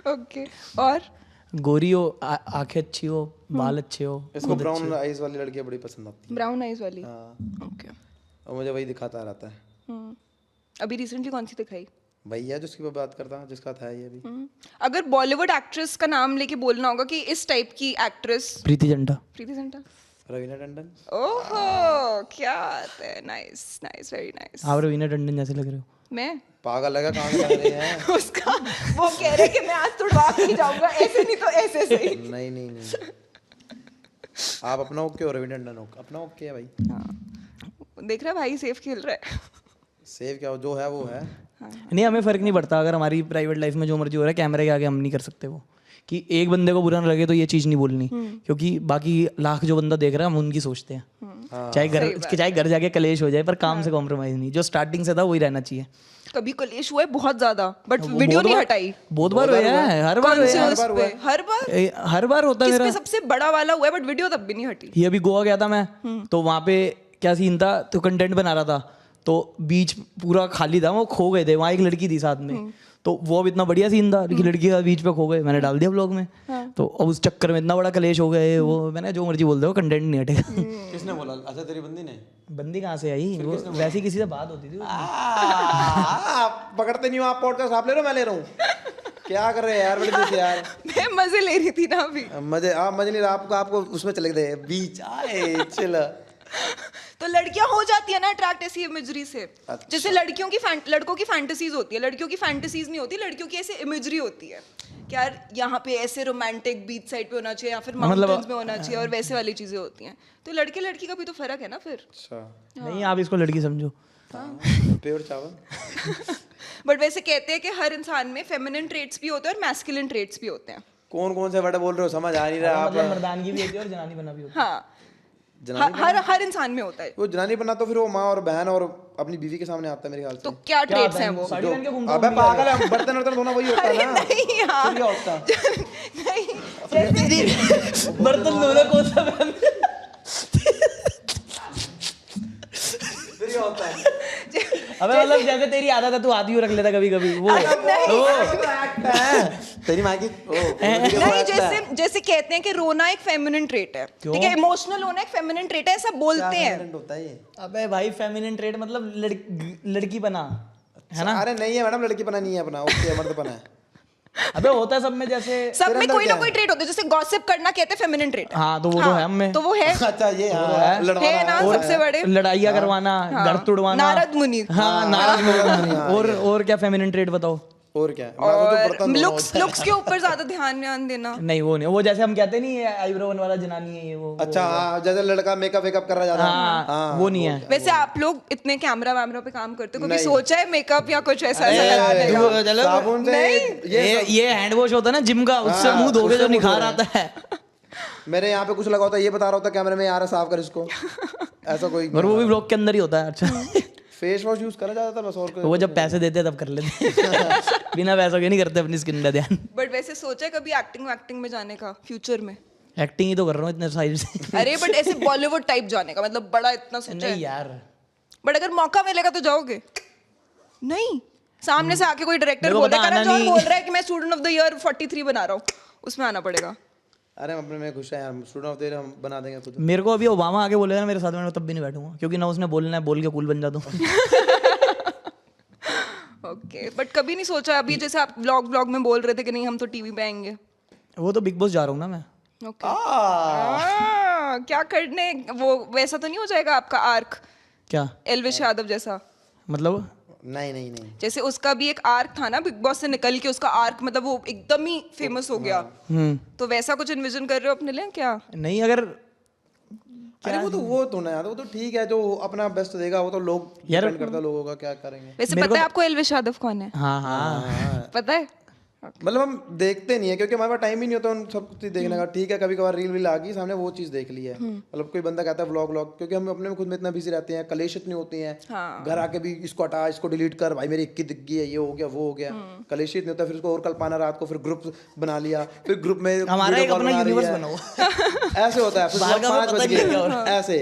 ओके और गोरी हो, आंखें अच्छी हो, बाल अच्छे हो। इसको ब्राउन आईज वाली लड़कियां बड़ी पसंद आती है। ब्राउन आईज वाली? हाँ ओके। और मुझे वही दिखाता रहता है। अभी रिसेंटली कौन सी दिखाई? भैया जिसकी मैं बात करता हूँ, जिसका था ये भी। अगर बॉलीवुड एक्ट्रेस का नाम लेके बोलना होगा कि इस टाइप की एक्ट्रेस। प्रीति जिंटा। प्रीति जिंटा। रवीना टंडन। ओहो क्या बात है, नाइस नाइस वेरी नाइस। आप रवीना टंडन जैसे लग रहे हो। मैं पागल लगा कहाँ लग रहे हैं। उसका वो कह रहे कि मैं आज तुड़वा के ही जाऊंगा, ऐसे नहीं तो ऐसे सही। नहीं नहीं नहीं आप अपना ओके हो, रवीना टंडन हो अपना ओके है भाई। हाँ देख रहा है भाई सेफ खेल रहा है। सेव क्या हो, जो है वो है। नहीं हमें फर्क नहीं पड़ता, अगर हमारी प्राइवेट लाइफ में जो मर्जी हो रहा है कैमरे के आगे हम नहीं कर सकते वो, कि एक बंदे को बुरा ना लगे तो ये चीज़ नहीं बोलनी, क्योंकि बाकी लाख जो बंदा देख रहा है हम उनकी सोचते हैं। चाहे घर जाके कलेश हो जाए पर काम से कॉम्प्रोमाइज नहीं, जो स्टार्टिंग से था वही रहना चाहिए। कभी कलेश हुआ है बहुत ज्यादा, बट वीडियो नहीं हटाई। बहुत बार हुआ है, हर बार हुआ है। हर बार होता है किस मेरा। पे सबसे बड़ा वाला हुआ है बट वीडियो तब भी नहीं हटी। ये अभी गोवा गया था मैं, तो वहाँ पे क्या सीन था, तो कंटेंट बना रहा था, तो बीच पूरा खाली था, वो खो गए थे, वहाँ एक लड़की थी साथ में, तो वो अब इतना बढ़िया सीन था कि लड़की का बीच पे खो गए, मैंने डाल दिया ब्लॉग में। तो अब उस चक्कर में इतना बड़ा कलेश हो गए, वो मैंने जो मर्जी बोल दो कंटेंट नहीं हटेगा। किसने बोला? अच्छा तेरी बंदी ने। बंदी कहाँ से आई, वो वैसे ही किसी से बात होती थी। पकड़ते नहीं हो आप, पॉडकास्ट आप ले रहे हो मैं ले रहा हूँ, क्या कर रहे हैं यार बड़े दूर यार। मैं मजे ले रही थी ना अभी। मजे आप मजे नहीं रहा, आपको उसमें चले गए बीच आए चिल। तो लड़कियां हो जाती है ना अट्रैक्ट ऐसी इमेजरी से। अच्छा। जैसे लड़कों की फैंटेसीज होती है, लड़कियों की फैंटेसीज नहीं होती, लड़कियों की ऐसे इमेजरी होती है कि यार यहाँ पे ऐसे रोमांटिक बीच साइड पे होना चाहिए या फिर मतलब- माउंटेन्स में होना चाहिए और वैसे वाली चीजें होती हैं। तो लड़के लड़की का भी तो फर्क है ना फिर। अच्छा नहीं आप इसको लड़की समझो। प्योर चावल। बट वैसे कहते हैं कि हर इंसान में फेमिनिन ट्रेट्स भी होते हैं और मैस्कुलिन ट्रेट्स भी होते हैं। कौन कौन से वर्ड बोल रहे हो, समझ आ नहीं रहा आप। मतलब मर्दानगी भी होती है और जनानी बना भी होती है। हाँ, जनानी हर इंसान में होता है। वो जनानी बना तो फिर वो माँ और बहन और अपनी बीवी के सामने आता है मेरे ख्याल तो से। क्या क्या ट्रेट्स होता हैं है? वो? साड़ी पहन के घूमता अबे हूँ पागल है, बर्तन वर्तन धोना वही होता है ना। नहीं यार, फिर क्या होता है? नहीं बर्तन धोना कौन सा पहन? फिर क्या होता है? अबे मतलब जैसे तेरी आदत है तू आदि रख लेता कभी कभी वो तेरी माँ की नहीं, जैसे कहते हैं कि रोना एक फेमिनिन ट्रेट है, क्यों? ठीक है, इमोशनल होना एक फेमिनिन ट्रेट है, ऐसा बोलते हैं। होता है ये। अबे भाई फेमिनिन ट्रेड मतलब लड़की बना है ना। अरे नहीं है मैडम, लड़की पना नहीं है अपना, उसके मर्द पना है। अबे होता है सब में जैसे सब तेरे में अंदर कोई क्या ना कोई है? ट्रेट होता है, जैसे गॉसिप करना कहते हैं फेमिनिन ट्रेट है। हाँ तो वो तो है हम में। तो वो है अच्छा ये तो हाँ, है। लड़वाना है ना है। सबसे बड़े। लड़ाइयाँ करवाना, घर तुड़वाना, नारद मुनि। हाँ नारद मुनि। और क्या फेमिनिन ट्रेड बताओ। और क्या है? मैं तो और बर्तन धोना होता है। लुक्स के ऊपर ज्यादा ध्यान देना। नहीं वो नहीं, वो जैसे हम कहते नहीं है आईब्रो वाला जनानी है ये वो। अच्छा हाँ, जैसे लड़का मेकअप वेकअप कर रहा जाता है। हाँ वो नहीं है। वैसे आप लोग इतने कैमरा वैमरा पे काम करते हो, कभी नहीं। सोचा है मेकअप या कुछ ऐसा अरे, ऐसा करा देगा? तू चलो साबुन से ये हैंड वॉश होता है ना जिम का, उससे हाँ, मुंह धोके उससे जो मुंह निखार धो आता है। मेरे यहाँ पे कुछ लगा होता है, ये बता रहा होता कैमरे में, यार साफ कर इसको, ऐसा कोई और वो भी ब्लॉग के अंदर ही होता है। अच्छा फेस वॉश यूज करा जाता था बस, और कोई वो जब पैसे देते हैं तब कर लेते हैं। बिना पैसों के नहीं करते अपनी स्किन का ध्यान। बट वैसे सोचा है कभी एक्टिंग में जाने का फ्यूचर में? एक्टिंग ही तो कर रहा हूँ इतने साइड से। अरे बट ऐसे बॉलीवुड टाइप जाने का, मतलब बड़ा इतना सोचा नहीं है? यार बट अगर मौका मिलेगा तो जाओगे? नहीं, सामने से आके कोई डायरेक्टर मेरे को बोल रहा पता है, करण आना जौहर नहीं। बोल रहा है कि मैं स्टूडेंट ऑफ द ईयर 43 बना रहा हूँ, उसमें आना पड़ेगा। अरे हम अपने में खुश हैं यार, स्टूडेंट ऑफ द ईयर हम बना देंगे खुद। मेरे को अभी ओबामा आके बोलेगा ना मेरे साथ में, मैं तब भी नहीं बैठूंगा, क्योंकि ना उसने बोलना है, बोल के कूल बन जाता हूँ। ओके, बट कभी नहीं सोचा अभी, जैसे आप व्लॉग में बोल रहे थे कि नहीं हम तो टीवी पे आएंगे? वो तो बिग बॉस जा रहा हूँ ना मैं। ओके, क्या करने, वो वैसा तो नहीं हो जाएगा आपका आर्क क्या एल्विश यादव जैसा? मतलब? नहीं जैसे उसका भी एक आर्क था ना बिग बॉस से निकल के, उसका आर्क मतलब वो एकदम ही फेमस हो गया, तो वैसा कुछ इन्विजन कर रहे हो अपने लिए क्या? नहीं अगर अरे वो तो ना यार, वो तो ठीक है, जो अपना बेस्ट देगा वो तो लोग यार डिपेंड करता है लोगों का क्या करेंगे। वैसे पता है आपको एल्विश यादव कौन है? हाँ हाँ पता है? मतलब हम देखते नहीं है क्योंकि हमारे पास टाइम ही नहीं होता उन सब चीज देखने का। ठीक है कभी कभार रील वील आ गई सामने, वो चीज देख ली है। मतलब कोई बंदा कहता है व्लॉग, क्योंकि हम अपने में खुद में इतना बिजी रहते हैं, कलेश इतनी होती हैं। घर आके भी इसको हटा, इसको डिलीट कर, भाई मेरी इक्की दिख गई है, ये हो गया वो हो गया, कलेश इतनी होता है। फिर उसको और कल पाना रात को, फिर ग्रुप बना लिया, फिर ग्रुप में हमारा video एक call अपना बना रही यूनिवर्स है। बना हुआ। ऐसे होता है, फिर बाहर का सुबह 5 पता बज नहीं है क्या हो गए, ऐसे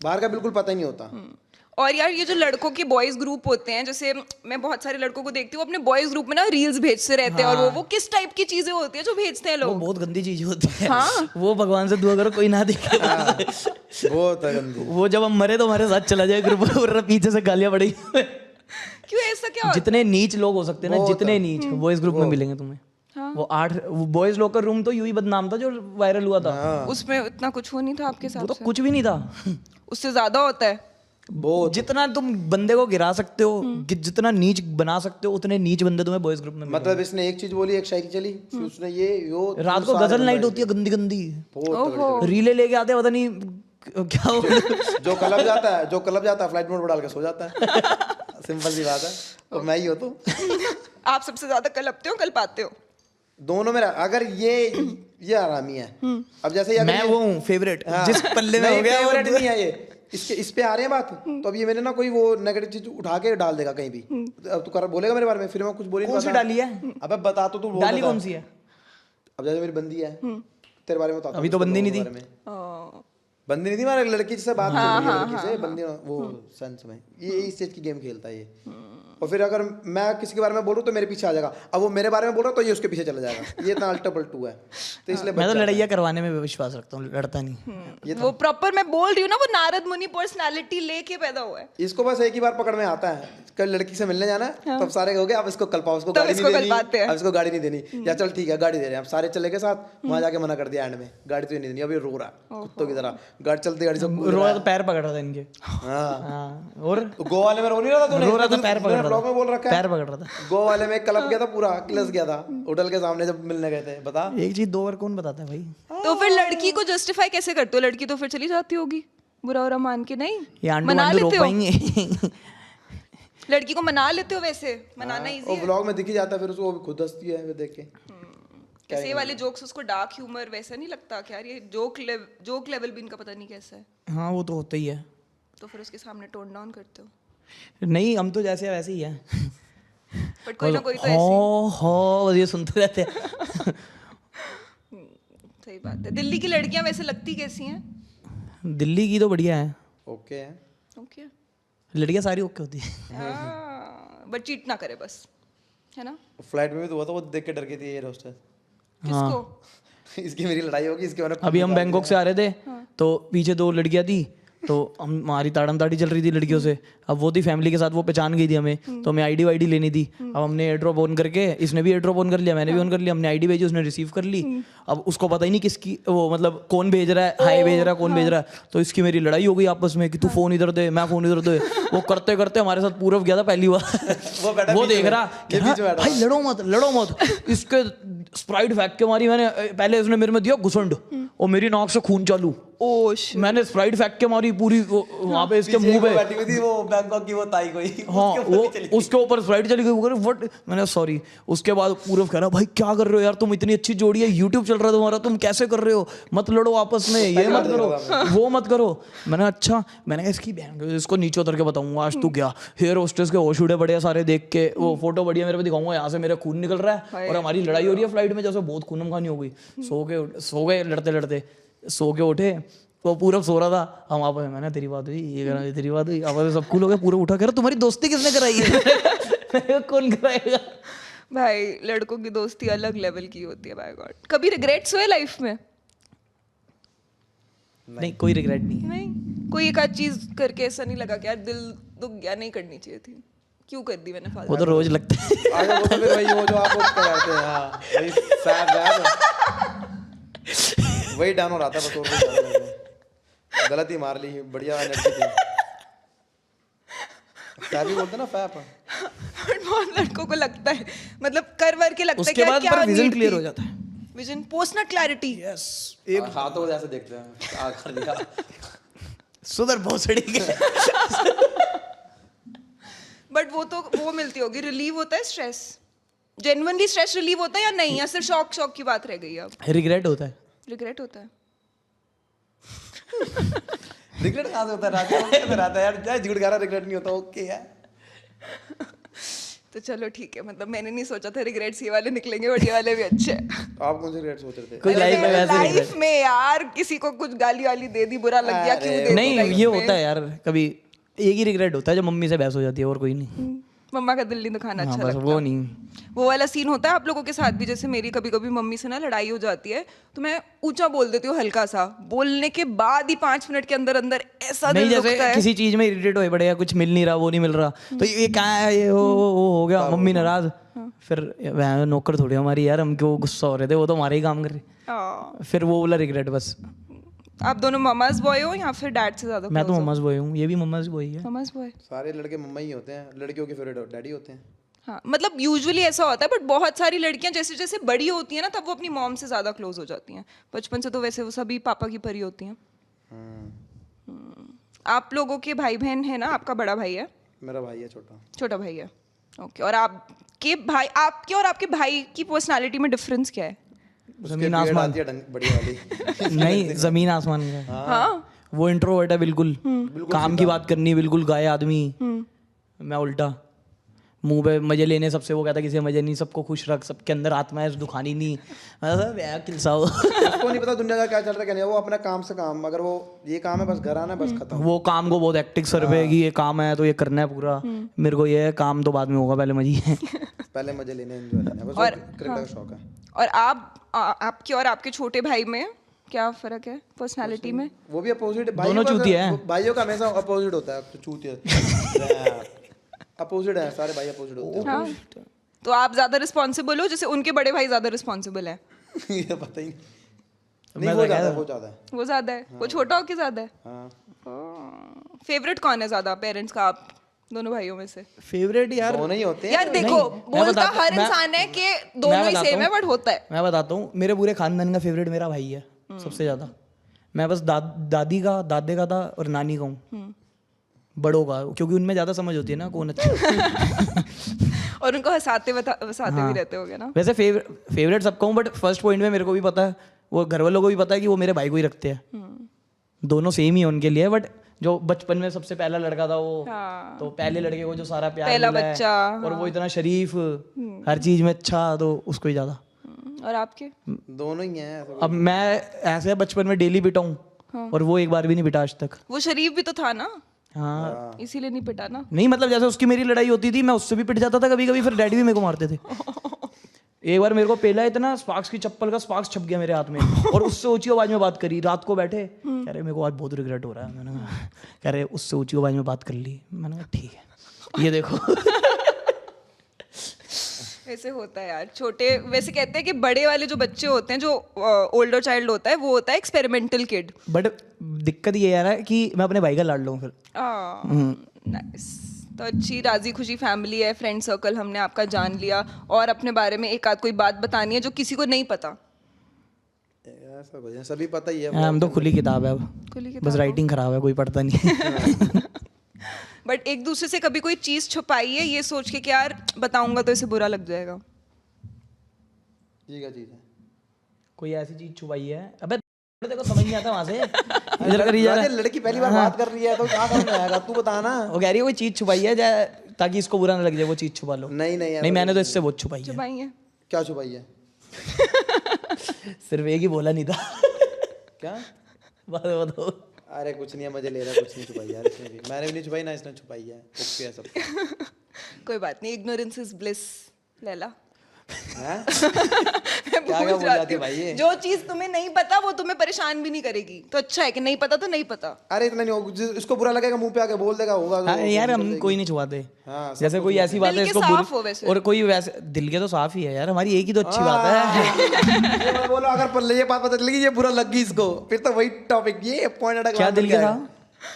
बाहर का बिल्कुल पता ही नहीं होता। और यार ये जो लड़कों के बॉयज ग्रुप होते हैं, जैसे मैं बहुत सारे लड़कों को देखती हूँ अपने बॉयज ग्रुप में ना रील्स भेजते रहते हैं, और वो किस टाइप की चीजें होती है जो भेजते हैं वो लोग? बहुत गंदी चीज होती है। हाँ। वो भगवान से दुआ करो कोई ना देखे। बहुत है गंदी। वो जब हम मरे तो हमारे साथ चला जाए ग्रुप, और पीछे से गालियां पड़ेगी। क्यों ऐसा क्या होता जितने नीच लोग हो सकते हैं ना, जितने नीच बॉयज ग्रुप में मिलेंगे तुम्हें। वो 8 बॉयज लोग का रूम तो यूं ही बदनाम था जो वायरल हुआ था। है? उसमें इतना कुछ हो नहीं था आपके वो साथ तो से? कुछ भी नहीं था। उससे ज्यादा होता है। जितना तुम बंदे को गिरा सकते हो, जितना नीच बना सकते हो, उतने नीच बंदे तुम्हें बॉयज ग्रुप में मिलेंगे। मतलब इसने एक चीज बोली, एक शायरी चली, फिर उसने यो रात को गजल नाइट होती है गंदी गंदी, रीले लेके आते हैं, पता नहीं क्या हो। जो क्लब जाता है फ्लाइट मोड पर डाल के सो जाता है। सिंपल सी बात है। और मैं ही हो तो आप सबसे ज्यादा कलपते हो कल पाते हो? दोनों में अगर ये आरामी है। अब जैसे मैं वो हूँ फेवरेट, जिस पल्ले में हो गया वो फेवरेट नहीं है ये, इस पे आ रहे हैं बात, तो अब ये मैंने ना कोई वो नेगेटिव चीज उठा के डाल देगा कहीं भी। अब तू कर बोलेगा मेरे बारे में, फिर मैं कुछ बोल ही नहीं कौन सी पाता। डाली है? अबे बता तो, तू बोल डाली बता। कौन सी है? अब जैसे मेरी बंदी है, तेरे बारे में बताता अभी हूँ, तो उसके बंदी नहीं बारे थी। में। बंदी नहीं थी, हमारे लड़की से बात कर रही है, लड़की से बंदी वो सेंस में ये इस चीज की गेम खेलता है ये। और फिर अगर मैं किसी के बारे में बोलूँ तो मेरे पीछे आ जाएगा, अब वो मेरे बारे में बोल रहा तो ये उसके पीछे चला जाएगा। ये इतना अल्टा पल्टू है, तो इसलिए मैं तो लड़ाइयाँ करवाने में विश्वास रखता हूँ, लड़ता नहीं। वो प्रॉपर मैं बोल रही हूँ ना, वो नारद मुनि पर्सनालिटी लेके पैदा हुआ है। इसको बस एक ही बार पकड़ में आता है, कल लड़की से मिलने जाना है, तब सारे हो गए अब इसको कल पाओ, उसको तब गाड़ी इसको नहीं कल पाते हैं। देनी, अब इसको गाड़ी नहीं देनी, या चल ठीक है गाड़ी दे रहे हैं, अब सारे चले गए साथ, वहां जाके मना कर दिया एंड में, गाड़ी तो नहीं देनी, अब ये रो रहा है कुत्तों की तरह। गाड़ी चलती गाड़ी से रो रहा तो पैर पकड़ रहा था इनके। हाँ हाँ, और तो गोवा वाले में रो नहीं रहा था तूने? रो रहा था, पैर पकड़ रहा ब्लॉग में बोल था, रखा है पैर पकड़ रहा था। गोवा वाले में क्लब गया था, पूरा क्लस गया था होटल के सामने जब मिलने गए थे। बता एक चीज 2 बार कौन बताता है भाई? तो फिर लड़की को जस्टिफाई कैसे करते हो? लड़की तो फिर चली जाती होगी बुरा बुरा मान के, नहीं ये आंडू मना वांडू रोक लेते हो? पाएंगे? लड़की को मना लेते हो? वैसे मनाना इजी और है। ब्लॉग में दिख ही जाता है, फिर उसको वो भी खुद हंसती है फिर देख के। कैसे ये वाले जोक्स उसको डार्क ह्यूमर वैसा नहीं लगता क्या? यार ये जोक लेवल भी इनका पता नहीं कैसा है। हाँ वो तो होता ही है। तो फिर उसके सामने टोन डाउन करते हो? नहीं हम तो जैसे वैसे ही हैं। बट कोई ना कोई तो ऐसी। हो बस ये सुनते रहते हैं। सही बात है। दिल्ली की लड़कियां वैसे लगती कैसी हैं? दिल्ली की तो बढ़िया है, ओके है ओके लड़कियां सारी ओके होती है। बट चीट ना करे बस, है ना? फ्लाइट में भी तो हुआ था, वो देख के डर गई थी एयर होस्टेस। किसको? इसकी मेरी लड़ाई होगी इसके बारे में। अभी हम बैंकॉक से आ रहे थे तो पीछे 2 लड़कियां थी, तो हमारी ताड़म ताड़ी चल रही थी लड़कियों से। अब वो थी फैमिली के साथ, वो पहचान गई थी हमें, तो हमें आईडी वाईडी लेनी थी। अब हमने एयर ड्रॉप ऑन करके, इसने भी एयर ड्रॉप ऑन कर लिया, मैंने भी ऑन कर लिया, हमने आईडी भेजी, उसने रिसीव कर ली। अब उसको पता ही नहीं किसकी वो, मतलब कौन भेज रहा है, हाय भेज रहा है, कौन भेज रहा है। तो इसकी मेरी लड़ाई हो गई आपस में कि तू फोन इधर दे, मैं फोन इधर दे। वो करते करते हमारे साथ पूरव गया था पहली बार। वो देख रहा कि हाँ, भाई लड़ो मत लड़ो मत। इसके स्प्राइट फेंक के मारी मैंने, पहले उसने मेरे में दिया घुसंड और मेरी नाक से खून चालू। मैंने स्प्राइट फेंक के मारी पूरी वहां पे इसके मुंह पे बैठी हुई थी वो बैंकॉक की वो ताई कोई। हाँ वो उसके ऊपर स्प्राइट चली गई। व्हाट, मैंने सॉरी। उसके बाद पूरव कह रहा भाई क्या कर रहे हो यार, तुम इतनी अच्छी जोड़ी है, यूट्यूब चल रहा है तुम्हारा, तुम कैसे कर रहे हो, मत लड़ो आपस में, ये मत करो वो मत करो। मैंने अच्छा, मैंने कहा इसकी बहन इसको नीचे उतर के बताऊंगा आज तू क्या। हेयर होस्टेस के होश उड़े बढ़िया सारे देख के, वो फोटो बढ़िया मेरे पे दिखाऊंगा, यहाँ से मेरा खून निकल रहा है और हमारी लड़ाई हो रही है फ्लाइट में, जैसे बहुत खूनम खानी हो गई। सो गए लड़ते लड़ते, सो के उठे, वो पूरा सो रहा था। हम आपस में, मैंने तेरी बात हुई, ये करा तेरी बात हुई, आपस में सब कूल हो गए। पूरा उठा कर तुम्हारी दोस्ती किसने कराई है? कौन कराएगा भाई लड़कों की दोस्ती अलग लेवल की होती है। बाय गॉड, कभी रिग्रेट्स हुए लाइफ में? नहीं कोई रिग्रेट नहीं है। नहीं, कोई एक आध चीज करके ऐसा नहीं लगा कि यार दिल दुख गया, नहीं करनी चाहिए थी, क्यों कर दी मैंने फालतू? वो तो रोज लगता है। आगे वो तो फिर वही वो जो आप वो कराते हैं। हाँ वही सैड वही डाउन हो रहा था बस, और कुछ नहीं। गलत ही मार ली, बढ़िया एनर्जी थी। फैबी बोलते ना फैप। बहुत लड़कों को लगता है, मतलब कर वर के लगता है उसके कि यार बाद क्या पर विजन need क्लियर थी? हो जाता है। विजन, पोस्ट नट क्लैरिटी। यस, एक हाथों को जैसे देखते हैं आकर दिया सुधर भोसड़ी के। बट वो मिलती होगी, रिलीव होता है स्ट्रेस, जेन्युइनली स्ट्रेस रिलीव होता है या नहीं, या सिर्फ शौक की बात रह गई? अब रिग्रेट होता है। रिग्रेट होता है? रिग्रेट कहाँ से होता है? राजा रहता है यार, झूठ गा रहा, रिग्रेट नहीं होता। ओके यार तो चलो ठीक है, मतलब मैंने नहीं सोचा था रिग्रेट्स ये वाले निकलेंगे, बट ये वाले भी अच्छे हैं। आप कौन से रिग्रेट सोच रहे थे? कोई लाइफ में वैसे लाइफ में यार किसी को कुछ गाली वाली दे दी, बुरा लग गया, क्यों दे दी? नहीं life ये में? होता है यार, कभी एक ही रिग्रेट होता है जब मम्मी से बहस हो जाती है, और कोई नहीं। मम्मा का दिल नहीं दुखाना हाँ अच्छा बस लगता। वो नहीं। वो वाला सीन होता है आप लोगों के साथ भी? जैसे मेरी कभी कभी मम्मी से ना लड़ाई हो जाती है तो मैं ऊंचा बोल देती हूँ, हल्का सा बोलने के बाद ही 5 मिनट के अंदर अंदर ऐसा नहीं दिल दुखता जैसे है। किसी चीज में इरिटेट होए पड़े, या कुछ मिल नहीं रहा, वो नहीं मिल रहा, तो ये क्या है, ये वो हो गया, मम्मी नाराज। फिर वह नौकर थोड़ी हमारी यार, हम क्यों गुस्सा हो रहे थे, वो तो हमारे ही काम कर रहे। फिर वो वाला रिग्रेट बस। आप दोनों ममाज बॉय हो या फिर डैड से ज्यादा? मैं तो मम्माज बॉय हूँ, ये भी मम्माज बॉय है। Mama's boy. सारे लड़के मम्मा ही होते हैं, लड़कियों के फेवरेट डैडी होते हैं। हाँ, मतलब यूजुअली ऐसा होता है, बट बहुत सारी लड़कियां जैसे जैसे बड़ी होती हैं ना, तब वो अपनी मॉम से ज्यादा क्लोज हो जाती हैं। बचपन से तो वैसे वो सभी पापा की परी होती हैं। आप लोगों के भाई बहन है ना? आपका बड़ा भाई है? मेरा भाई है छोटा। छोटा भाई है, ओके। और आपके और आपके भाई की पर्सनालिटी में डिफरेंस क्या है? जमीन आसमान। बढ़िया वाली नहीं जमीन आसमान का। हाँ, वो इंट्रोवर्ट है बिल्कुल, काम की बात करनी बिल्कुल गाय आदमी। मैं उल्टा, मुंह पे मजे लेने सबसे, वो कहता किसी मजे नहीं, सबको खुश रख, सबके अंदर आत्मा है, दुखानी नहीं। किलसाओ। उसको नहीं पता दुनिया का क्या चल रहा है क्या नहीं। वो अपना काम से काम, अगर वो ये काम है बस घर आना है, बस खत्म। वो काम को बहुत एक्टिव सर पे कि ये काम है तो ये करना है पूरा। मेरे को ये काम तो बाद में होगा, पहले मजे है। पहले मजे लेने, एंजॉय लेना, बस क्रिकेट का शौक है। और आपके और आपके छोटे भाई में क्या फर्क है पर्सनालिटी में? वो भी अपोजिट है, दोनों चूतिया हैं। भाइयों का हमेशा अपोजिट होता है। चूतिया अपोजिट है, सारे भाई अपोजिट होते हैं। हाँ। तो आप ज्यादा रिस्पॉन्सिबल हो, जैसे उनके बड़े भाई ज्यादा रिस्पॉन्सिबल है? ये पता ही नहीं। नहीं वो ज़्यादा है, वो ज़्यादा है। वो ज्यादा है, वो छोटा हो कि ज्यादा है? हाँ फेवरेट कौन है ज्यादा पेरेंट्स का, आप दोनों भाइयों में से? फेवरेट यार, दोनों ही होते हैं। यार देखो, बोलता हर इंसान है कि दोनों ही सेम है, बट होता है। मैं बताता हूँ, मेरे पूरे खानदान का फेवरेट मेरा भाई है सबसे ज्यादा। मैं बस दादी का, दादे का था और नानी का हूँ, बड़ों का, क्योंकि उनमें ज्यादा समझ होती है ना कौन अच्छा। और उनको हंसाते वसाते भी रहते होगे ना? वैसे फेवरेट सबका हूँ, बट फर्स्ट पॉइंट में मेरे को भी पता है, वो घर वालों को भी पता है कि वो मेरे भाई को ही रखते हैं। दोनों सेम ही है उनके लिए, बट जो बचपन में सबसे पहला लड़का था वो, हाँ। तो पहले लड़के को जो सारा प्यार पहला मिला है, बच्चा, और वो इतना शरीफ, हर चीज में अच्छा, तो उसको ही ज्यादा। और आपके? दोनों ही हैं ऐसा अब मैं ऐसे बचपन में डेली पिटा हूँ, और वो एक बार भी नहीं पिटा आज तक। वो शरीफ भी तो था ना, हाँ इसीलिए नहीं पिटा ना। नहीं, मतलब जैसे उसकी मेरी लड़ाई होती थी, मैं उससे भी पिट जाता था कभी कभी, फिर डैडी भी मेरे को मारते थे। एक बार मेरे को पेला इतना, स्पार्क्स की चप्पल का स्पार्क्स छप गया मेरे हाथ में, और उससे ऊंची आवाज में बात करी। रात को बैठे, कह रहे मेरे को आज बहुत रिग्रेट हो रहा है। मैंने कहा, कह रहे उससे ऊंची आवाज में बात कर ली। मैंने कहा ठीक है, ये देखो। ऐसे होता है यार छोटे। वैसे कहते हैं कि बड़े वाले जो बच्चे होते हैं, जो ओल्डर चाइल्ड होता है, वो होता है एक्सपेरिमेंटल किड। बट दिक्कत ये यार है कि मैं अपने भाई का लाड लूँ फिर। नाइस। तो अच्छी राजी खुशी फैमिली है, फ्रेंड सर्कल हमने आपका जान लिया, और अपने बारे में एक आध कोई बात बतानी है जो किसी को नहीं पता। ऐसा कुछ है, सभी पता ही है। हम तो खुली किताब है अब, खुली बस किताब राइटिंग खराब है, कोई पढ़ता नहीं। बट एक दूसरे से कभी कोई चीज छुपाई है ये सोच के कि यार बताऊंगा तो इसे बुरा लग जाएगा? जी का चीज है। कोई ऐसी चीज छुपाई है? अबे तेरे को समझ नहीं आता वहां से, इधर करी जा रहा है। लड़की पहली बार बात कर रही है तो कहाँ समझ में आएगा, तू बता ना। वो कह रही है कोई चीज छुपाई है ताकि इसको बुरा ना लग जाए, वो चीज छुपा लो। नहीं नहीं नहीं, मैंने तो इससे बहुत छुपाई है। छुपाई है? क्या छुपाई है? सिर्फ एक ही बोला नहीं था। क्या? बताओ। अरे कुछ नहीं है, मजे ले रहा है, कुछ नहीं छुपाई यार इसने भी। मैंने भी नहीं छुपाई ना इसने छुपाई है। ओके है सब। कोई बात नहीं, इग्नोरेंस इज ब्लिस। लैला हैं? मैं क्या भूल बोल जाती जाती हूँ। भाई ये? जो चीज तुम्हें नहीं पता वो तुम्हें परेशान भी नहीं करेगी, तो अच्छा है कि नहीं पता तो नहीं पता। अरे इतना नहीं होगा, इसको बुरा लगेगा मुंह पे आके बोल देगा, होगा हाँ यार, हम कोई नहीं छुपाते। हाँ, सब जैसे कोई ऐसी बात है दिल के इसको साफ हो वैसे। और कोई वैसे दिल के तो साफ ही है यार, हमारी एक ही तो अच्छी बात है। ये मैं बोलो, अगर पर ये बात पता चलेगी ये बुरा लग गई इसको, फिर तो वही टॉपिक, ये पॉइंट अटक क्या दिल के था?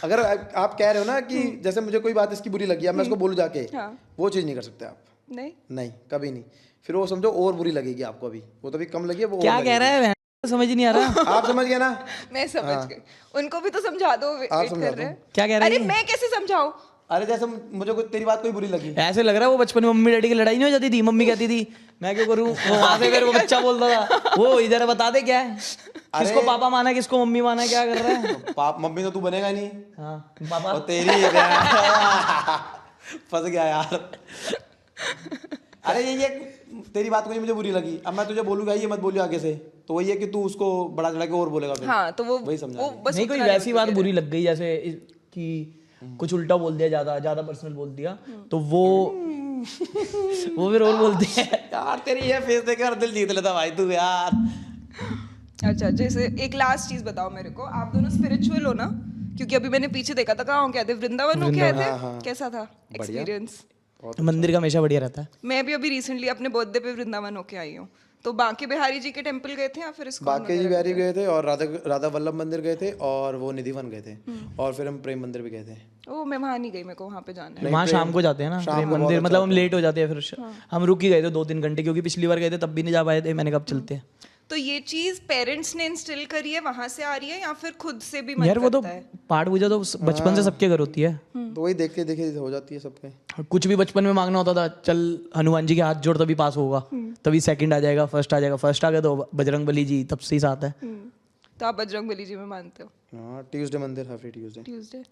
अगर आप कह रहे हो ना कि जैसे मुझे कोई बात इसकी बुरी लगी, अब मैं उसको बोलूं जाके, हाँ। वो चीज नहीं कर सकते आप। नहीं नहीं, कभी नहीं। फिर वो समझो और बुरी लगेगी आपको, अभी वो तो अभी कम लगी है, वो क्या और कह रहा है? समझ ही नहीं आ रहा। आप समझ गए ना? मैं समझ गई। उनको भी तो समझा दो, वेट समझा कर दो। रहे हैं। क्या कह रही अरे है? मैं कैसे समझाऊं? अरे जैसे मुझे कोई तेरी बात कोई बुरी लगी, ऐसे लग रहा है वो बचपन में मम्मी डैडी की लड़ाई नहीं हो जाती थी, मम्मी कहती थी मैं क्यों करूं, वो वहां से मेरे को बच्चा बोलता था, वो इधर बता दे क्या है, किसको पापा माना किसको मम्मी माना, क्या कर रहा है? पाप मम्मी तो तू बनेगा नहीं। हाँ पापा। और तेरी फंस गया यार। अरे ये तेरी बात कोई मुझे बुरी लगी, अब मैं तुझे बोलूंगा ये मत बोलियो आगे से, तो वही है कि तू उसको बड़ा चढ़ा के और बोलेगा फिर। हाँ तो वो वही समझा वो रही। बस नहीं, कोई उतना वैसी level बात पे बुरी लग गई जैसे कि कुछ उल्टा बोल दिया, ज्यादा पर्सनल बोल दिया, तो वो फिर और बोलते हैं। यार तेरी ये फेस देखकर दिल जीत लेता भाई तू यार। अच्छा, जैसे एक लास्ट चीज बताओ मेरे को, आप दोनों स्पिरिचुअल हो ना? क्योंकि अभी मैंने पीछे देखा था, कहाँ हो क्या थे, वृंदावन हो क्या थे? कैसा था एक्सपीरियंस? मंदिर का हमेशा बढ़िया रहता है। मैं भी अभी रिसेंटली अपने बर्थडे पे वृंदावन होके आई हूँ। तो बांके बिहारी जी के टेम्पल गए थे या फिर इसको? बांके जी बिहारी गए थे, और राधा वल्लभ मंदिर गए थे, और वो निधिवन गए थे, और फिर हम प्रेम मंदिर भी गए थे। ओ मैं वहाँ नहीं गई, मेरे को वहाँ पे जाना है। वहाँ शाम को जाते हैं ना प्रेम मंदिर, मतलब हम लेट हो जाते हैं, फिर हम रुक ही गए थे 2-3 घंटे, क्योंकि पिछली बार गए थे तब भी नहीं जा पाए थे। मैंने कब चलते हैं। तो ये चीज पेरेंट्स ने इंस्टिल करी है, वहां से आ रही है, या फिर खुद से भी मन यार वो तो करता है? पाठ पूजा तो बचपन से सबके घर होती है। तो वही देख के हो जाती है सबके। कुछ भी बचपन में मांगना होता था, चल हनुमान जी के हाथ जोड़ तभी पास होगा, तभी सेकंड आ जाएगा, फर्स्ट आ जाएगा, फर्स्ट आ गया तो बजरंगबली जी तब से ही साथ है। तो आप बजरंगबली जी में मानते हो? हाँ, ट्यूसडे मंदिर, happy Tuesday. Tuesday,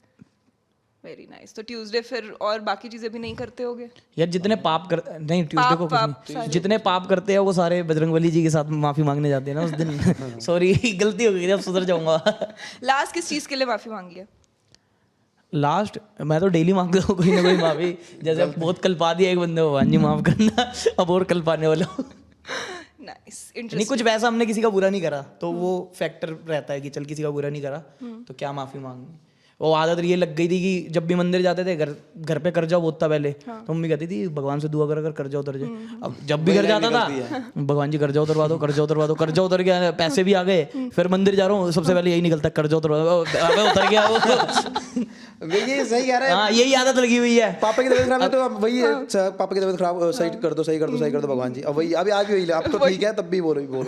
very nice. तो ट्यूसडे फिर और बाकी चीजें भी नहीं करते होगे? यार जितने पाप कर नहीं, ट्यूसडे को कुछ नहीं, जितने पाप करते हैं वो सारे बजरंगबली जी के साथ माफी मांगने जाते हैं ना उस दिन। सॉरी गलती हो गई, अब सुधर जाऊंगा। लास्ट किस चीज के लिए माफी मांगी है? लास्ट मैं तो डेली मांगता हूँ कोई ना कोई माफी। जैसे बहुत कल्पा दिया एक बंदे को, हाँ जी माफ करना, अब और कल्पाने वाला हूँ। नाइस, नहीं, इंटरेस्टिंग। कुछ वैसा हमने किसी का बुरा नहीं करा, तो वो फैक्टर रहता है कि चल किसी का बुरा नहीं करा तो क्या माफी मांगनी। वो आदत ये लग गई थी कि जब भी मंदिर जाते थे घर पे कर जाओ बहुत था पहले, तो मम्मी कहती थी भगवान से दुआ कर जाओ उतर जाए। अब जब भी घर जाता था भगवान जी कर जाओ उतरवा दो, कर जाओ उतरवा दो, कर जाओ उतर गया, पैसे भी आ गए। फिर मंदिर जा रहा हूँ सबसे पहले यही निकलता कर जाओ उतरवा दो, अबे उतर गया वो। ये सही कह रहा है। हाँ यही आदत लगी हुई है। पापा की तबीयत खराब है तो अब वही है, पापा की तबीयत खराब, सही कर दो सही कर दो सही कर दो भगवान जी। अब वही अभी आज भी वही, अब तो ठीक है तब भी बोलो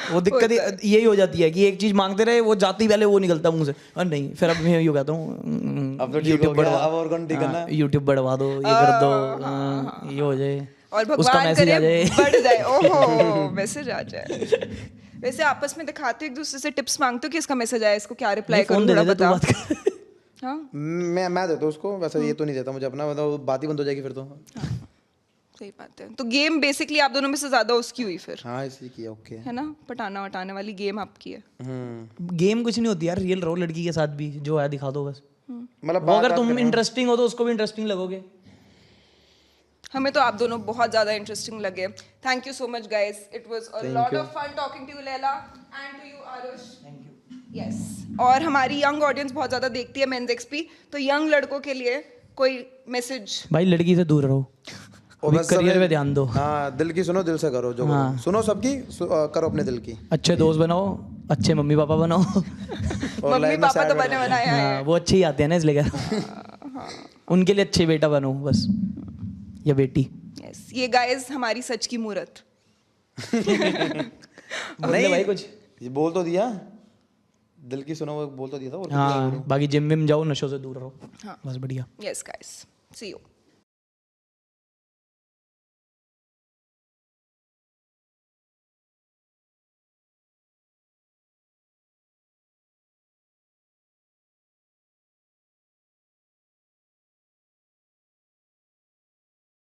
वो दिक्कत यही हो जाती है कि एक चीज मांगते रहे, वो जाती पहले वो निकलता मुंह से, और नहीं फिर अब मैं यूँ कहता हूँ अब तो यूट्यूब बढ़वा, अब और कौन ठीक करना, यूट्यूब बढ़वा दो, ये कर दो, ये हो जाए और उसका भगवान मैसेज आ करे जाए। बढ़ जाए। ओहो मैसेज आ जाए। वैसे आपस में दिखाते हो एक दूसरे से, टिप्स मांगते हो कि इसका मैसेज आया, इसको क्या रिप्लाई फोन करूं, दे थोड़ा दे तू बता। बात कर। हाँ मैं देता हूँ उसको, वैसे ये तो नहीं देता मुझे अपना, मतलब बात ही बंद हो जाएगी फिर तो। सही बात है। तो गेम बेसिकली आप दोनों में से ज्यादा उसकी हुई फिर, हाँ इसी की ओके है ना, पटाना वटाने वाली गेम आपकी है। गेम कुछ नहीं होती यार, रियल रहो लड़की के साथ भी, जो है दिखा दो बस। मतलब वो अगर तुम इंटरेस्टिंग हो तो उसको भी इंटरेस्टिंग लगोगे। हमें तो आप दोनों बहुत ज्यादा इंटरेस्टिंग लगे। Thank you so much guys, it was a lot of fun talking to you Laila and to you Aarush. Thank you. Yes, और हमारी यंग ऑडियंस बहुत ज्यादा देखती है मेंस एक्सपी, तो यंग लड़कों के लिए कोई मैसेज? भाई लड़की से दूर रहो, करियर पे ध्यान दो। हाँ दिल की सुनो, दिल से करो जो करो। सुनो सबकी, करो अपने दिल की। अच्छे दोस्त बनाओ, अच्छे मम्मी पापा बनाओ। मम्मी पापा तो बने बनाए हैं। हाँ, वो अच्छे ही आते हैं ना इसलिए उनके लिए अच्छे बेटा बनो बस, या बेटी। यस, ये गाइस हमारी सच की मूरत। नहीं भाई कुछ ये बोल तो दिया, दिल की सुनो वो बोल तो दिया था। हाँ बाकी जिम विम जाओ, नशों से दूर रहो। हाँ। बस बढ़िया। Yes guys, see you.